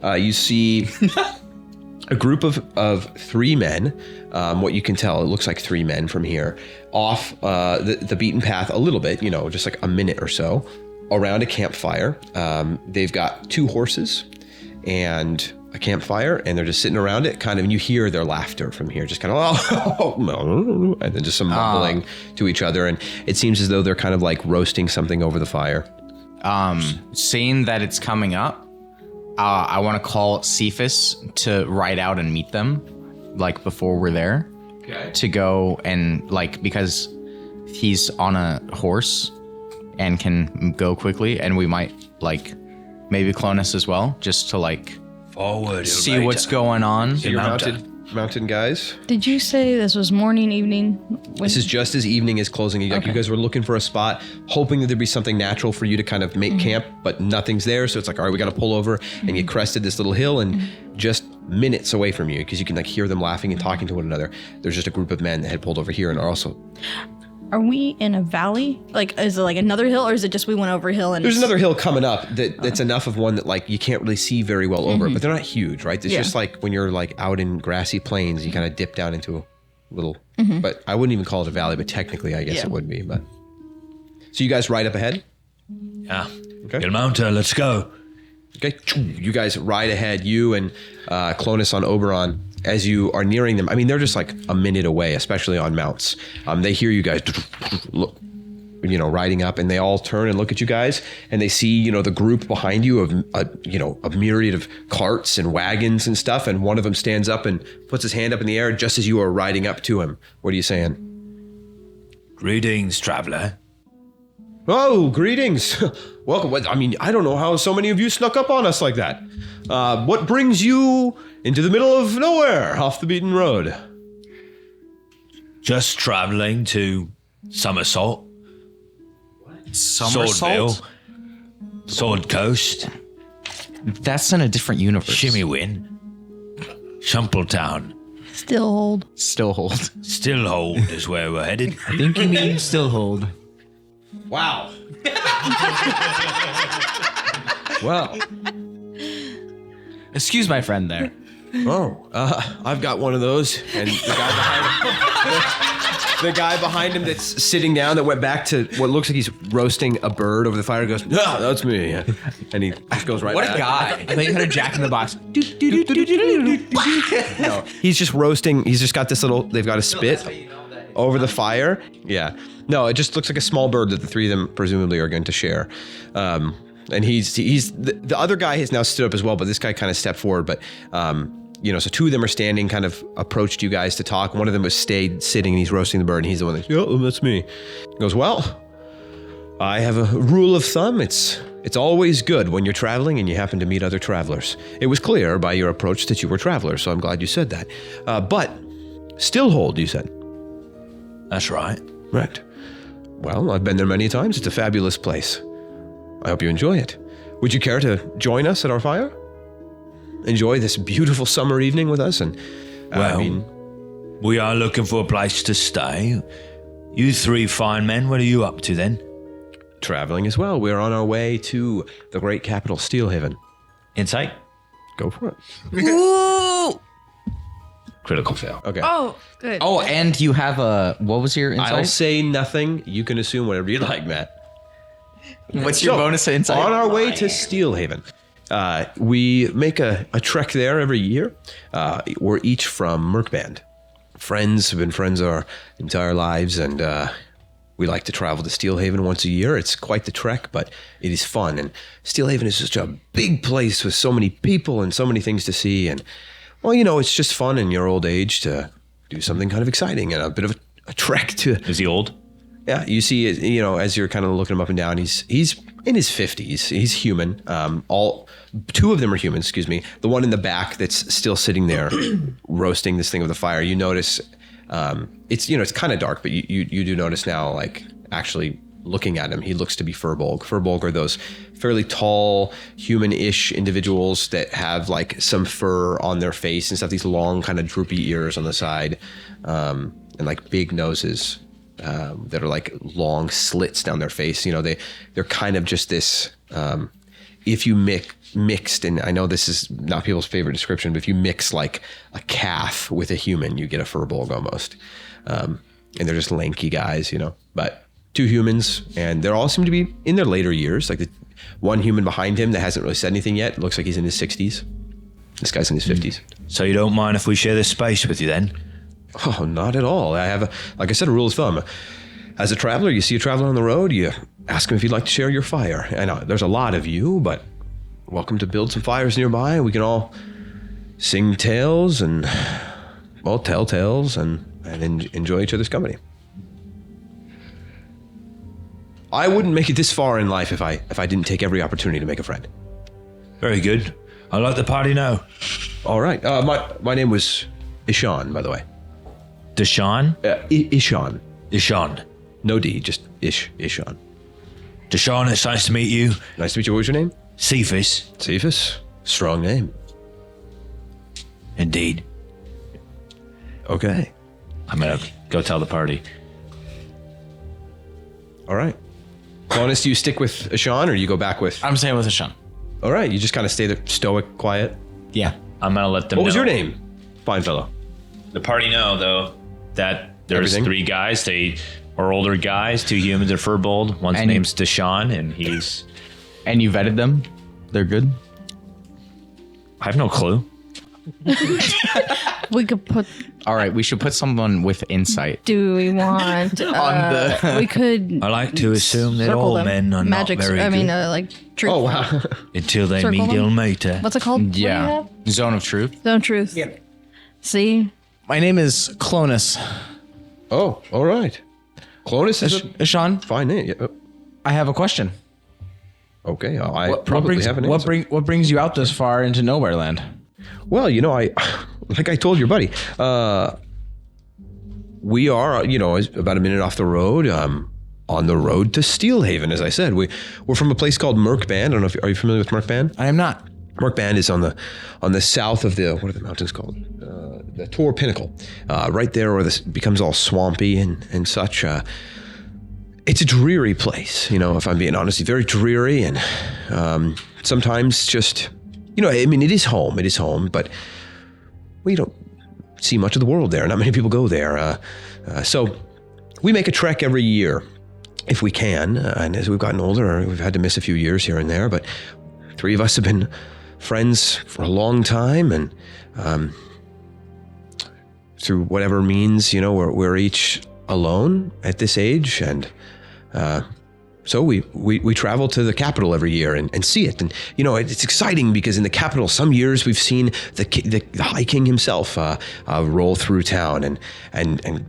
You see a group of 3 men. What you can tell, it looks like 3 men from here, off the beaten path a little bit, just like a minute or so, around a campfire. They've got 2 horses and a campfire, and they're just sitting around it, kind of, and you hear their laughter from here, just kind of, and then just some mumbling to each other, and it seems as though they're kind of like roasting something over the fire. Seeing that it's coming up, I want to call Cephas to ride out and meet them, like before we're there. Okay. To go and because he's on a horse and can go quickly, and we might maybe Clonus as well, just to Forward. see what's going on. So you're mounted guys. Did you say this was morning, evening? This is just as evening is closing. You guys were looking for a spot, hoping that there'd be something natural for you to kind of make camp, but nothing's there. So it's like, all right, we got to pull over. And you crested this little hill, and just minutes away from you, because you can hear them laughing and talking to one another, there's just a group of men that had pulled over here and are also... Are we in a valley? Is it another hill, or is it just we went over a hill and There's another hill coming up that's enough of one that you can't really see very well over, but they're not huge, right? It's just when you're out in grassy plains, you kind of dip down into a little, but I wouldn't even call it a valley, but technically I guess it would be. But so you guys ride up ahead? Yeah. Okay. Get mounted, let's go. Okay. You guys ride ahead, you and Clonus on Oberon. As you are nearing them, they're just a minute away, especially on mounts. They hear you guys look, riding up, and they all turn and look at you guys, and they see, the group behind you of, a myriad of carts and wagons and stuff. And one of them stands up and puts his hand up in the air just as you are riding up to him. What are you saying? Greetings, traveler. Oh, greetings. Welcome. I don't know how so many of you snuck up on us like that. What brings you into the middle of nowhere off the beaten road? Just traveling to Somersault. Somersault? Swordville. Sword Coast. That's in a different universe. Shimmywin. Shumpletown. Stillholde? Stillholde. Stillholde is where we're headed. I think you mean Stillholde. Wow. Wow. Excuse my friend there. Oh, I've got one of those. And the guy behind him that's sitting down that went back to what looks like he's roasting a bird over the fire goes, "Yeah, that's me." And he just goes right What back. a guy. I thought you had a Jack in the Box. No, he's just roasting. He's just got this little, they've got a spit over the fire. Yeah. No, it just looks like a small bird that the 3 of them presumably are going to share. And he's the other guy has now stood up as well, but this guy kind of stepped forward. But, so 2 of them are standing, kind of approached you guys to talk. One of them was stayed sitting, and he's roasting the bird, and he's the one that's, "Yeah, that's me." He goes, "Well, I have a rule of thumb. It's always good when you're traveling and you happen to meet other travelers. It was clear by your approach that you were travelers, so I'm glad you said that. But Stillholde, you said." That's right. Right. Well, I've been there many times. It's a fabulous place. I hope you enjoy it. Would you care to join us at our fire? Enjoy this beautiful summer evening with us? And we are looking for a place to stay. You 3 fine men, what are you up to then? traveling as well. We're on our way to the great capital, Steelhaven. Insight? Go for it. Ooh! Critical fail. Okay. Oh, good. Oh, and you have a, what was your insight? I'll say nothing. You can assume whatever you like, Matt. What's your bonus to insight? On our way to Stillhaven. We make a trek there every year. We're each from Merkband. Friends, have been friends our entire lives, and we like to travel to Stillhaven once a year. It's quite the trek, but it is fun. And Stillhaven is just a big place with so many people and so many things to see. And, well, it's just fun in your old age to do something kind of exciting and a bit of a trek to... Is he old? Yeah, you see it, as you're kind of looking him up and down, he's in his 50s. He's human. Two of them are humans, excuse me. The one in the back that's still sitting there roasting this thing with the fire, you notice it's kind of dark, but you do notice now, like, actually looking at him, he looks to be Furbolg. Furbolg are those fairly tall, human-ish individuals that have, like, some fur on their face and stuff, these long kind of droopy ears on the side, and, like, big noses. That are like long slits down their face. They're kind of just this, if you mixed, and I know this is not people's favorite description, but if you mix like a calf with a human, you get a Furbolg almost. And they're just lanky guys, but two humans, and they all seem to be in their later years. Like the one human behind him that hasn't really said anything yet, looks like he's in his 60s. This guy's in his 50s. So you don't mind if we share this space with you then? Oh, not at all. I have, like I said, a rule of thumb. As a traveler, you see a traveler on the road, you ask him if he'd like to share your fire. I know there's a lot of you, but welcome to build some fires nearby. We can all sing tales and, well, tell tales and enjoy each other's company. I wouldn't make it this far in life if I didn't take every opportunity to make a friend. Very good. I like the party now. All right. My name was Ishan, by the way. Deshaun? Ishan. Ishan. No D, just Ishan. Deshaun, it's nice to meet you. Nice to meet you. What was your name? Cephas. Cephas. Strong name. Indeed. Okay. I'm going to go tell the party. All right. Bonus, do you stick with Ishan or you go back with... I'm staying with Ishan. All right. You just kind of stay there, stoic, quiet. Yeah. I'm going to let them know. What was your name? Fine fellow. The party know, though, that there's Everything? 3 guys. They are older guys. 2 humans are Furbolg. One's name's Deshaun, and he's... And you vetted them? They're good? I have no clue. We could put. All right, we should put someone with insight. Do we want? We could. I like to assume that circle all them. men are Magic. not very I mean, good. like truth. Oh, wow. Until they circle meet them? Ilmater. What's it called? What do you Yeah. have? Zone of truth. Zone truth. Yeah. See. My name is Clonus. Oh, all right. Clonus is a Ishan, fine name. Yeah. I have a question. Okay. I What probably brings, have an what, answer. what brings you out this far into Nowhere Land? Well, I like I told your buddy, we are, about a minute off the road, on the road to Stillhaven, as I said. We're from a place called Merkband. I don't know if are you familiar with Merkband? I am not. Merkband is on the south of what are the mountains called? The Tor Pinnacle, right there where this becomes all swampy and such. It's a dreary place, if I'm being honest. It's very dreary and sometimes just, it is home, but we don't see much of the world there. Not many people go there. So we make a trek every year if we can. And as we've gotten older, we've had to miss a few years here and there, but 3 of us have been friends for a long time. And through whatever means, we're each alone at this age. And so we travel to the capital every year and see it. And, it's exciting because in the capital, some years we've seen the High King himself roll through town and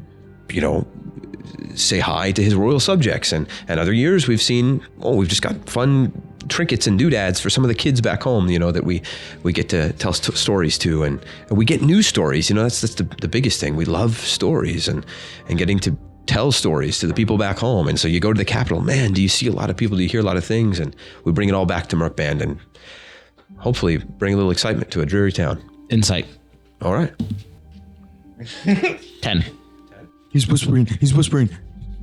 say hi to his royal subjects. And other years we've seen, we've just got fun trinkets and doodads for some of the kids back home, that we get to tell stories to. And we get new stories, that's the biggest thing. We love stories and getting to tell stories to the people back home. And so you go to the capital, man, do you see a lot of people? Do you hear a lot of things? And we bring it all back to Merkband and hopefully bring a little excitement to a dreary town. Insight. All right. 10. He's whispering.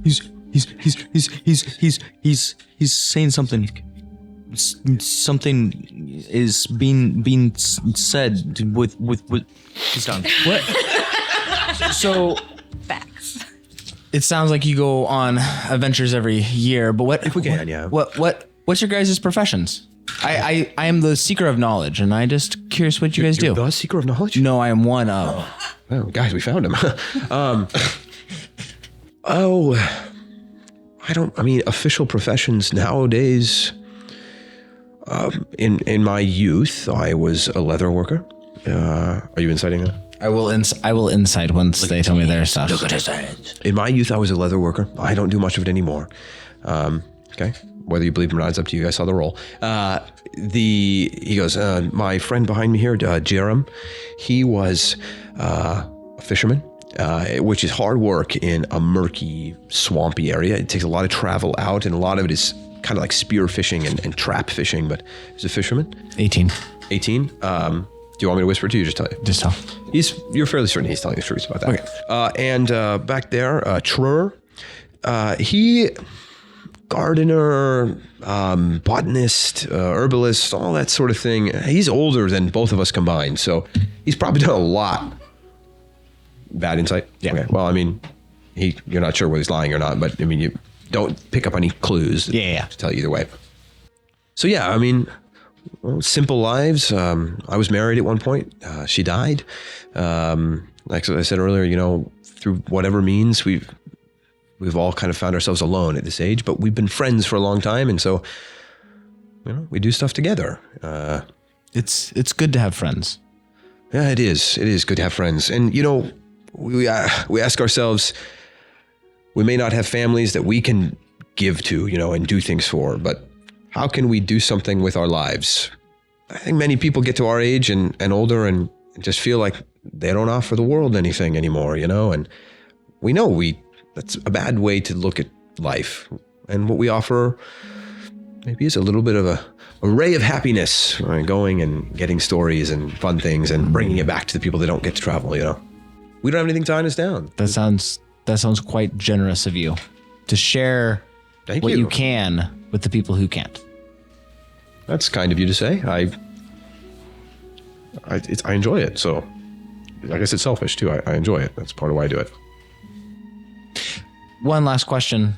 He's saying something. Something is being said with. He's done. What? So Facts. It sounds like you go on adventures every year, but what? If we can, yeah. What's your guys' professions? I am the seeker of knowledge, and I just curious what you guys do. The seeker of knowledge? No, I am one of. Oh, guys, we found him. I mean, official professions nowadays. In my youth, I was a leather worker. Are you inciting that? I will insight once they tell me their stuff. Look at his hands. In my youth, I was a leather worker. I don't do much of it anymore. Okay, whether you believe it or not, it's up to you. I saw the roll. He goes, my friend behind me here, Jerem, he was a fisherman, which is hard work in a murky, swampy area. It takes a lot of travel out, and a lot of it is kind of like spear fishing and trap fishing, but he's a fisherman. 18. 18. Do you want me to whisper it to you? Just tell you. Just tell. You're fairly certain he's telling the truth about that. Okay. And back there, Trur, he gardener, botanist, herbalist, all that sort of thing. He's older than both of us combined, so he's probably done a lot. Bad insight? Yeah. Okay. Well, I mean, you're not sure whether he's lying or not, but I mean, you don't pick up any clues. Yeah. To tell you either way. So yeah, I mean, well, simple lives. I was married at one point. She died. Like I said earlier, through whatever means, we've all kind of found ourselves alone at this age, but we've been friends for a long time, and so we do stuff together. It's good to have friends. Yeah, it is. It is good to have friends, and we ask ourselves, we may not have families that we can give to, and do things for, but how can we do something with our lives? I think many people get to our age and older and just feel like they don't offer the world anything anymore, and we know that's a bad way to look at life. And what we offer maybe is a little bit of a ray of happiness, right? Going and getting stories and fun things and bringing it back to the people that don't get to travel, We don't have anything tying us down. That sounds quite generous of you to share what you can with the people who can't. That's kind of you to say. I enjoy it. So I guess it's selfish too. I enjoy it. That's part of why I do it. One last question,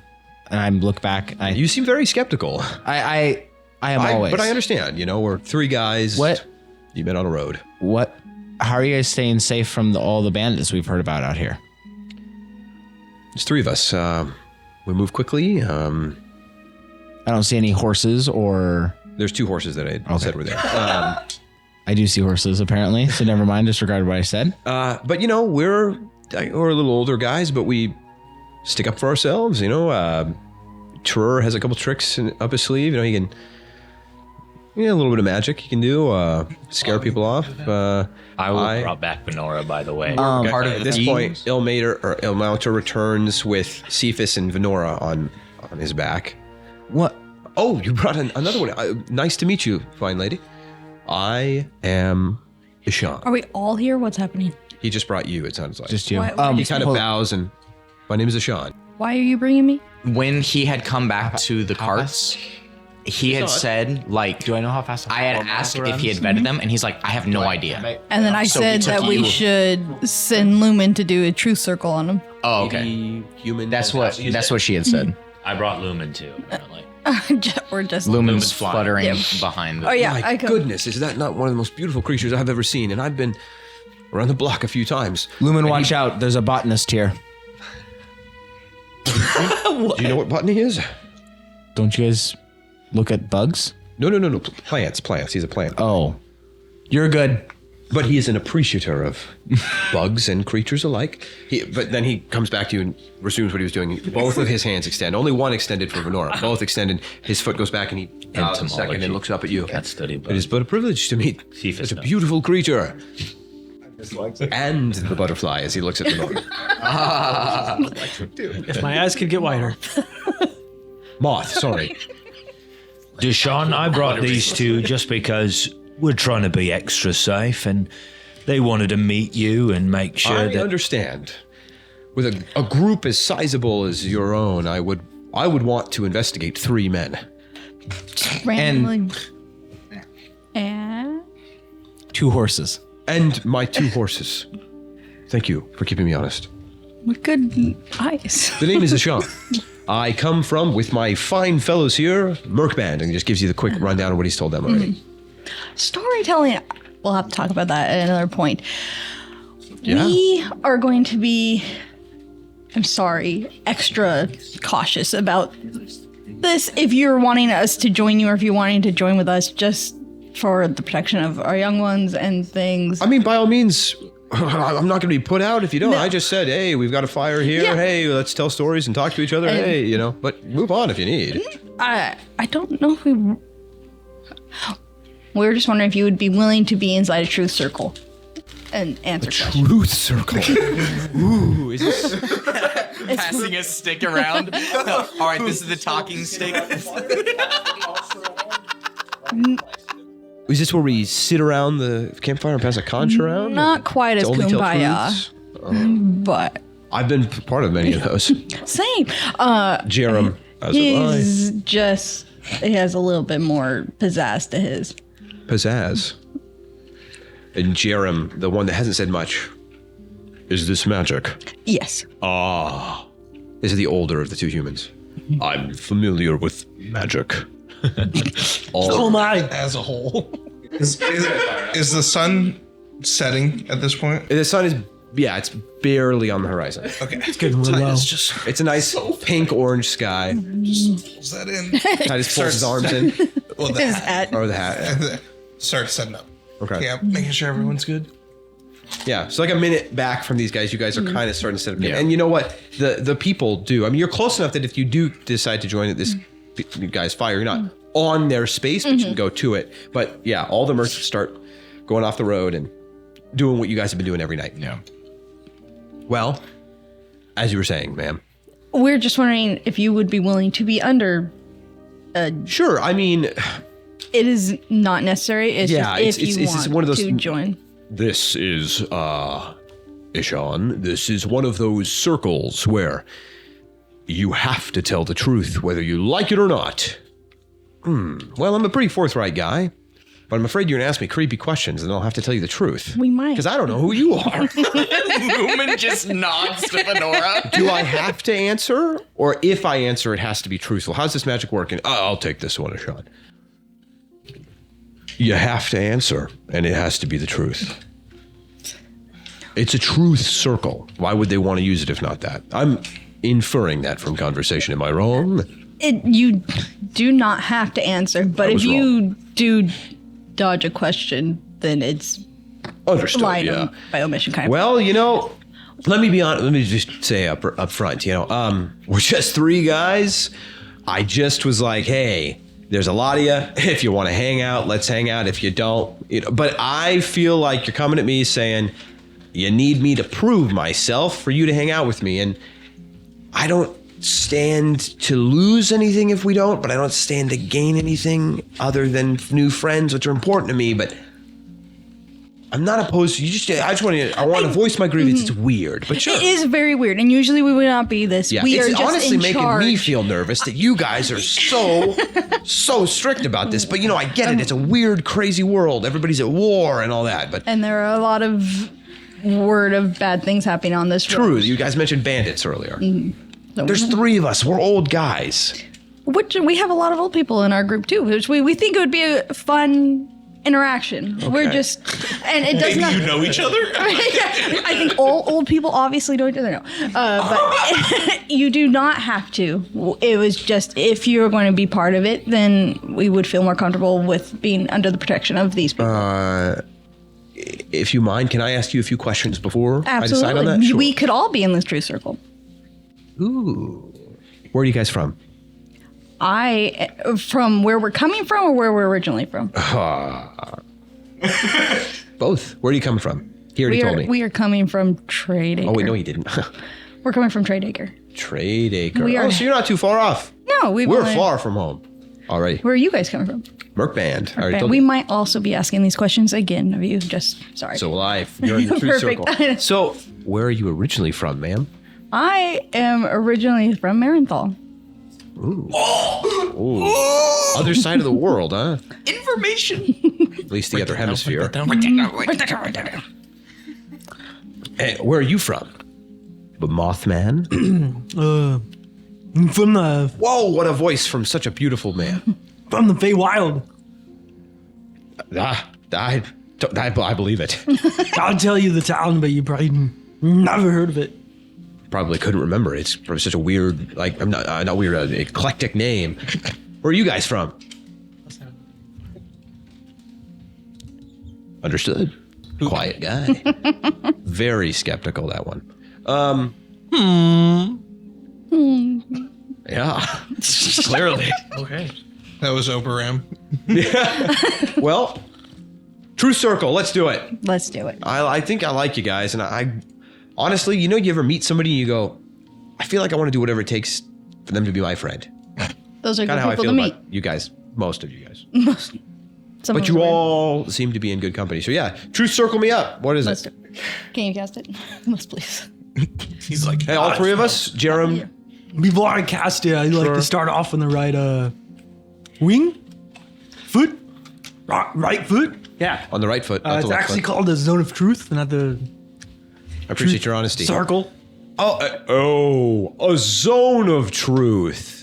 and I look back. You seem very skeptical. I am always. But I understand. We're three guys. What? You met on a road. What? How are you guys staying safe from all the bandits we've heard about out here? There's three of us. We move quickly. I don't see any horses or... There's two horses that I said were there. I do see horses, apparently, so never mind. Disregard what I said. But, we're a little older guys, but we stick up for ourselves, Trur has a couple tricks up his sleeve. He can... a little bit of magic he can do, scare people off. I will brought back Venora, by the way. Part of at this point, Ilmater returns with Cephas and Venora on his back. What? Oh, you brought another one. Nice to meet you, fine lady. I am Ishan. Are we all here? What's happening? He just brought you, it sounds like. Just you. He kind of bows and, my name is Ishan. Why are you bringing me? When he had come back to the carts, he had said, do I know how fast I had asked if he had vetted them, and he's like, I have no idea. And then I said that we should send Lumen to do a truth circle on him. Oh, okay. Human. That's what she had said. I brought Lumen too, apparently. Or just Lumen's fluttering behind. Oh yeah, My goodness, is that not one of the most beautiful creatures I've ever seen? And I've been around the block a few times. Lumen, watch out. There's a botanist here. Do you know what botany is? Don't you guys look at bugs? No. Plants. He's a plant. Oh. You're good. But he is an appreciator of bugs and creatures alike. But then he comes back to you and resumes what he was doing. Both of his hands extend. Only one extended for Venora. Both extended. His foot goes back and he bows a second and looks up at you. Can't study bugs. It is but a privilege to meet such a beautiful creature. And the butterfly as he looks at Venora. If my eyes could get wider. Moth, sorry. Deshaun, I brought these two just because we're trying to be extra safe, and they wanted to meet you and make sure I that... understand. With a group as sizable as your own, I would want to investigate 3 men. Randomly. And 2 horses. And my 2 horses. Thank you for keeping me honest. With good eyes. The name is Ashan. I come from, with my fine fellows here, Merkband, and he just gives you the quick rundown of what he's told them already. Storytelling. We'll have to talk about that at another point. Yeah. We are going to be, I'm sorry, extra cautious about this. If you're wanting us to join you, or if you're wanting to join with us just for the protection of our young ones and things. I mean, by all means, I'm not going to be put out if you don't. No. I just said, hey, we've got a fire here. Yeah. Hey, let's tell stories and talk to each other. And- hey, you know, but move on if you need. I don't know if we're just wondering if you would be willing to be inside a truth circle and answer questions. Truth circle. Ooh, is this... Passing a stick around. All right, this is the talking stick. Is this where we sit around the campfire and pass a conch around? Not quite as To only tell kumbaya, truths? but I've been part of many of those. same. Jerem, as He's just, he has a little bit more pizzazz to his. Pizzazz. And Jerem, the one that hasn't said much. Is this magic? Yes. Ah. This is the older of the two humans. I'm familiar with magic. So am I, as a whole. Is the sun setting at this point? The sun is, yeah, it's barely on the horizon. Okay. It's getting real low. Titus just It's a nice pink-orange sky. pulls that in. Titus pulls his arms in. Well, the His hat. hat. Or the hat. And then start setting up. Okay. Yeah, making sure everyone's good. Yeah, so like a minute back from these guys, you guys are kind of starting to set up. Yeah. And you know what? The people do. I mean, you're close enough that if you do decide to join this guy's fire, you're not on their space, but you can go to it. But yeah, all the mercs start going off the road and doing what you guys have been doing every night. Yeah. Well, as you were saying, ma'am. We're just wondering if you would be willing to be under. Sure. I mean, It is not necessary. It's Yeah, just it's if you just want one of those- to join. this is, Ishan, this is one of those circles where you have to tell the truth, whether you like it or not. Well, I'm a pretty forthright guy, but I'm afraid you're going to ask me creepy questions and I'll have to tell you the truth. We might. Because I don't know who you are. Lumen just nods to Fedora. Do I have to answer? Or if I answer, it has to be truthful. How's this magic working? I'll take this one, Ishan. You have to answer, and it has to be the truth. It's a truth circle. Why would they want to use it if not that? I'm inferring that from conversation. Am I wrong? You do not have to answer, but I if was you do dodge a question, then it's Understood, lying yeah. by omission kind of. Well, you know, let me be honest. Let me just say up front, you know, we're just three guys. I just was like, hey, there's a lot of you. If you want to hang out, let's hang out. If you don't, you know, but I feel like you're coming at me saying you need me to prove myself for you to hang out with me. And I don't stand to lose anything if we don't, but I don't stand to gain anything other than new friends, which are important to me. But I'm not opposed to I want to voice my grievance. It's weird, but sure. It is very weird, and usually we would not be this. Yeah, We it's are just honestly in making charge. me feel nervous that you guys are so strict about this. But you know, I get it. It's a weird, crazy world. Everybody's at war and all that. But And there are a lot of word of bad things happening on this true, road. you guys mentioned bandits earlier. So There's three of us. We're old guys. which we have a lot of old people in our group too, which we think it would be a fun interaction. We're just, and it does not. You know each other? Yeah, I think all old people obviously know each other now, but you do not have to. It was just if you're going to be part of it, then we would feel more comfortable with being under the protection of these people. If you mind, can I ask you a few questions before I decide on that? Absolutely, Sure. we could all be in this truth circle. Ooh. Where are you guys from? From where we're coming from, or where we're originally from. Both. Where are you coming from? He already told me. We are coming from Trade Acre. Oh, wait, no, he didn't. We're coming from Trade Acre. Trade Acre. We are- Oh, so you're not too far off. No, We're far from home. All right. Where are you guys coming from? Merc Band. I already Okay, told we you. might also be asking these questions again of you. Just sorry. So will I. If you're in the truth Perfect. circle. So, where are you originally from, ma'am? I am originally from Marenthal. Ooh. Other side of the world, huh? Information. At least the other hemisphere. Down. Hey, where are you from? Mothman? From the Whoa, what a voice from such a beautiful man. Feywild. I believe it. I'll tell you the town, but you probably never heard of it. Probably couldn't remember. It's probably such a weird, like, I'm not weird, eclectic name. Where are you guys from? Understood. Quiet guy. Very skeptical, that one. Yeah. Clearly. Okay. That was Oberam. Well, True Circle, let's do it. Let's do it. I think I like you guys, and I honestly, you ever meet somebody and you go, I feel like I want to do whatever it takes for them to be my friend. Those are Kind good of how I people feel to meet. about you guys, most of you guys. Some But of you them are- all seem to be in good company. So yeah, True Circle me up. What is Let's it? do it. Can you cast it? Yes, please. He's like, Hey, all three of us, Jerem. Before I cast it, I like to start off on the right wing, foot, right foot. Yeah. On the right foot. not the It's left actually foot. called the zone of truth, not the I appreciate your honesty. circle. A zone of truth.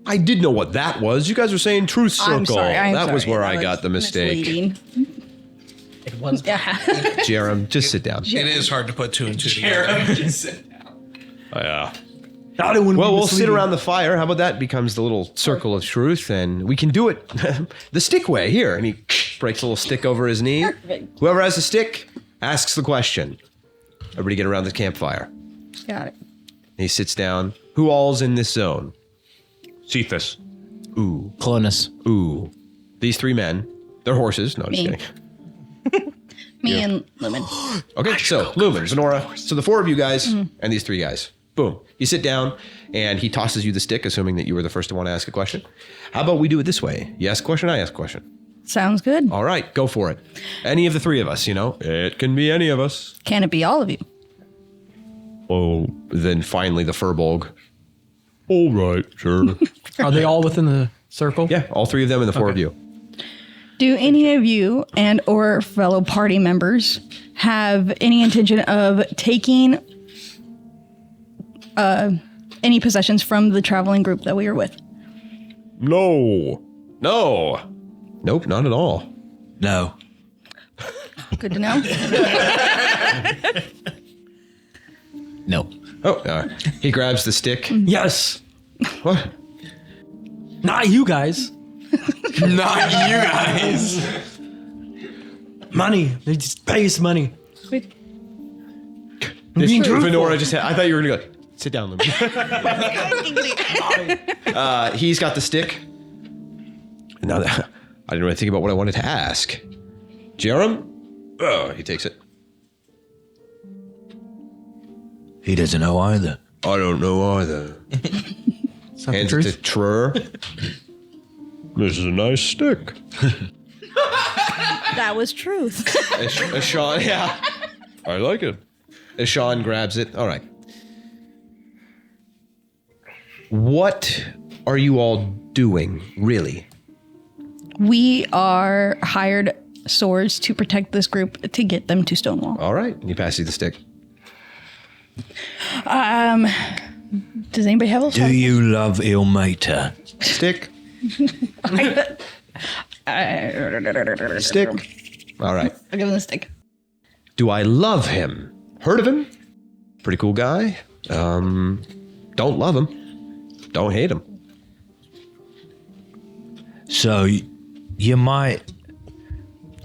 I did know what that was. You guys were saying Truth Circle. I'm sorry. That was sorry. where That I got the mistake. misleading. It was. Yeah. Jerem, just sit down. it is hard to put two and two together. Yeah. I don't want to Well, be we'll sit misleading. around the fire. How about that becomes the little circle of truth, and we can do it the stick way here. And he breaks a little stick over his knee. Perfect. Whoever has a stick asks the question. Everybody get around the campfire. Got it. He sits down. Who all's in this zone? Cephas. Ooh, Clonus. ooh. These three men. They're horses. No, just Me. kidding. Me and Lumen. Okay, so Lumen, Venora. So the four of you guys and these three guys. Boom. You sit down, and he tosses you the stick, assuming that you were the first to want to ask a question. How about we do it this way? You ask a question, I ask a question. Sounds good. All right, go for it. Any of the three of us, It can be any of us. Can it be all of you? Oh, then finally the Furbolg. All right, sure. Are they all within the circle? Yeah, all three of them and the four of you. Do any of you and or fellow party members have any intention of taking any possessions from the traveling group that we were with? No. Nope, not at all. No. Good to know. No. Oh, he grabs the stick. Yes. What? Not you guys. Not you guys. Money. They just pay us money. Wait, Being truthful. Venora just had, I thought you were going to go, sit down, Lumen. He's got the stick. Now that I didn't really think about what I wanted to ask. Jerem? Oh, he takes it. He doesn't know either. I don't know either. Something Hands truth. it to Trur. This is a nice stick. that was truth. As Sean, yeah. I like it. As Sean grabs it. All right. What are you all doing, really? We are hired swords to protect this group to get them to Stonewall. All right. And he passes you the stick. Does anybody have a Do you love Ilmater? Stick. Stick. All right. I'll give him the stick. Do I love him? Heard of him? Pretty cool guy. Don't love him. Don't hate him. So you might.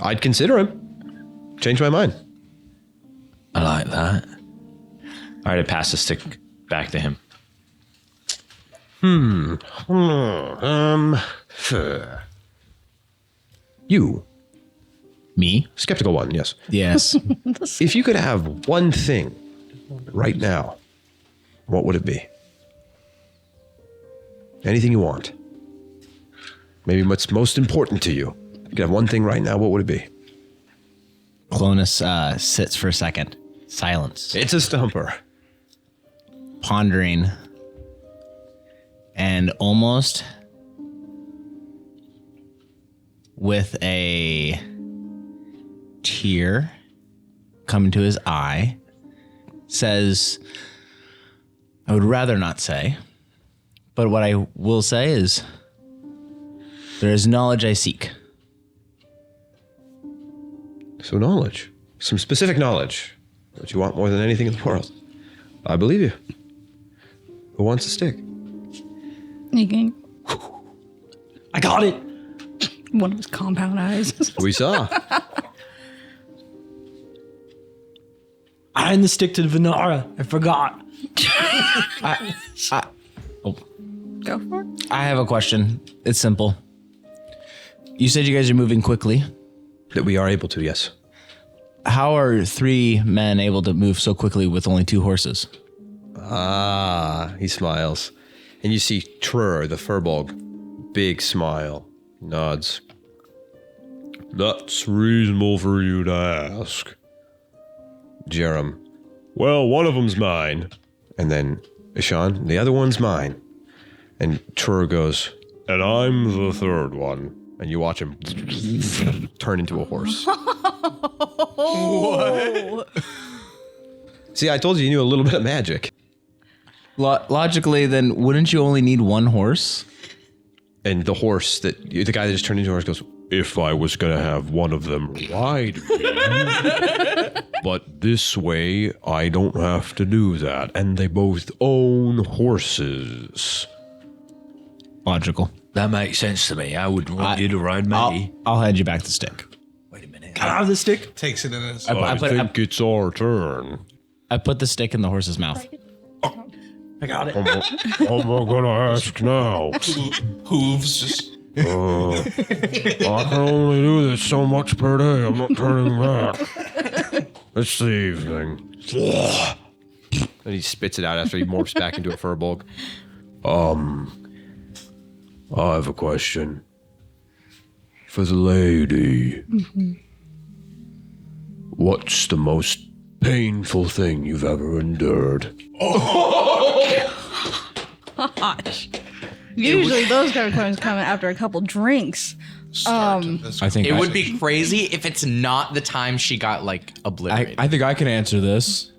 I'd consider him. Change my mind. I like that. All right, I pass the stick back to him. You, Me? skeptical one, yes. Yes. If you could have one thing right now, what would it be? Anything you want. Maybe what's most important to you. If you could have one thing right now, what would it be? Clonus sits for a second. Silence. It's a stumper. Pondering. And almost with a tear coming to his eye, says, I would rather not say, but what I will say is, there is knowledge I seek. So knowledge. Some specific knowledge. What you want more than anything in the world. I believe you. Who wants a stick? You can. I got it. One of his compound eyes. We saw. I hand the stick to Venara. I forgot. Go for it. I have a question. It's simple. You said you guys are moving quickly. That we are able to, yes. How are 3 men able to move so quickly with only 2 horses? Ah, he smiles. And you see Trur, the Furbolg, big smile, nods. That's reasonable for you to ask. Jerem, well, one of them's mine. And then Ishan, the other one's mine. And Trur goes, and I'm the third one. And you watch him turn into a horse. What? See, I told you knew a little bit of magic. Logically, then, wouldn't you only need 1 horse? And the horse, the guy that just turned into a horse goes, if I was going to have one of them ride me. But this way, I don't have to do that. And they both own horses. Logical. That makes sense to me. I would want you to ride me. I'll hand you back the stick. Wait a minute. Can I have the stick? Takes it in his. I think it's our turn. I put the stick in the horse's mouth. I got it. I'm not going to ask now. Hooves just. I can only do this so much per day. I'm not turning back. It's the evening. And he spits it out after he morphs back into a Furbolg. I have a question. For the lady. Mm-hmm. What's the most painful thing you've ever endured? Gosh. Usually those kind of questions come after a couple drinks. I think It would be crazy if it's not the time she got like obliterated. I think I can answer this.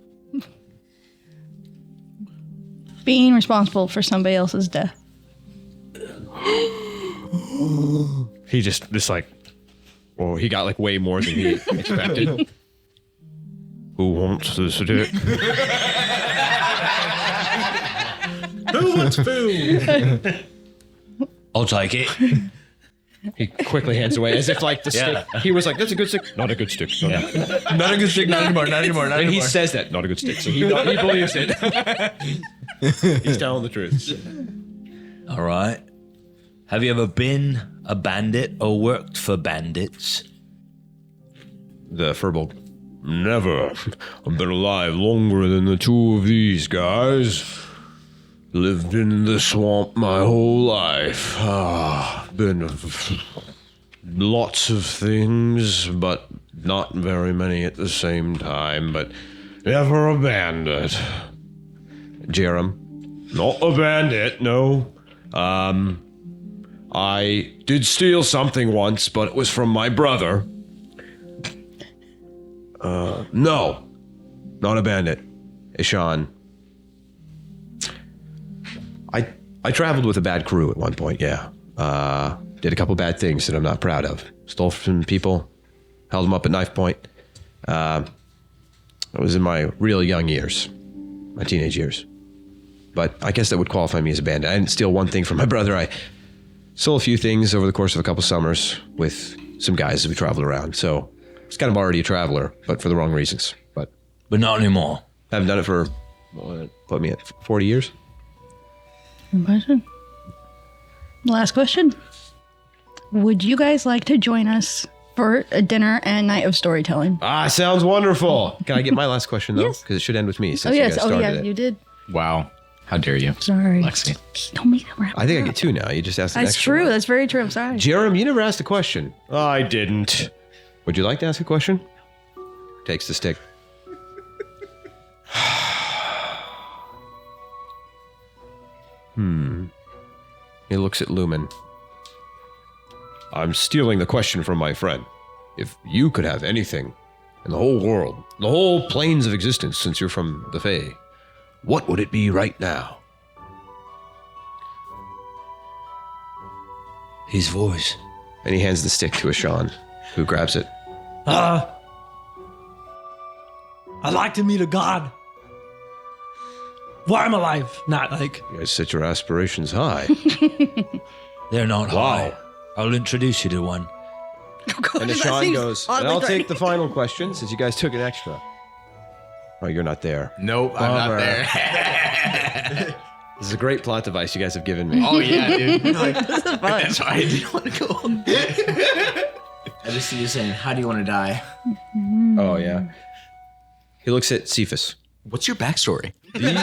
Being responsible for somebody else's death. He just like, well, he got like way more than he expected. Who wants this dick? Who wants food? I'll take it. He quickly hands away as if like the stick. He was like, "That's a good stick." Not a good stick. Not a good stick. Not anymore. Not anymore. Not And he anymore. says that, not a good stick. So he believes it. He's telling the truth. All right. Have you ever been a bandit or worked for bandits? The Furbolg. Never. I've been alive longer than the two of these guys. Lived in the swamp my whole life. Been lots of things, but not very many at the same time. But never a bandit. Jerem. Not a bandit, no. I did steal something once, but it was from my brother. No. Not a bandit. Ishan. I traveled with a bad crew at one point, yeah. Did a couple bad things that I'm not proud of. Stole from people, held them up at knife point. I was in my real young years, my teenage years. But I guess that would qualify me as a bandit. I didn't steal one thing from my brother. I stole a few things over the course of a couple summers with some guys as we traveled around. So I was kind of already a traveler, but for the wrong reasons. But not anymore. Haven't done it for, put me at 40 years. Question. Last question. Would you guys like to join us for a dinner and night of storytelling? Sounds wonderful. Can I get my last question, though? Yes. Because it should end with me since Oh, yes. you guys Oh, started yeah, it. you did. Wow. How dare you? Sorry. Lexi. Don't make it I think I get two now. You just asked an That's extra true. one. That's very true. I'm sorry. Jerem, you never asked a question. I didn't. Would you like to ask a question? Takes the stick. He looks at Lumen. I'm stealing the question from my friend. If you could have anything in the whole world, the whole planes of existence, since you're from the Fae, what would it be right now? His voice. And he hands the stick to Ashan, who grabs it. I'd like to meet a god. Why I'm alive, not like... You guys set your aspirations high. They're not high. I'll introduce you to one. And Ashan goes, and I'll take the final question, since you guys took an extra. Oh, you're not there. Nope, I'm not Bummer. there. This is a great plot device you guys have given me. Oh yeah, dude. This is fun. That's why I didn't want to go. I just see you saying, "How do you want to die?" Oh yeah. He looks at Cephas. What's your backstory? These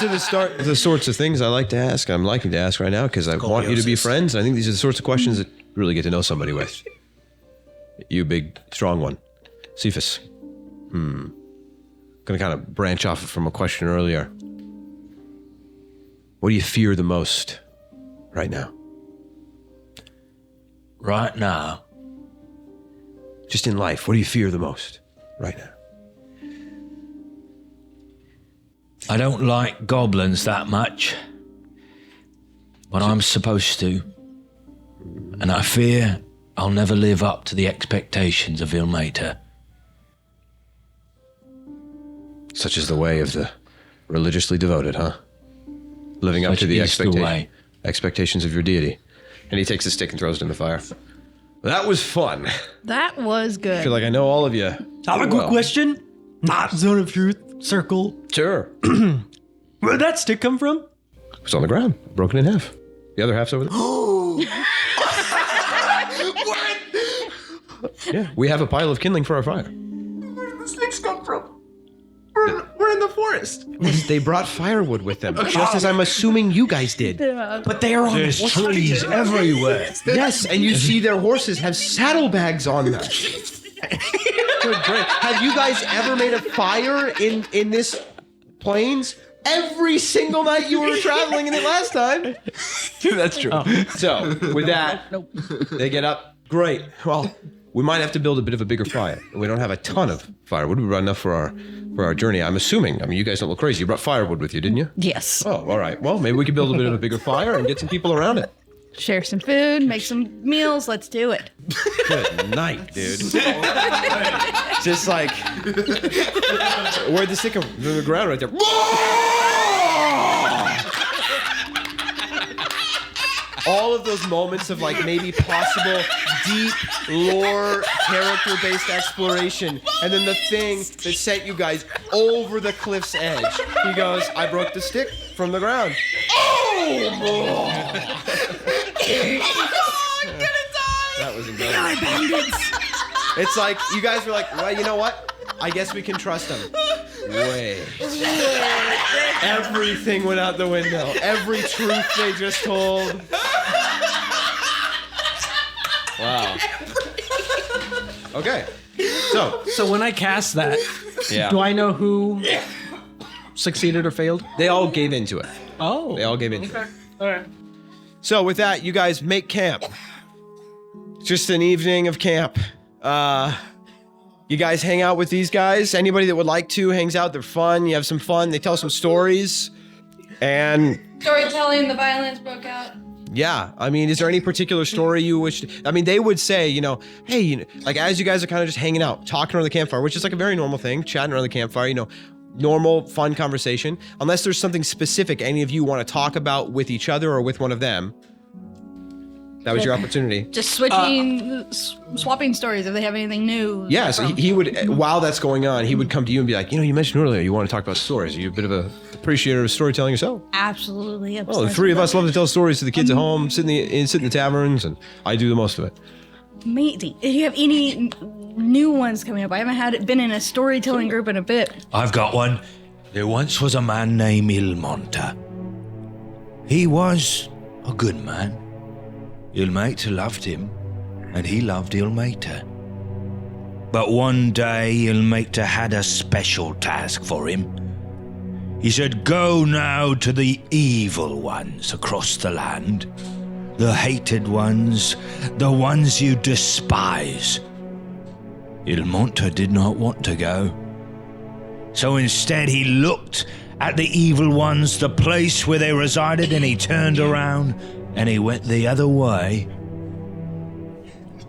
are the sorts of things I like to ask. I'm liking to ask right now because I want you to be friends. I think these are the sorts of questions that really get to know somebody with. You big, strong one. Cephas. Gonna kind of branch off from a question earlier. What do you fear the most right now? Right now? Just in life, what do you fear the most right now? I don't like goblins that much. But I'm supposed to. And I fear I'll never live up to the expectations of Ilmater. Such is the way of the religiously devoted, huh? Living up Such to the is the way. expectations of your deity. And he takes a stick and throws it in the fire. That was fun. That was I good. feel like I know all of you. I have a quick question. Not zone of truth, circle. Sure. Where'd that stick come from? It's on the ground, broken in half. The other half's over there. Yeah, we have a pile of kindling for our fire. Where did the sticks come from? We're in the forest. They brought firewood with them, just as I'm assuming you guys did. But they are on There's trees everywhere. Yes, and you see their horses have saddlebags on them. Good, great. Have you guys ever made a fire in this plains? Every single night you were traveling in it last time. That's true. So, with that, they get up. Great. Well, we might have to build a bit of a bigger fire. We don't have a ton of firewood. We brought enough for our journey. I'm assuming. I mean, you guys don't look crazy. You brought firewood with you, didn't you? Yes. Oh, all right. Well, maybe we could build a bit of a bigger fire and get some people around it. Share some food, make some meals. Let's do it. Good night, dude. Just like, where'd the stick come from? The ground right there. All of those moments of like maybe possible deep lore character-based exploration, and then the thing that sent you guys over the cliff's edge. He goes, I broke the stick from the ground. Oh! That wasn't good. It's like, you guys were like, well, you know what? I guess we can trust him. Wait. Everything went out the window. Every truth they just told. Wow. Okay. So when I cast that, Yeah. do I know who succeeded or failed? They all gave into it. Oh. They all gave into it. All right. So with that, you guys make camp. Just an evening of camp. You guys hang out with these guys. Anybody that would like to hangs out. They're fun. You have some fun. They tell some stories. And Storytelling, the violence broke out. yeah, I mean, is there any particular story you wish to, I mean, they would say, you know, hey, you know, like as you guys are kind of just hanging out, talking around the campfire, which is like a very normal thing, chatting around the campfire, you know, normal, fun conversation. Unless there's something specific any of you want to talk about with each other or with one of them. That was your opportunity. Just switching, swapping stories if they have anything new. Yeah, so he would, while that's going on, he would come to you and be like, you know, you mentioned earlier you want to talk about stories. Are you a bit of a appreciator of storytelling yourself? Absolutely. Oh, the three of us love to tell stories to the kids at home, sit in the taverns, and I do the most of it. Amazing. If you have any new ones coming up, I haven't been in a storytelling group in a bit. I've got one. There once was a man named Ilmonta. He was a good man. Ilmater loved him, and he loved Ilmater. But one day, Ilmater had a special task for him. He said, go now to the evil ones across the land, the hated ones, the ones you despise. Il Monte did not want to go. So instead he looked at the evil ones, the place where they resided, and he turned around and he went the other way.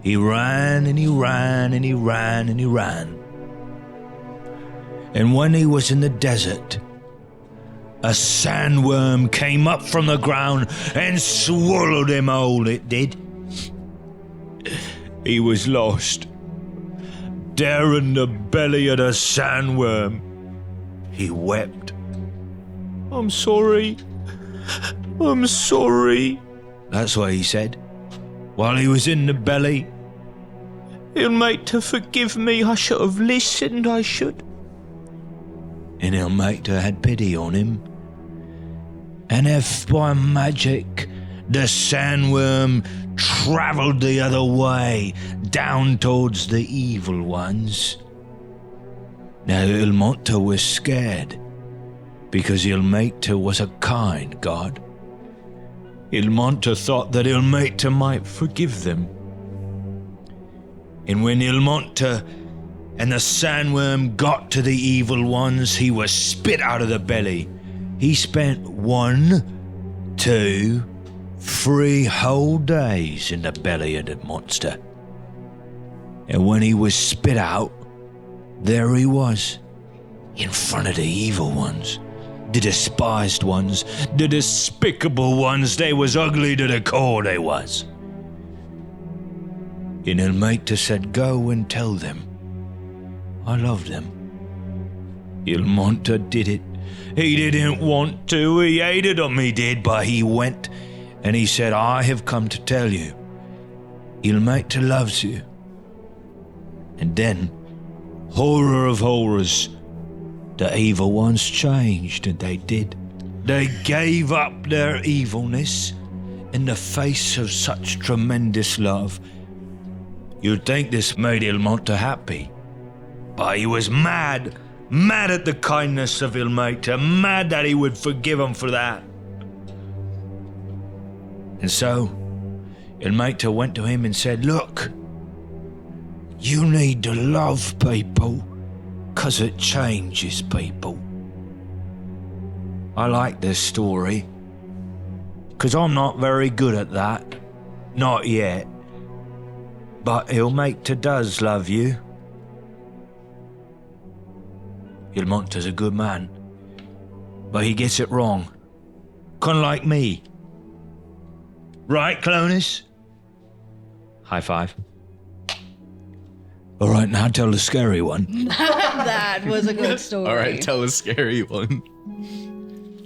He ran and he ran and he ran and he ran. And when he was in the desert, a sandworm came up from the ground and swallowed him whole, it did. He was lost. There in the belly of the sandworm, he wept. I'm sorry. I'm sorry. That's what he said. While he was in the belly, he'll make to forgive me. I should have listened, I should. And he'll make to had pity on him. And if by magic the sandworm travelled the other way, down towards the evil ones. Now Il Monte was scared, because Il Monte was a kind god. Il Monte thought that Il Monte might forgive them. And when Il Monte and the sandworm got to the evil ones, he was spit out of the belly. He spent 1, 2, 3 whole days in the belly of the monster. And when he was spit out, there he was, in front of the evil ones, the despised ones, the despicable ones. They was ugly to the core, they was. And Il Monte said, go and tell them I love them. Il Monte did it. He didn't want to, he hated them, he did, but he went and he said, I have come to tell you, Il Monte loves you. And then, horror of horrors, the evil ones changed, and they did. They gave up their evilness in the face of such tremendous love. You'd think this made Il Monte happy, but he was mad at the kindness of Il Monte, mad that he would forgive him for that. And so, Il Monte went to him and said, look, you need to love people, 'cause it changes people. I like this story, 'cause I'm not very good at that. Not yet. But Il Monte does love you. Il Monte's a good man, but he gets it wrong. Kinda like me. Right, Clonus? High five. All right, now tell the scary one. That was a good story. All right, tell a scary one.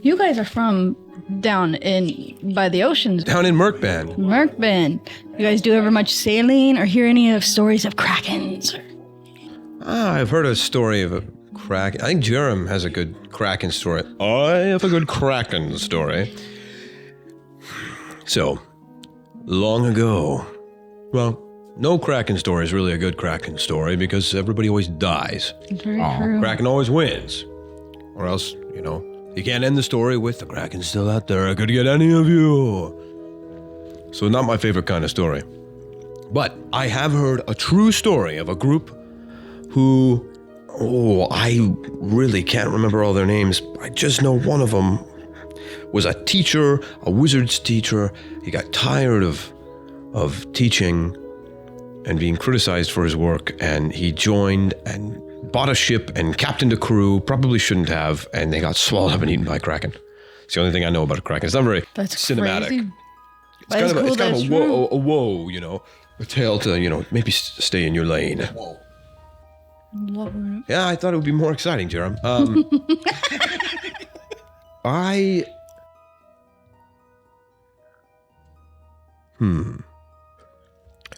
You guys are from down in by the oceans. Down in Merkban. Merkban. You guys do ever much sailing or hear any of stories of krakens? I've heard a story of a kraken. I think Jerem has a good kraken story. I have a good kraken story. So, long ago, well, no kraken story is really a good kraken story because everybody always dies. Very true. Kraken always wins. Or else, you can't end the story with the kraken's still out there. I could get any of you. So not my favorite kind of story. But I have heard a true story of a group who, I really can't remember all their names. I just know one of them was a teacher, a wizard's teacher. He got tired of teaching and being criticized for his work, and he joined and bought a ship and captained a crew, probably shouldn't have, and they got swallowed up and eaten by a kraken. It's the only thing I know about a kraken. It's not very cinematic. Crazy. It's kind of a whoa, a tale to, maybe stay in your lane. Whoa. Yeah, I thought it would be more exciting, Jerem. I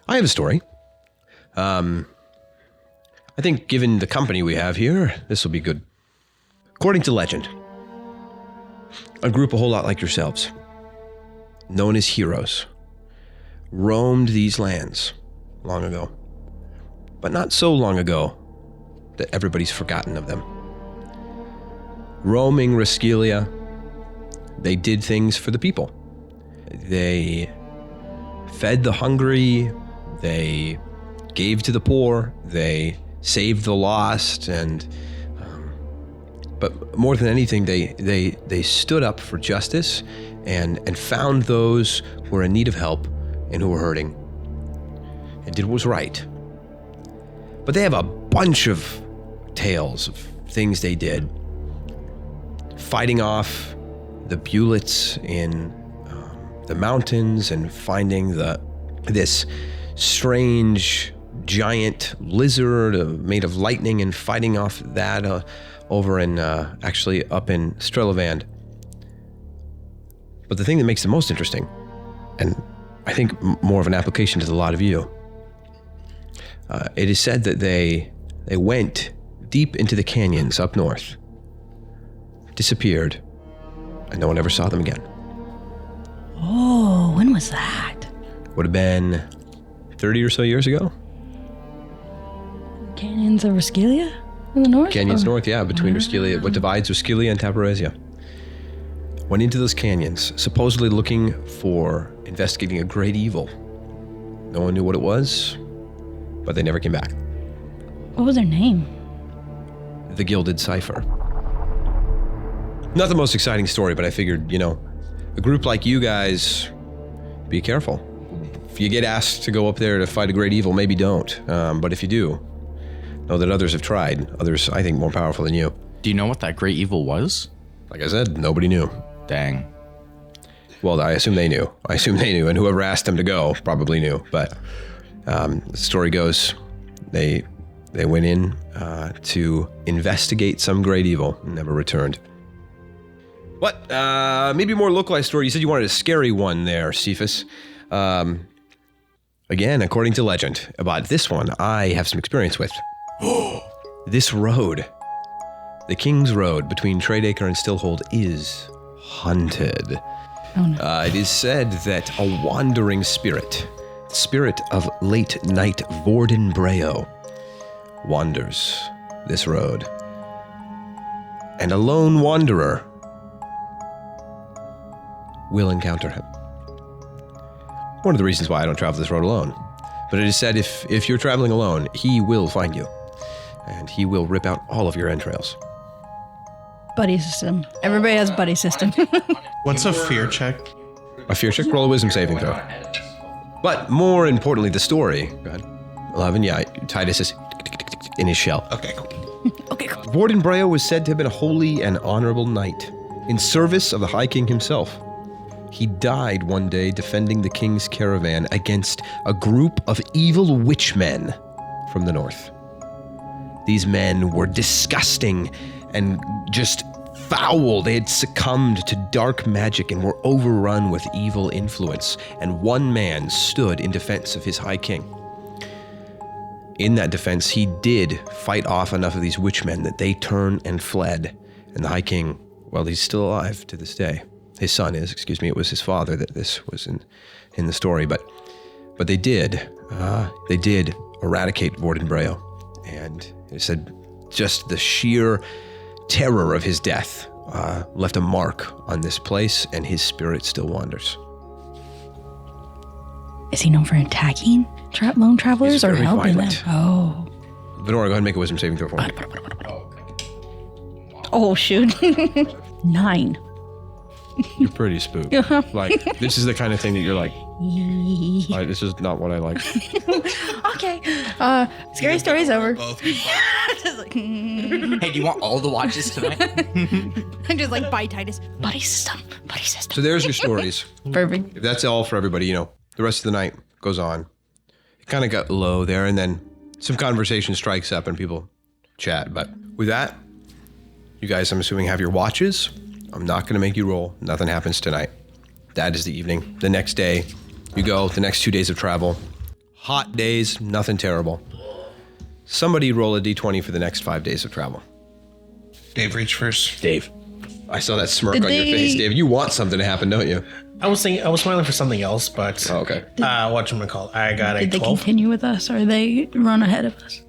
have a story. I think given the company we have here, this will be good. According to legend, a group a whole lot like yourselves, known as heroes, roamed these lands long ago. But not so long ago that everybody's forgotten of them. Roaming Reskelia, they did things for the people. They fed the hungry, they gave to the poor, they saved the lost, and but more than anything, they stood up for justice and found those who were in need of help and who were hurting, and did what was right. But they have a bunch of tales of things they did, fighting off the Bullets in the mountains and finding this strange giant lizard made of lightning and fighting off that over in actually up in Stillholde. But the thing that makes it most interesting, and I think more of an application to a lot of you, it is said that they went deep into the canyons up north, disappeared, and no one ever saw them again. Oh, when was that? Would have been 30 or so years ago. Canyons of Raskelia in the north? Canyons north, yeah, between Raskelia, what divides Raskelia and Taparesia. Went into those canyons, supposedly looking for investigating a great evil. No one knew what it was, but they never came back. What was their name? The Gilded Cipher. Not the most exciting story, but I figured, a group like you guys, be careful. If you get asked to go up there to fight a great evil, maybe don't. But if you do, know that others have tried. Others, I think, more powerful than you. Do you know what that great evil was? Like I said, nobody knew. Dang. Well, I assume they knew. And whoever asked them to go probably knew. But the story goes, they went in to investigate some great evil and never returned. But maybe a more localized story. You said you wanted a scary one there, Cephas. Again, according to legend, about this one, I have some experience with. This road, the King's Road between Tredeacre and Stillholde, is haunted. Oh, no. It is said that a wandering spirit of late night Vorden Breo, wanders this road. And a lone wanderer will encounter him. One of the reasons why I don't travel this road alone. But it is said if you're traveling alone, he will find you. And he will rip out all of your entrails. Buddy system. Everybody has buddy system. What's a fear check? A fear check? Roll a wisdom saving throw. But more importantly, the story. Go ahead. 11, yeah. Titus is in his shell. Okay, cool. Okay, cool. Vorden Breo was said to have been a holy and honorable knight in service of the High King himself. He died one day defending the king's caravan against a group of evil witchmen from the north. These men were disgusting and just foul. They had succumbed to dark magic and were overrun with evil influence. And one man stood in defense of his High King. In that defense, he did fight off enough of these witchmen that they turned and fled. And the High King, well, he's still alive to this day. His son is, it was his father that this was in the story. But they did eradicate Vorden Breo. And it said just the sheer terror of his death left a mark on this place, and his spirit still wanders. Is he known for attacking lone travelers or helping them? Oh. Venora, go ahead and make a wisdom saving throw for me. Oh, shoot. 9. You're pretty spooked. Like, this is the kind of thing that you're like, this is not what I like. Okay. Scary story's over. Just like, Hey, do you want all the watches tonight? I'm just like, bye, Titus. Buddy system. So there's your stories. Perfect. If that's all for everybody, the rest of the night goes on. It kind of got low there, and then some conversation strikes up and people chat. But with that, you guys, I'm assuming, have your watches. I'm not going to make you roll. Nothing happens tonight. That is the evening. The next day, you go. The next 2 days of travel. Hot days, nothing terrible. Somebody roll a d20 for the next 5 days of travel. Dave, reach first. Dave. I saw that smirk on your face, Dave. You want something to happen, don't you? I was smiling for something else, but okay. Whatchamacallit? I got a 12. Did they continue with us, or they run ahead of us?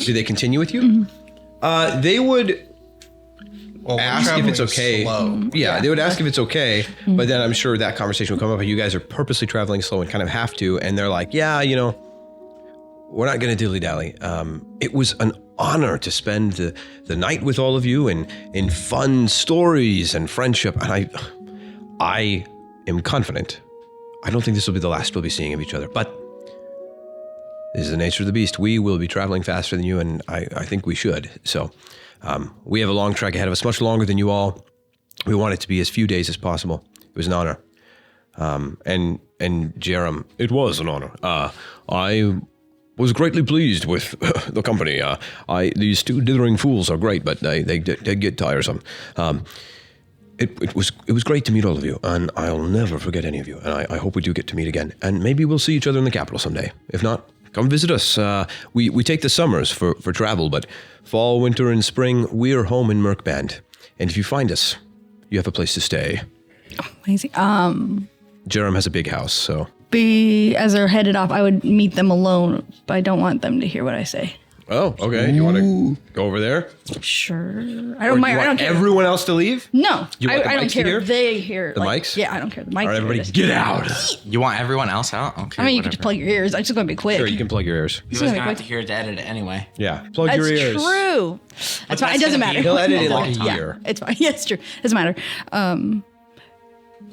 Do they continue with you? Mm-hmm. They would ask if it's okay. Yeah, they would ask if it's okay, but then I'm sure that conversation would come up. You guys are purposely traveling slow and kind of have to, and they're like, yeah, we're not going to dilly-dally. It was an honor to spend the night with all of you and in fun stories and friendship. And I am confident. I don't think this will be the last we'll be seeing of each other, but this is the nature of the beast. We will be traveling faster than you, and I think we should. So we have a long trek ahead of us, much longer than you all. We want it to be as few days as possible. It was an honor. And Jerem, it was an honor. I was greatly pleased with the company. These two dithering fools are great, but they get tiresome. It was great to meet all of you, and I'll never forget any of you. And I hope we do get to meet again, and maybe we'll see each other in the capital someday. If not, come visit us. We take the summers for travel, but fall, winter, and spring, we're home in Merkband. And if you find us, you have a place to stay. Amazing. Jerem has a big house, so. As they're headed off, I would meet them alone, but I don't want them to hear what I say. Oh, okay. You want to go over there? Sure. I don't mind. I don't care. Everyone else to leave? No. You want the I don't mics to care. hear? They hear. The mics? Yeah, I don't care. The mics. All right, everybody, get out. You want everyone else out? Okay. I mean, you can just plug your ears. I'm just going to be quick. Sure, you can plug your ears. You guys gonna have to hear it to edit it anyway. Yeah, plug That's your ears. true. That's fine. It doesn't matter. He'll edit it like a Yeah, year. it's fine. Yeah, it's true. Doesn't matter.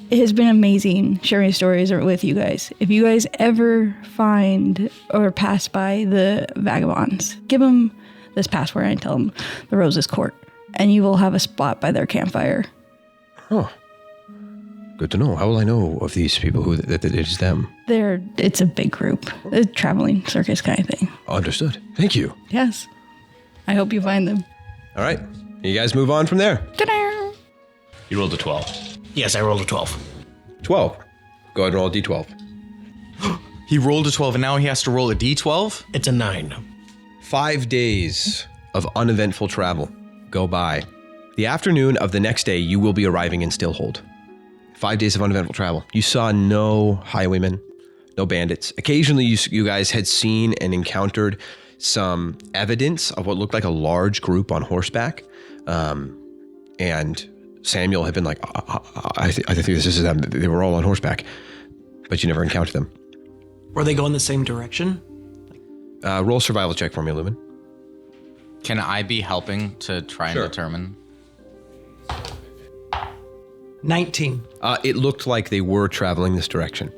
It has been amazing sharing stories with you guys. If you guys ever find or pass by the vagabonds, give them this password and tell them the Rose's Court, and you will have a spot by their campfire. Oh, good to know. How will I know of these people that it is them? It's a big group, a traveling circus kind of thing. Understood. Thank you. Yes. I hope you find them. All right, you guys move on from there. Ta-da! You rolled a 12. Yes, I rolled a 12. 12. Go ahead and roll a d12. He rolled a 12 and now he has to roll a d12? It's a 9. 5 days of uneventful travel go by. The afternoon of the next day, you will be arriving in Stillholde. 5 days of uneventful travel. You saw no highwaymen, no bandits. Occasionally, you guys had seen and encountered some evidence of what looked like a large group on horseback. And Samuel had been like, I think this is them. They were all on horseback, but you never encountered them. Were they going the same direction? Roll a survival check for me, Lumen. Can I be helping to try and determine? 19. It looked like they were traveling this direction.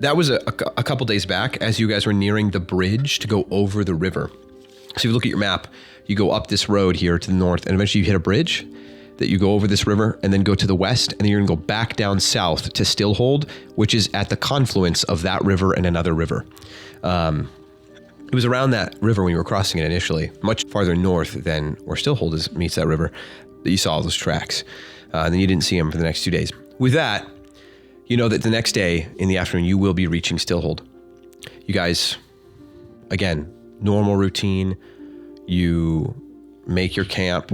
That was a couple days back as you guys were nearing the bridge to go over the river. So if you look at your map, you go up this road here to the north, and eventually you hit a bridge that you go over this river and then go to the west, and then you're going to go back down south to Stillholde, which is at the confluence of that river and another river. It was around that river when you were crossing it initially, much farther north than where Stillholde meets that river, that you saw all those tracks. And then you didn't see them for the next 2 days. With that, you know that the next day in the afternoon, you will be reaching Stillholde. You guys, again, normal routine. You make your camp,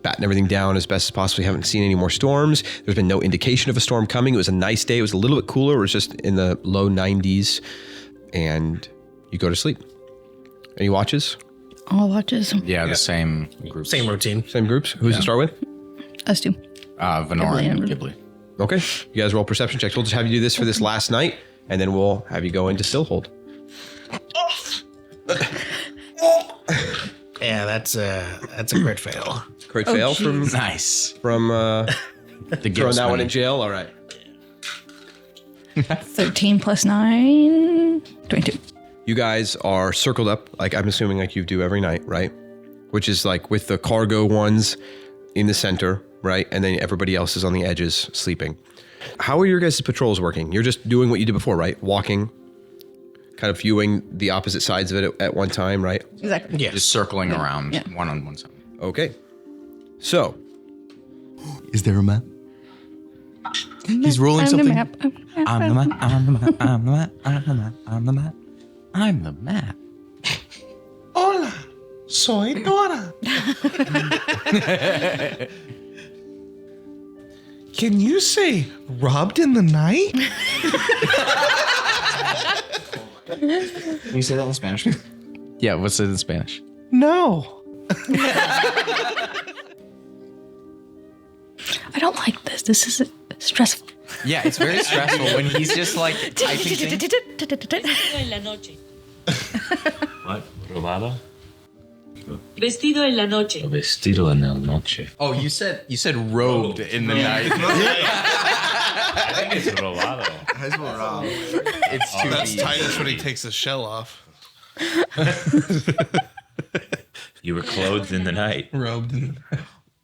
batten everything down as best as possible. You haven't seen any more storms. There's been no indication of a storm coming. It was a nice day. It was a little bit cooler. It was just in the low 90s. And you go to sleep. Any watches? All watches. Yeah, the same groups. Same routine. Same groups? Who does it start with? Us two. Venora Ghibli and and- Ghibli. Okay. You guys roll perception checks. We'll just have you do this for this last night, and then we'll have you go into Stillholde. Yeah, that's a crit fail. Crit fail from Nice. from The throwing that one in jail. All right. 13 plus 9. 22. You guys are circled up, like I'm assuming like you do every night, right? Which is like with the cargo ones in the center, right? And then everybody else is on the edges sleeping. How are your guys' patrols working? You're just doing what you did before, right? Walking, kind of viewing the opposite sides of it at one time, right? Exactly. Yeah. Just circling around Yeah. one on one side. Okay. So, Is there a map? He's rolling I'm something. The map. I'm the map. I'm the map. I'm the map. I'm the map. I'm the map. I'm the map. Hola, soy Dora. Can you say robbed in the night? Can you say that in Spanish? Yeah, what's it in Spanish? No. I don't like this. This is stressful. Yeah, it's very stressful when he's just like typing things. En la noche. What? Robado? Vestido en la noche. Vestido en la noche. Oh, you said robed in the night. I think it's robado. It's too That's deep. Titus when he takes his shell off. You were clothed in the night. Robed in.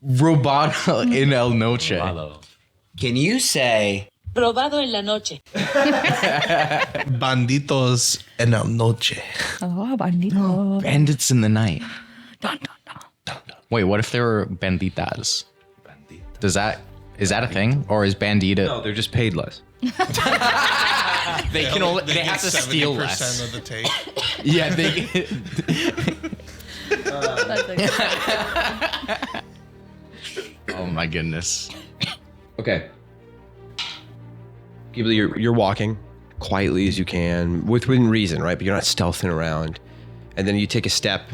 Robado in El Noche. Robado. Can you say Robado en la noche. Banditos en la noche. Oh, bandito. Bandits in the night. Dun, dun, dun. Wait, what if there were banditas? Is that a thing, or is bandita? No, they're just paid less. They can only they have to steal 70% less. of the take. Yeah, they. Oh my goodness. Okay. Ghibli, you're walking quietly as you can, within reason, right? But you're not stealthing around. And then you take a step.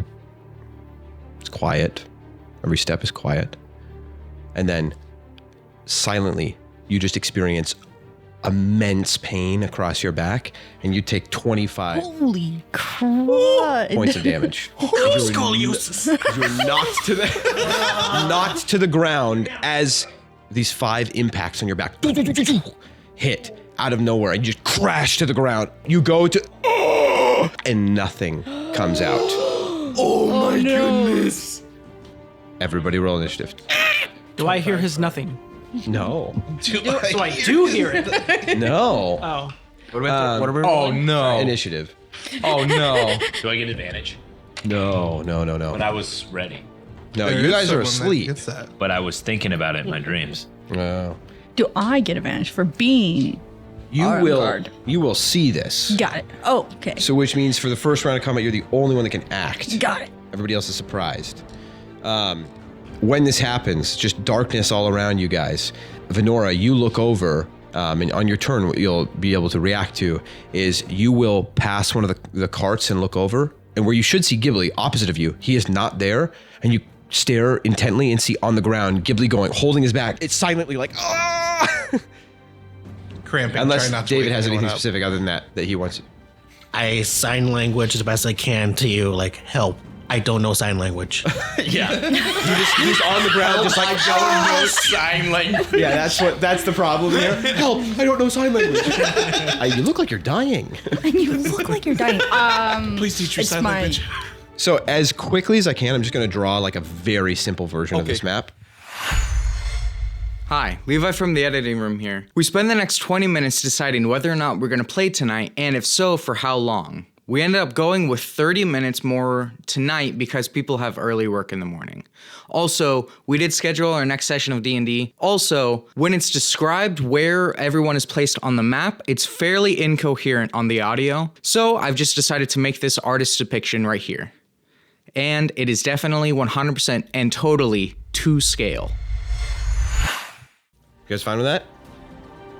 It's quiet. Every step is quiet. And then silently, you just experience immense pain across your back, and you take 25 Holy crud. points of damage. Scoliosis. You're knocked to the ground as these 5 impacts on your back hit out of nowhere, and you just crash to the ground. You go to and nothing comes out. Oh my goodness. Everybody roll initiative. Do I hear his nothing? No. So I do hear it. No. Oh. What are we oh no. Initiative. Oh no. Do I get advantage? No. But I was ready. No, There you is guys are someone that asleep. gets that. But I was thinking about it in my dreams. No. Do I get advantage for being You armed will guard? you will see this. Got it. Oh, okay. So which means for the first round of combat, you're the only one that can act. Got it. Everybody else is surprised. When this happens, just darkness all around you guys. Venora, you look over, and on your turn, what you'll be able to react to is you will pass one of the carts and look over, and where you should see Ghibli opposite of you, he is not there, and you stare intently and see on the ground Ghibli holding his back. It's silently like, ah! Cramping. Unless try not to David wake has anyone anything up. specific other than that he wants. I sign language as best I can to you, like, help. I don't know sign language. Yeah. He's on the ground just like, I don't know sign language. yeah, that's the problem here. Help, I don't know sign language. You look like you're dying. You look like you're dying. Please teach your it's sign my- language. So as quickly as I can, I'm just going to draw like a very simple version of this map. Hi, Levi from the editing room here. We spend the next 20 minutes deciding whether or not we're going to play tonight, and if so, for how long. We ended up going with 30 minutes more tonight because people have early work in the morning. Also, we did schedule our next session of D&D. Also, when it's described where everyone is placed on the map, it's fairly incoherent on the audio. So I've just decided to make this artist's depiction right here. And it is definitely 100% and totally to scale. You guys fine with that?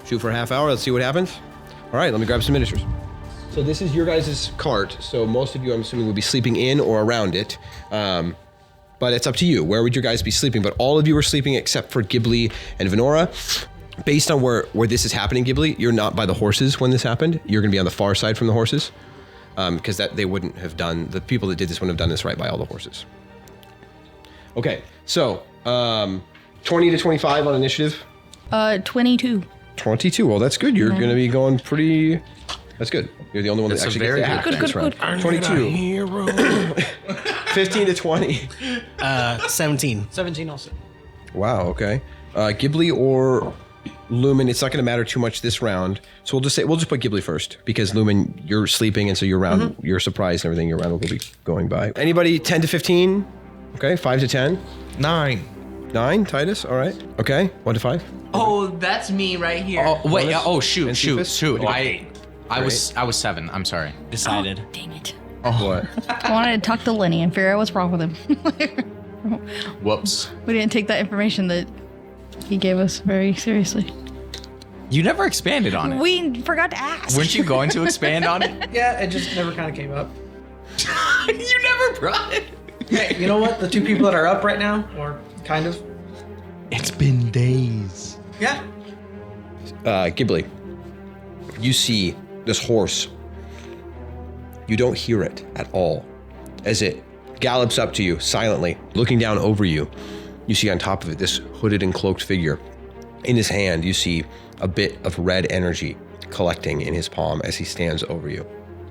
Shoot for a half hour. Let's see what happens. All right, let me grab some miniatures. So this is your guys' cart. So most of you, I'm assuming, will be sleeping in or around it. But it's up to you. Where would your guys be sleeping? But all of you are sleeping except for Ghibli and Venora. Based on where this is happening, Ghibli, you're not by the horses when this happened. You're going to be on the far side from the horses. Because they wouldn't have done, the people that did this wouldn't have done this right by all the horses. Okay, so 20 to 25 on initiative. 22. 22. Well, that's good. You're going to be going pretty. That's good. You're the only one that That's a actually very gets to good act thing. this round. Good. 22. 15 to 20. 17. 17 also. Wow. Okay. Ghibli or Lumen. It's not going to matter too much this round. So we'll just put Ghibli first because Lumen, you're sleeping, and so your round, you're surprised and everything. Your round will be going by. Anybody 10 to 15? Okay. 5 to 10. 9. 9. Titus. All right. Okay. 1 to 5. Oh, that's me right here. Oh wait! Bonus? Oh shoot! And Shoot! Cephas? Shoot! What'd I was 7. I'm sorry. Decided. Dang it. What? I wanted to talk to Lenny and figure out what's wrong with him. Whoops. We didn't take that information that he gave us very seriously. You never expanded on it. We forgot to ask. Weren't you going to expand on it? Yeah, it just never kind of came up. You never brought it. Hey, you know what? The 2 people that are up right now, or kind of. It's been days. Yeah. Ghibli, you see this horse You don't hear it at all. As it gallops up to you silently, looking down over you, you see on top of it this hooded and cloaked figure. In his hand, you see a bit of red energy collecting in his palm as he stands over you.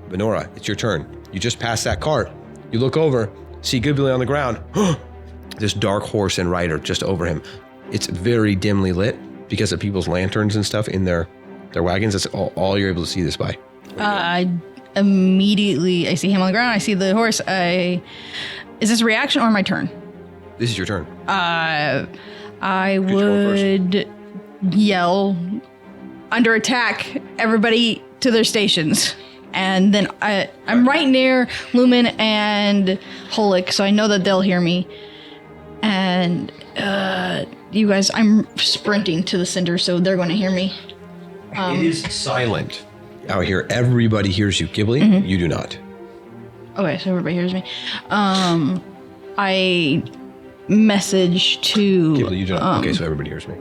Venora, it's your turn. You just passed that cart. You look over, see Ghibli on the ground. This dark horse and rider just over him. It's very dimly lit because of people's lanterns and stuff in their wagons. That's all you're able to see this by. I see him on the ground. I see the horse. Is this a reaction or my turn? This is your turn. I would yell, under attack, everybody to their stations. And then I'm right near Lumen and Holik, so I know that they'll hear me. And you guys, I'm sprinting to the center, so they're going to hear me. It is silent out here. Everybody hears you. Ghibli, you do not. Okay, so everybody hears me. I message to... Ghibli, you do not. Okay, so everybody hears me.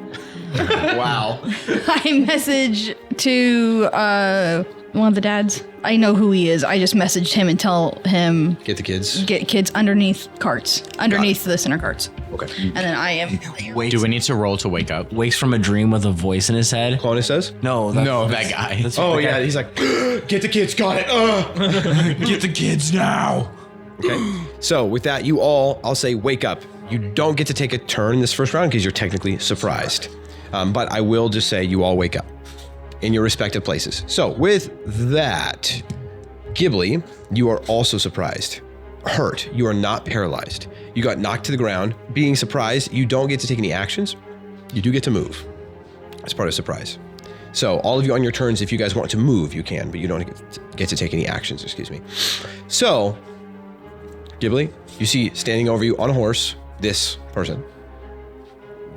Wow. I message to one of the dads. I know who he is. I just messaged him and tell him... Get the kids. Get kids underneath carts. Underneath the center carts. Okay. And then I am... Do we need to roll to wake up? Wakes from a dream with a voice in his head. Clonus says? No, that guy. Yeah, he's like, get the kids, got it. Get the kids now. Okay. So with that, you all, I'll say, wake up. You don't get to take a turn this first round because you're technically surprised. But I will just say you all wake up in your respective places. So with that, Ghibli, you are also surprised. Hurt. You are not paralyzed. You got knocked to the ground. Being surprised, you don't get to take any actions. You do get to move. That's part of surprise. So all of you on your turns, if you guys want to move, you can, but you don't get to take any actions, excuse me. So, Ghibli, you see standing over you on a horse, this person,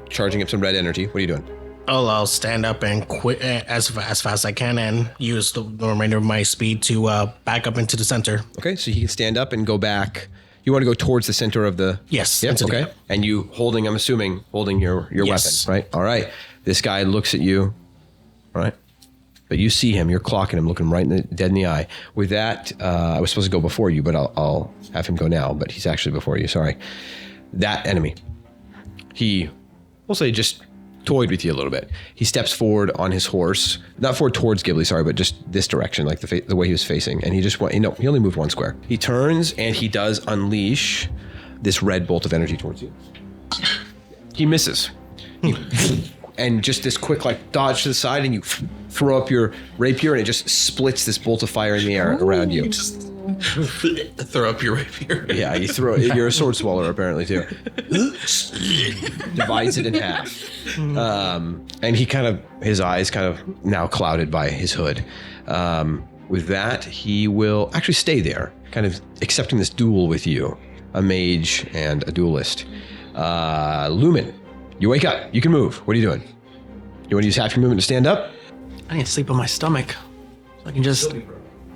charging up some red energy. What are you doing? I'll stand up and quit as fast as I can and use the remainder of my speed to back up into the center. Okay, so he can stand up and go back. You want to go towards the center of the... Yes. Yep, okay. And you holding, I'm assuming, holding your Yes. weapon, right? All right. This guy looks at you, all right? But you see him, you're clocking him, looking right dead in the eye. With that, I was supposed to go before you, but I'll have him go now, but he's actually before you, sorry. That enemy, he, we'll say, just toyed with you a little bit. He steps forward on his horse, not forward towards Ghibli, sorry, but just this direction, like the way he was facing. And he just went, he only moved one square. He turns and he does unleash this red bolt of energy towards you. He misses. And just this quick, like, dodge to the side, and you throw up your rapier, and it just splits this bolt of fire in the air around you. Just throw up your rapier. Yeah, you throw it. You're a sword swallower, apparently, too. Divides it in half. And he his eyes kind of now clouded by his hood. With that, he will actually stay there, kind of accepting this duel with you, a mage and a duelist. Lumen. You wake up. You can move. What are you doing? You want to use half your movement to stand up? I need to sleep on my stomach. So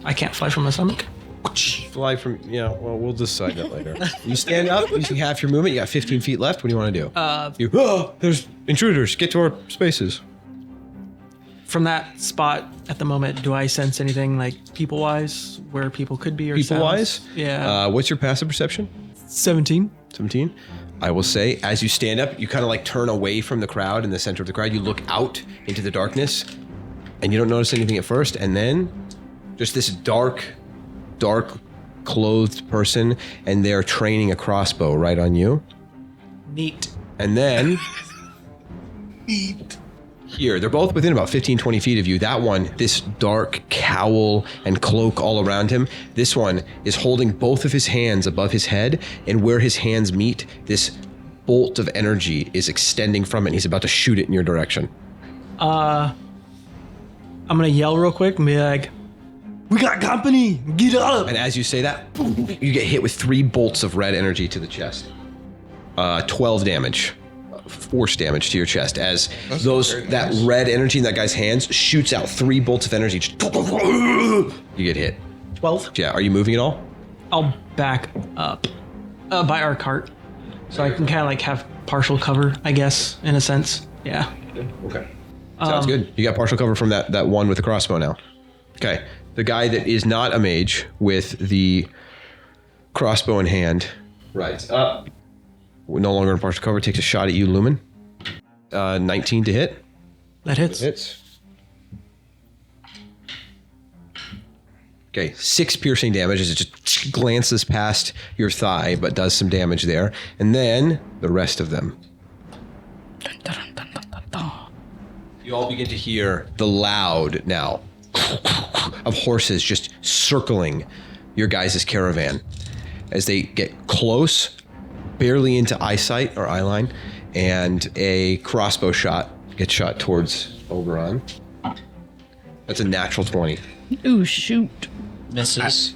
I can't fly from my stomach. Fly from, well, we'll decide that later. You stand up, using half your movement. You got 15 feet left. What do you want to do? There's intruders. Get to our spaces. From that spot at the moment, do I sense anything like people-wise, where people could be or People-wise? sounds? Yeah. What's your passive perception? 17. 17. I will say, as you stand up, you kind of like turn away from the crowd in the center of the crowd. You look out into the darkness, and you don't notice anything at first. And then just this dark clothed person, and they're training a crossbow right on you. Neat. And then here, they're both within about 15, 20 feet of you. That one, this dark cowl and cloak all around him. This one is holding both of his hands above his head, and where his hands meet, this bolt of energy is extending from it, and he's about to shoot it in your direction. I'm gonna yell real quick and be like, "We got company! Get up!" And as you say that, you get hit with 3 bolts of red energy to the chest. 12 damage. Force damage to your chest as that red energy in that guy's hands shoots out 3 bolts of energy. You get hit. 12. Yeah, are you moving at all? I'll back up by our cart, so I can kind of like have partial cover, I guess, in a sense. Yeah. Okay. Sounds good. You got partial cover from that one with the crossbow now. Okay. The guy that is not a mage with the crossbow in hand rides up. No longer in partial cover, takes a shot at you, Lumen. 19 to hit. That hits. Okay, 6 piercing damage as it just glances past your thigh, but does some damage there. And then the rest of them. You all begin to hear the loud now of horses just circling your guys' caravan as they get close, barely into eyesight or eyeline, and a crossbow shot gets shot towards Oberon. That's a natural 20. Ooh, shoot. Misses.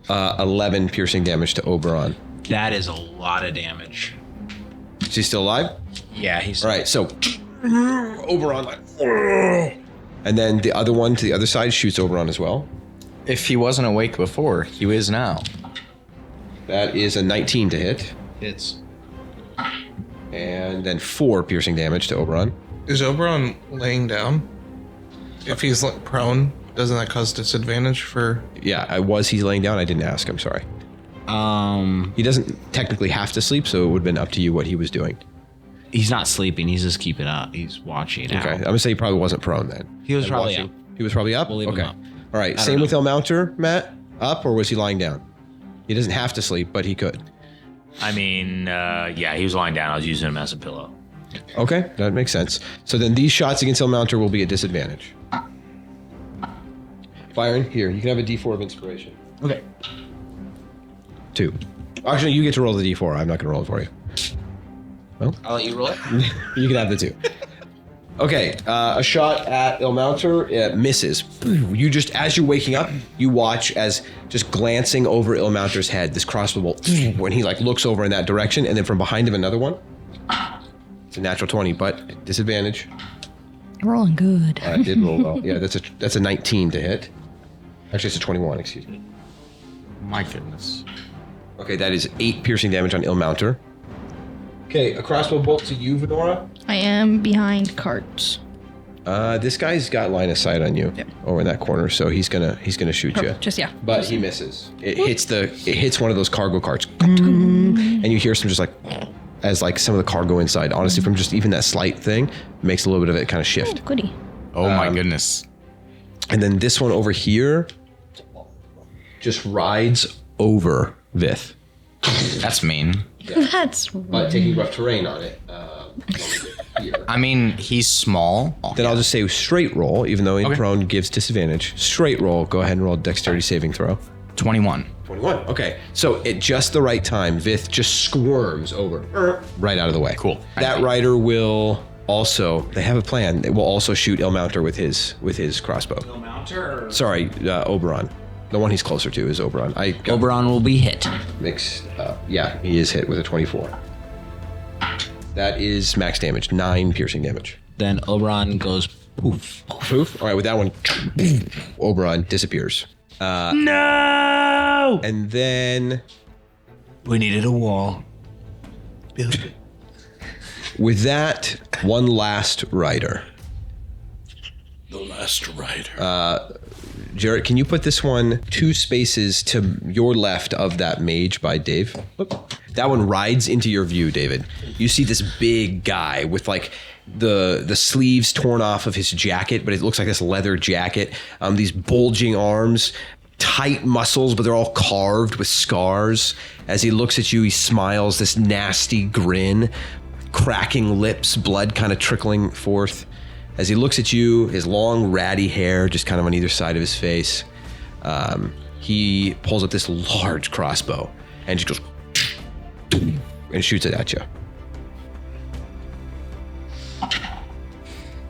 11 piercing damage to Oberon. That is a lot of damage. Is he still alive? Yeah, he's... All right, so Oberon, and then the other one to the other side shoots Oberon as well. If he wasn't awake before, he is now. That is a 19 to hit. Hits. And then 4 piercing damage to Oberon. Is Oberon laying down? If he's like prone, doesn't that cause disadvantage for? Yeah, he's laying down. I didn't ask. I'm sorry. He doesn't technically have to sleep, so it would have been up to you what he was doing. He's not sleeping. He's just keeping up. He's watching out. Okay, I'm gonna say he probably wasn't prone then. He was probably watching. up. He was probably up? We'll leave him Okay. up. All right, same with Elmounter, Matt? Up, or was he lying down? He doesn't have to sleep, but he could. I mean, yeah, he was lying down. I was using him as a pillow. Okay, that makes sense. So then these shots against Elmounter will be at disadvantage. Byron, here, you can have a D4 of inspiration. Okay. 2. Actually, you get to roll the D4. I'm not going to roll it for you. Well, I'll let you roll it. you can have the 2. Okay, a shot at Ilmounter misses. You just, as you're waking up, you watch as just glancing over Ilmounter's head, this crossbow bolt, when he like looks over in that direction, and then from behind him another one. It's a natural 20, but disadvantage. Rolling good. I did roll well. Yeah, that's a 19 to hit. Actually, it's a 21. Excuse me. My goodness. Okay, that is 8 piercing damage on Ilmounter. Okay, a crossbow bolt to you, Venora. I am behind carts. This guy's got line of sight on you over in that corner, so he's gonna shoot you. Just yeah. But he misses. It hits one of those cargo carts, and you hear some just like as like some of the cargo inside. Honestly, from just even that slight thing, makes a little bit of it kind of shift. Oh, goody. Oh my goodness. And then this one over here just rides over Vith. That's mean. That's But taking rough terrain on it. I mean, he's small. Then I'll just say straight roll, even though in prone gives disadvantage. Straight roll. Go ahead and roll a dexterity saving throw. 21. 21. Okay. So at just the right time, Vith just squirms over right out of the way. Cool. That rider will also, they have a plan. They will also shoot Ilmounter with his crossbow. Ilmounter? Sorry, Oberon. The one he's closer to is Oberon. Oberon will be hit. Mixed up. Yeah, he is hit with a 24. That is max damage, 9 piercing damage. Then Oberon goes poof. Poof. All right, with that one, Oberon disappears. No! And then We needed a wall. with that, one last rider. The last rider. Jarrett, can you put this one 2 spaces to your left of that mage by Dave? That one rides into your view, David. You see this big guy with like the sleeves torn off of his jacket, but it looks like this leather jacket. These bulging arms, tight muscles, but they're all carved with scars. As he looks at you, he smiles this nasty grin, cracking lips, blood kind of trickling forth. As he looks at you, his long ratty hair just kind of on either side of his face, he pulls up this large crossbow and just goes and shoots it at you.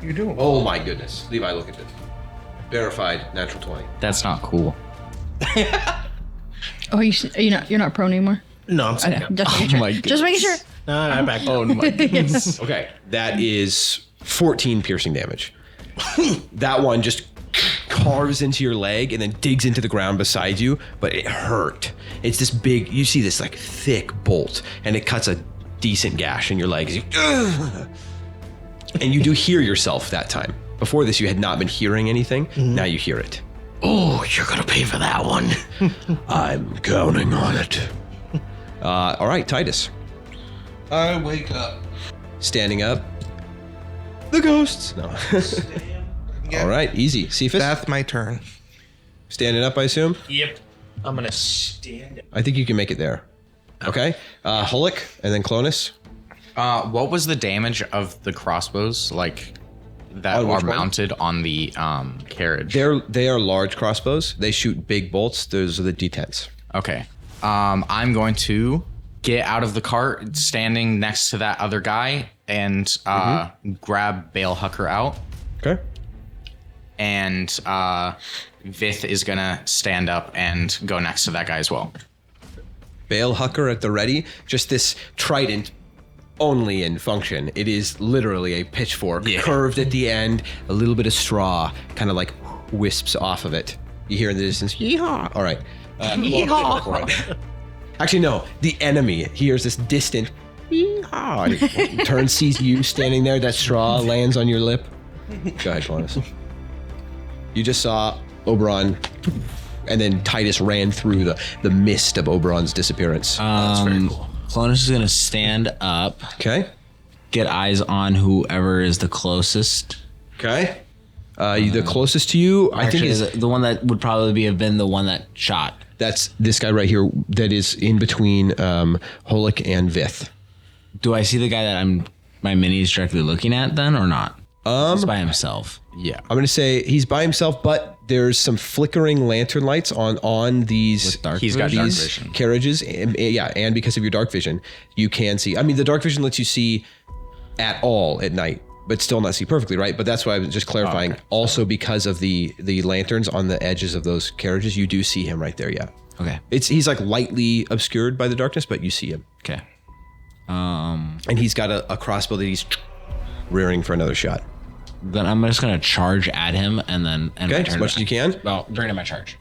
You doing? Oh my goodness. Levi, look at this. Verified natural 20. That's not cool. Oh, you're not prone anymore. No, I'm saying. Okay, just making sure. my goodness. Just making sure. No, I'm back. Oh my goodness. Okay, that is 14 piercing damage. That one just carves into your leg and then digs into the ground beside you, but it hurt. It's this big, you see this like thick bolt, and it cuts a decent gash in your leg. And you do hear yourself that time. Before this, you had not been hearing anything. Now you hear it. Oh, you're gonna pay for that one. I'm counting on it. All right, Titus. I wake up. Standing up. The ghosts. No. All right, easy. Cephas? That's my turn. Standing up, I assume? Yep. I'm gonna stand. I think you can make it there. Okay. Hulik and then Clonus. What was the damage of the crossbows, like, that On are which one? mounted on the carriage? They are large crossbows. They shoot big bolts. Those are the D10s. Okay. I'm going to get out of the cart, standing next to that other guy, and grab Bale Hucker out. Okay. And Vith is gonna stand up and go next to that guy as well. Bale Hucker at the ready. Just this trident only in function. It is literally a pitchfork curved at the end, a little bit of straw kind of like wisps off of it. You hear in the distance, yeehaw. All right. Yeehaw. Actually, no. The enemy hears this distant yeehaw. He turns, sees you standing there. That straw lands on your lip. Go ahead, Clonus. You just saw Oberon, and then Titus ran through the mist of Oberon's disappearance. That's very cool. Clonus is gonna stand up. Okay. Get eyes on whoever is the closest. Okay. The closest to you, I think, is the one that would probably have been the one that shot. That's this guy right here. That is in between Hulik and Vith. Do I see the guy that my mini is directly looking at then, or not? He's by himself. Yeah. I'm gonna say he's by himself, but there's some flickering lantern lights on these. He's got dark vision. Carriages, and because of your dark vision, you can see. I mean, the dark vision lets you see at all at night, but still not see perfectly, right? But that's why I was just clarifying. Okay. Also, because of the lanterns on the edges of those carriages, you do see him right there. Yeah. Okay. He's like lightly obscured by the darkness, but you see him. Okay. And he's got a crossbow that he's rearing for another shot. Then I'm just gonna charge at him and then Okay, as much as you can. Well, during my charge.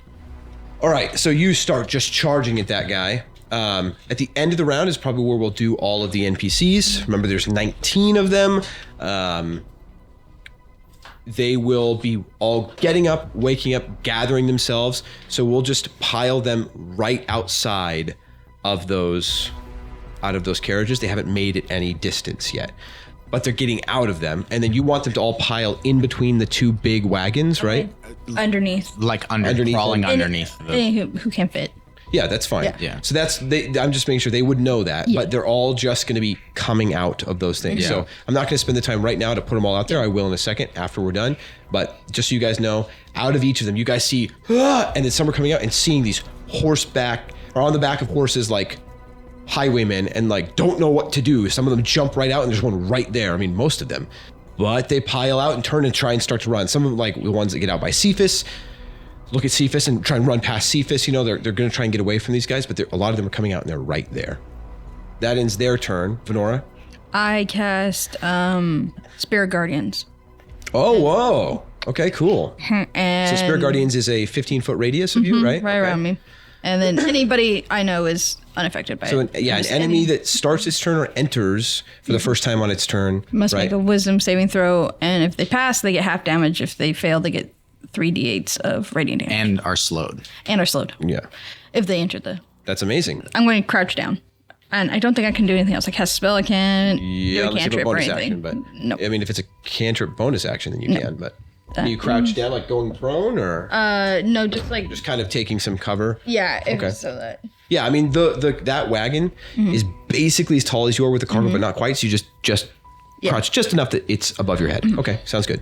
All right, so you start just charging at that guy. At the end of the round is probably where we'll do all of the NPCs. Remember, there's 19 of them. They will be all getting up, waking up, gathering themselves. So we'll just pile them right outside of those carriages. They haven't made it any distance yet, but they're getting out of them. And then you want them to all pile in between the two big wagons, right? Underneath. Like crawling underneath. Who can fit. Yeah, that's fine. Yeah. So I'm just making sure they would know that, but they're all just going to be coming out of those things. Yeah. So I'm not going to spend the time right now to put them all out there. I will in a second after we're done. But just so you guys know, out of each of them, you guys see, and then some are coming out and seeing these horseback or on the back of horses like highwaymen and like don't know what to do. Some of them jump right out and there's one right there. I mean, most of them. But they pile out and turn and try and start to run. Some of them, like the ones that get out by Cephas, look at Cephas and try and run past Cephas. You know, they're going to try and get away from these guys, but a lot of them are coming out and they're right there. That ends their turn. Venora? I cast Spirit Guardians. Oh, whoa. Okay, cool. And So Spirit Guardians is a 15-foot radius of you, right? Right around me. And then anybody I know is unaffected by So, it. an enemy that starts its turn or enters for the first time on its turn. Must right? make a wisdom saving throw, and if they pass, they get half damage. If they fail, they get 3d8s of radiant damage. And are slowed. And are slowed. Yeah. If they enter the... That's amazing. I'm going to crouch down. And I don't think I can do anything else. I cast a spell, I can't do Yeah, a unless you have a cantrip or bonus anything. action, but No. I mean, if it's a cantrip bonus action, then you can. But can you Mm. crouch down, like going prone, or No, just like... just kind of taking some cover? Yeah, Okay. so that... Yeah, I mean, that wagon is basically as tall as you are with the cargo, but not quite. So you just crouch just enough that it's above your head. Okay, sounds good.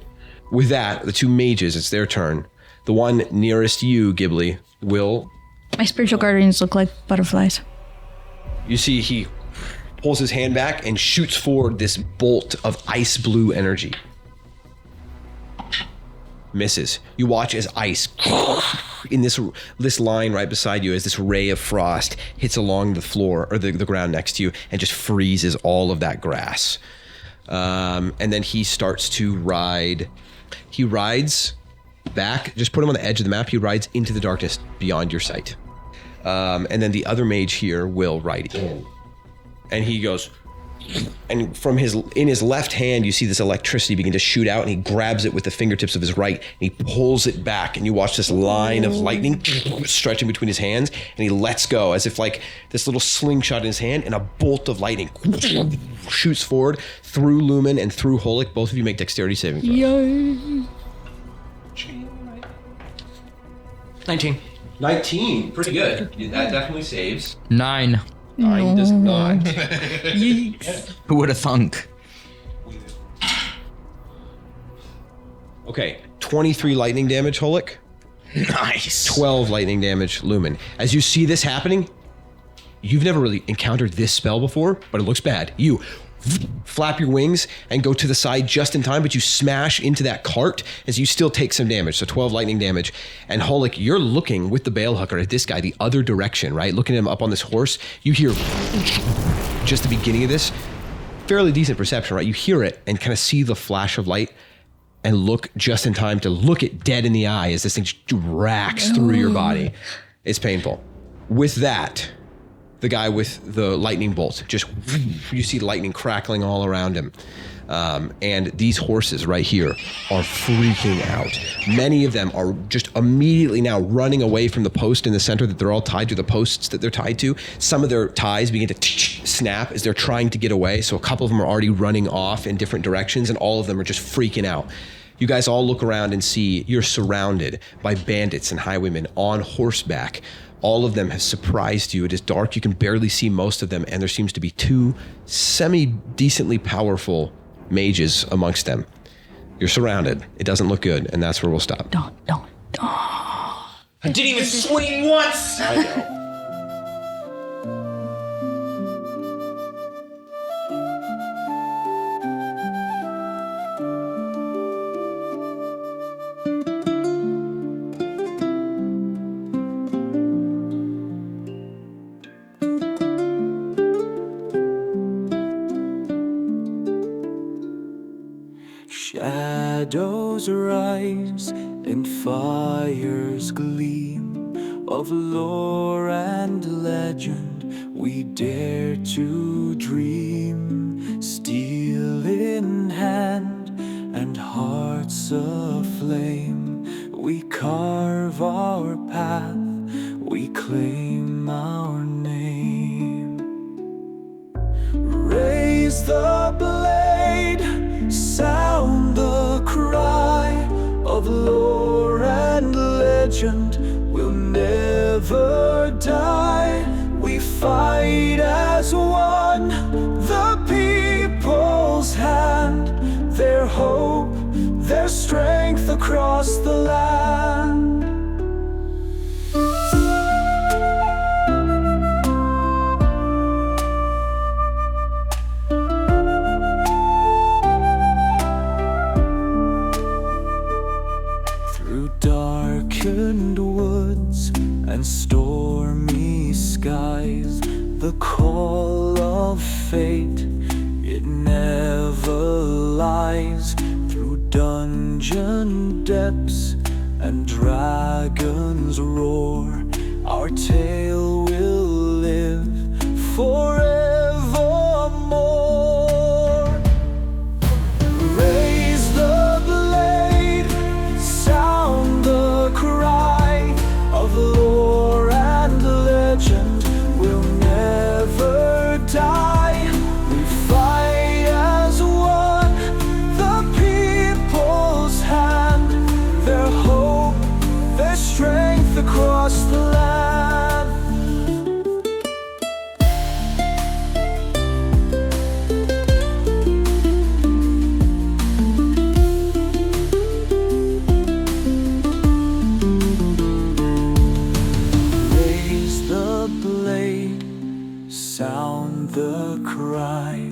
With that, the two mages, it's their turn. The one nearest you, Ghibli, will... My spiritual guardians look like butterflies. You see he pulls his hand back and shoots forward this bolt of ice blue energy. Misses. You watch as ice in this line right beside you as this ray of frost hits along the floor or the ground next to you and just freezes all of that grass. And then he starts to ride. He rides back. Just put him on the edge of the map. He rides into the darkness beyond your sight. And then the other mage here will ride in. And he goes and in his left hand, you see this electricity begin to shoot out, and he grabs it with the fingertips of his right, and he pulls it back, and you watch this line of lightning stretching between his hands, and he lets go as if like this little slingshot in his hand, and a bolt of lightning shoots forward through Lumen and through Holik. Both of you make dexterity saving throws. Yay. 19, pretty good. That definitely saves. 9. 9 does not. Who would have thunk? Okay, 23 lightning damage, Holik. Nice. 12 lightning damage, Lumen. As you see this happening, you've never really encountered this spell before, but it looks bad. You flap your wings and go to the side just in time, but you smash into that cart as you still take some damage, so 12 lightning damage. And Holik, you're looking with the bale hooker at this guy the other direction, right? Looking at him up on this horse. You hear just the beginning of this, fairly decent perception, right? You hear it and kind of see the flash of light and look just in time to look it dead in the eye as this thing just racks through your body. It's painful. With that, the guy with the lightning bolt, just you see lightning crackling all around him. And these horses right here are freaking out. Many of them are just immediately now running away from the post in the center that they're all tied to, the posts that they're tied to. Some of their ties begin to snap as they're trying to get away. So a couple of them are already running off in different directions, and all of them are just freaking out. You guys all look around and see you're surrounded by bandits and highwaymen on horseback. All of them have surprised you. It is dark. You can barely see most of them, and there seems to be 2 semi-decently powerful mages amongst them. You're surrounded. It doesn't look good, and that's where we'll stop. I didn't even swing once. I know. Shadows rise and fires gleam of lore and legend we dare to dream. Steel in hand and hearts aflame, we carve our path, we claim our name. Raise the blade, sound the cry of lore and legend. We'll never die. We fight as one, the people's hand, their hope, their strength across the land. Darkened woods and stormy skies, the call of fate, it never lies. Through dungeon depths and dragon's roar, our tale will live forevermore. Raise the blade, sound the cry of lore and legend. We'll never die. We fight as one, the people's hand, their hope, their strength across the land. Sound the cry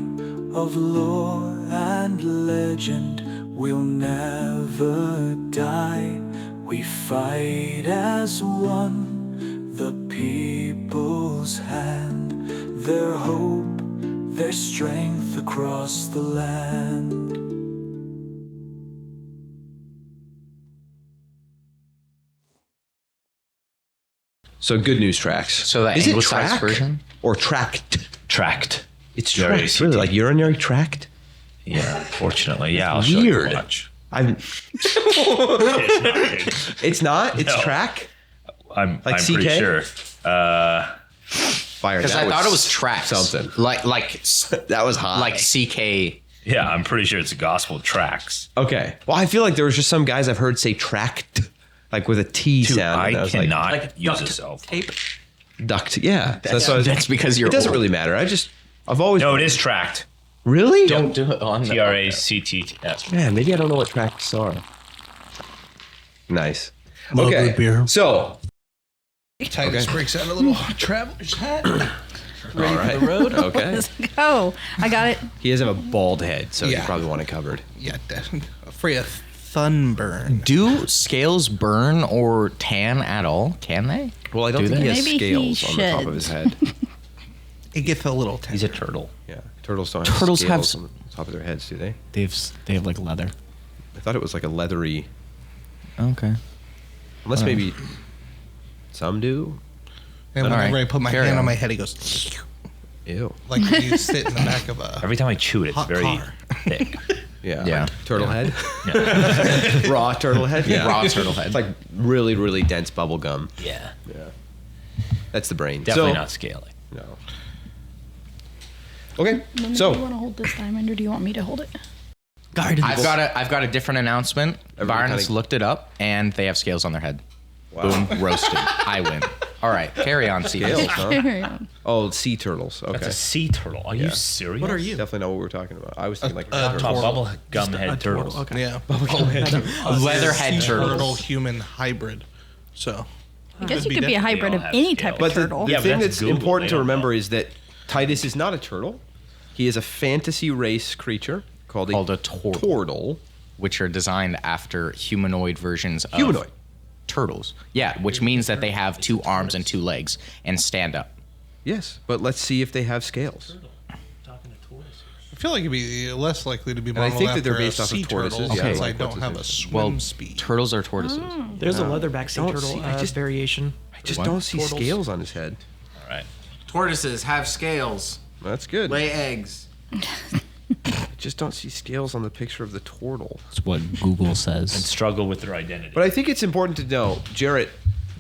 of lore and legend. We'll never die. We fight as one, the people's hand, their hope, their strength across the land. So good news tracks. So the Is it anglicized track version? or tracked? Tracked. It's tract, really, like urinary tract. Yeah, unfortunately. Yeah, I'll show Weird. you. Watch. It's not. It's track. I'm Like pretty CK? sure. Fire. Because that I thought it was tracks. something. Like That was hot. like CK. Yeah, I'm pretty sure it's gospel tracks. Okay. Well, I feel like there was just some guys I've heard say tract, like with a T Dude, sound. and I was cannot Like use a duct cell phone. tape. duct. Yeah. That's because you're It doesn't old. really matter. I've always. No, it is tracked. Really? Don't do it on the TRACT. Yeah, maybe I don't know what tracts are. Nice. Low Okay. root beer. So. Titus breaks out a little traveler's hat. Ready for the road? Okay. Let's go. I got it. He does have a bald head, so Yeah. you probably want it covered. Yeah, definitely. Afraid of sunburn. Do scales burn or tan at all? Can they? Well, I don't Do think they? he has Maybe he scales on the top of his head. It gets a little tan. He's a turtle. Yeah. Turtles don't have Turtles have scales on the top of their heads, do they? They have like leather. I thought it was like a leathery. Okay. Unless maybe some do. And All whenever right, I put my carry hand on on. my head, it goes Ew. like when you sit in the back of a Every time I chew it, it's hot very car. thick. Yeah. Yeah. Like turtle head. Yeah. Raw turtle head. Yeah. Raw turtle head. It's like really, really dense bubble gum. Yeah. Yeah. That's the brain. Definitely So- not scaly. No. Okay. Do you So want to hold this diamond or do you want me to hold it? I've got a different announcement. Byron has kinda- looked it up, and they have scales on their head. Wow. Boom, roasted. I win. All right, carry on, Scales, Steve. huh? Carry on. Oh, sea turtles. Okay. That's a sea turtle. Are you serious? What are you? Definitely not what we were talking about. I was thinking like a Top turtle. bubble gum head turtles. Okay. Yeah. Leatherhead Turtle turtles. human hybrid. So I guess you be could be a different. hybrid They of all have any scales. type of But the turtle. Yeah, but thing that's that's Google. important They to don't remember know. is that Titus is not a turtle. He is a fantasy race creature called Called a a turtle. turtle. Which are designed after humanoid versions of Humanoid. turtles. Yeah, which means that they have 2 arms and 2 legs and stand up. Yes, but let's see if they have scales. I feel like it'd be less likely to be I modeled think that they're after a based off of sea tortoises, turtle, yeah, since like I don't what have a this swim Well, speed. turtles are tortoises. There's a leatherback sea Don't turtle see- I just- variation. I just What? don't see Turtles. scales on his head. All right. Tortoises have scales. That's good. eggs. I just don't see scales on the picture of the turtle. That's what Google And says. struggle with their identity. But I think it's important to know, Jarrett,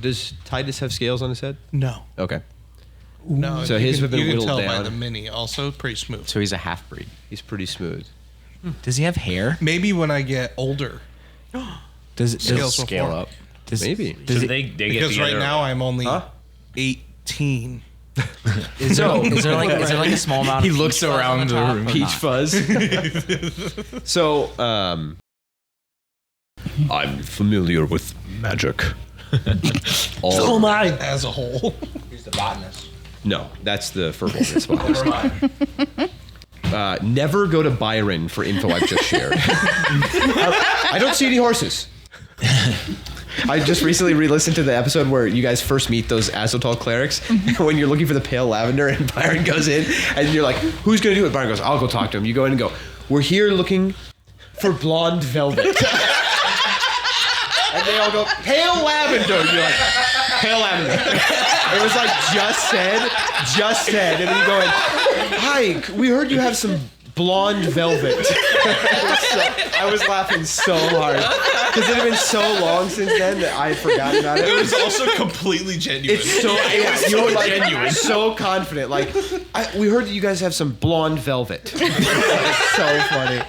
does Titus have scales on his head? No. Okay. No. So you his can, have been you can whittled tell down. by the mini. Also, pretty smooth. So he's a half-breed. He's pretty smooth. Does he have hair? Maybe when I get older. Does Scales will Scale form. up. Does, Maybe. Does so he, they get Because right together. now I'm only Huh? 18. is there like a small amount? He of looks peach fuzz on around the top room. or Peach not? fuzz. So, I'm familiar with magic. So am I. As a whole. He's the botanist. No, that's the Furbolgus botanist. Never go to Byron for info I've just shared. I don't see any horses. I just recently re-listened to the episode where you guys first meet those Azotol clerics when you're looking for the pale lavender and Byron goes in and you're like, who's going to do it? Byron goes, I'll go talk to him. You go in and go, we're here looking for blonde velvet. And they all go, pale lavender. You're like, pale lavender. It was like, just said. And then you go in, hi, we heard you have some blonde velvet. I was laughing so hard. Because it had been so long since then that I had forgotten about it. It was also completely genuine. It's so, you were like, genuine. So confident. Like, we heard that you guys have some blonde velvet. It's so funny.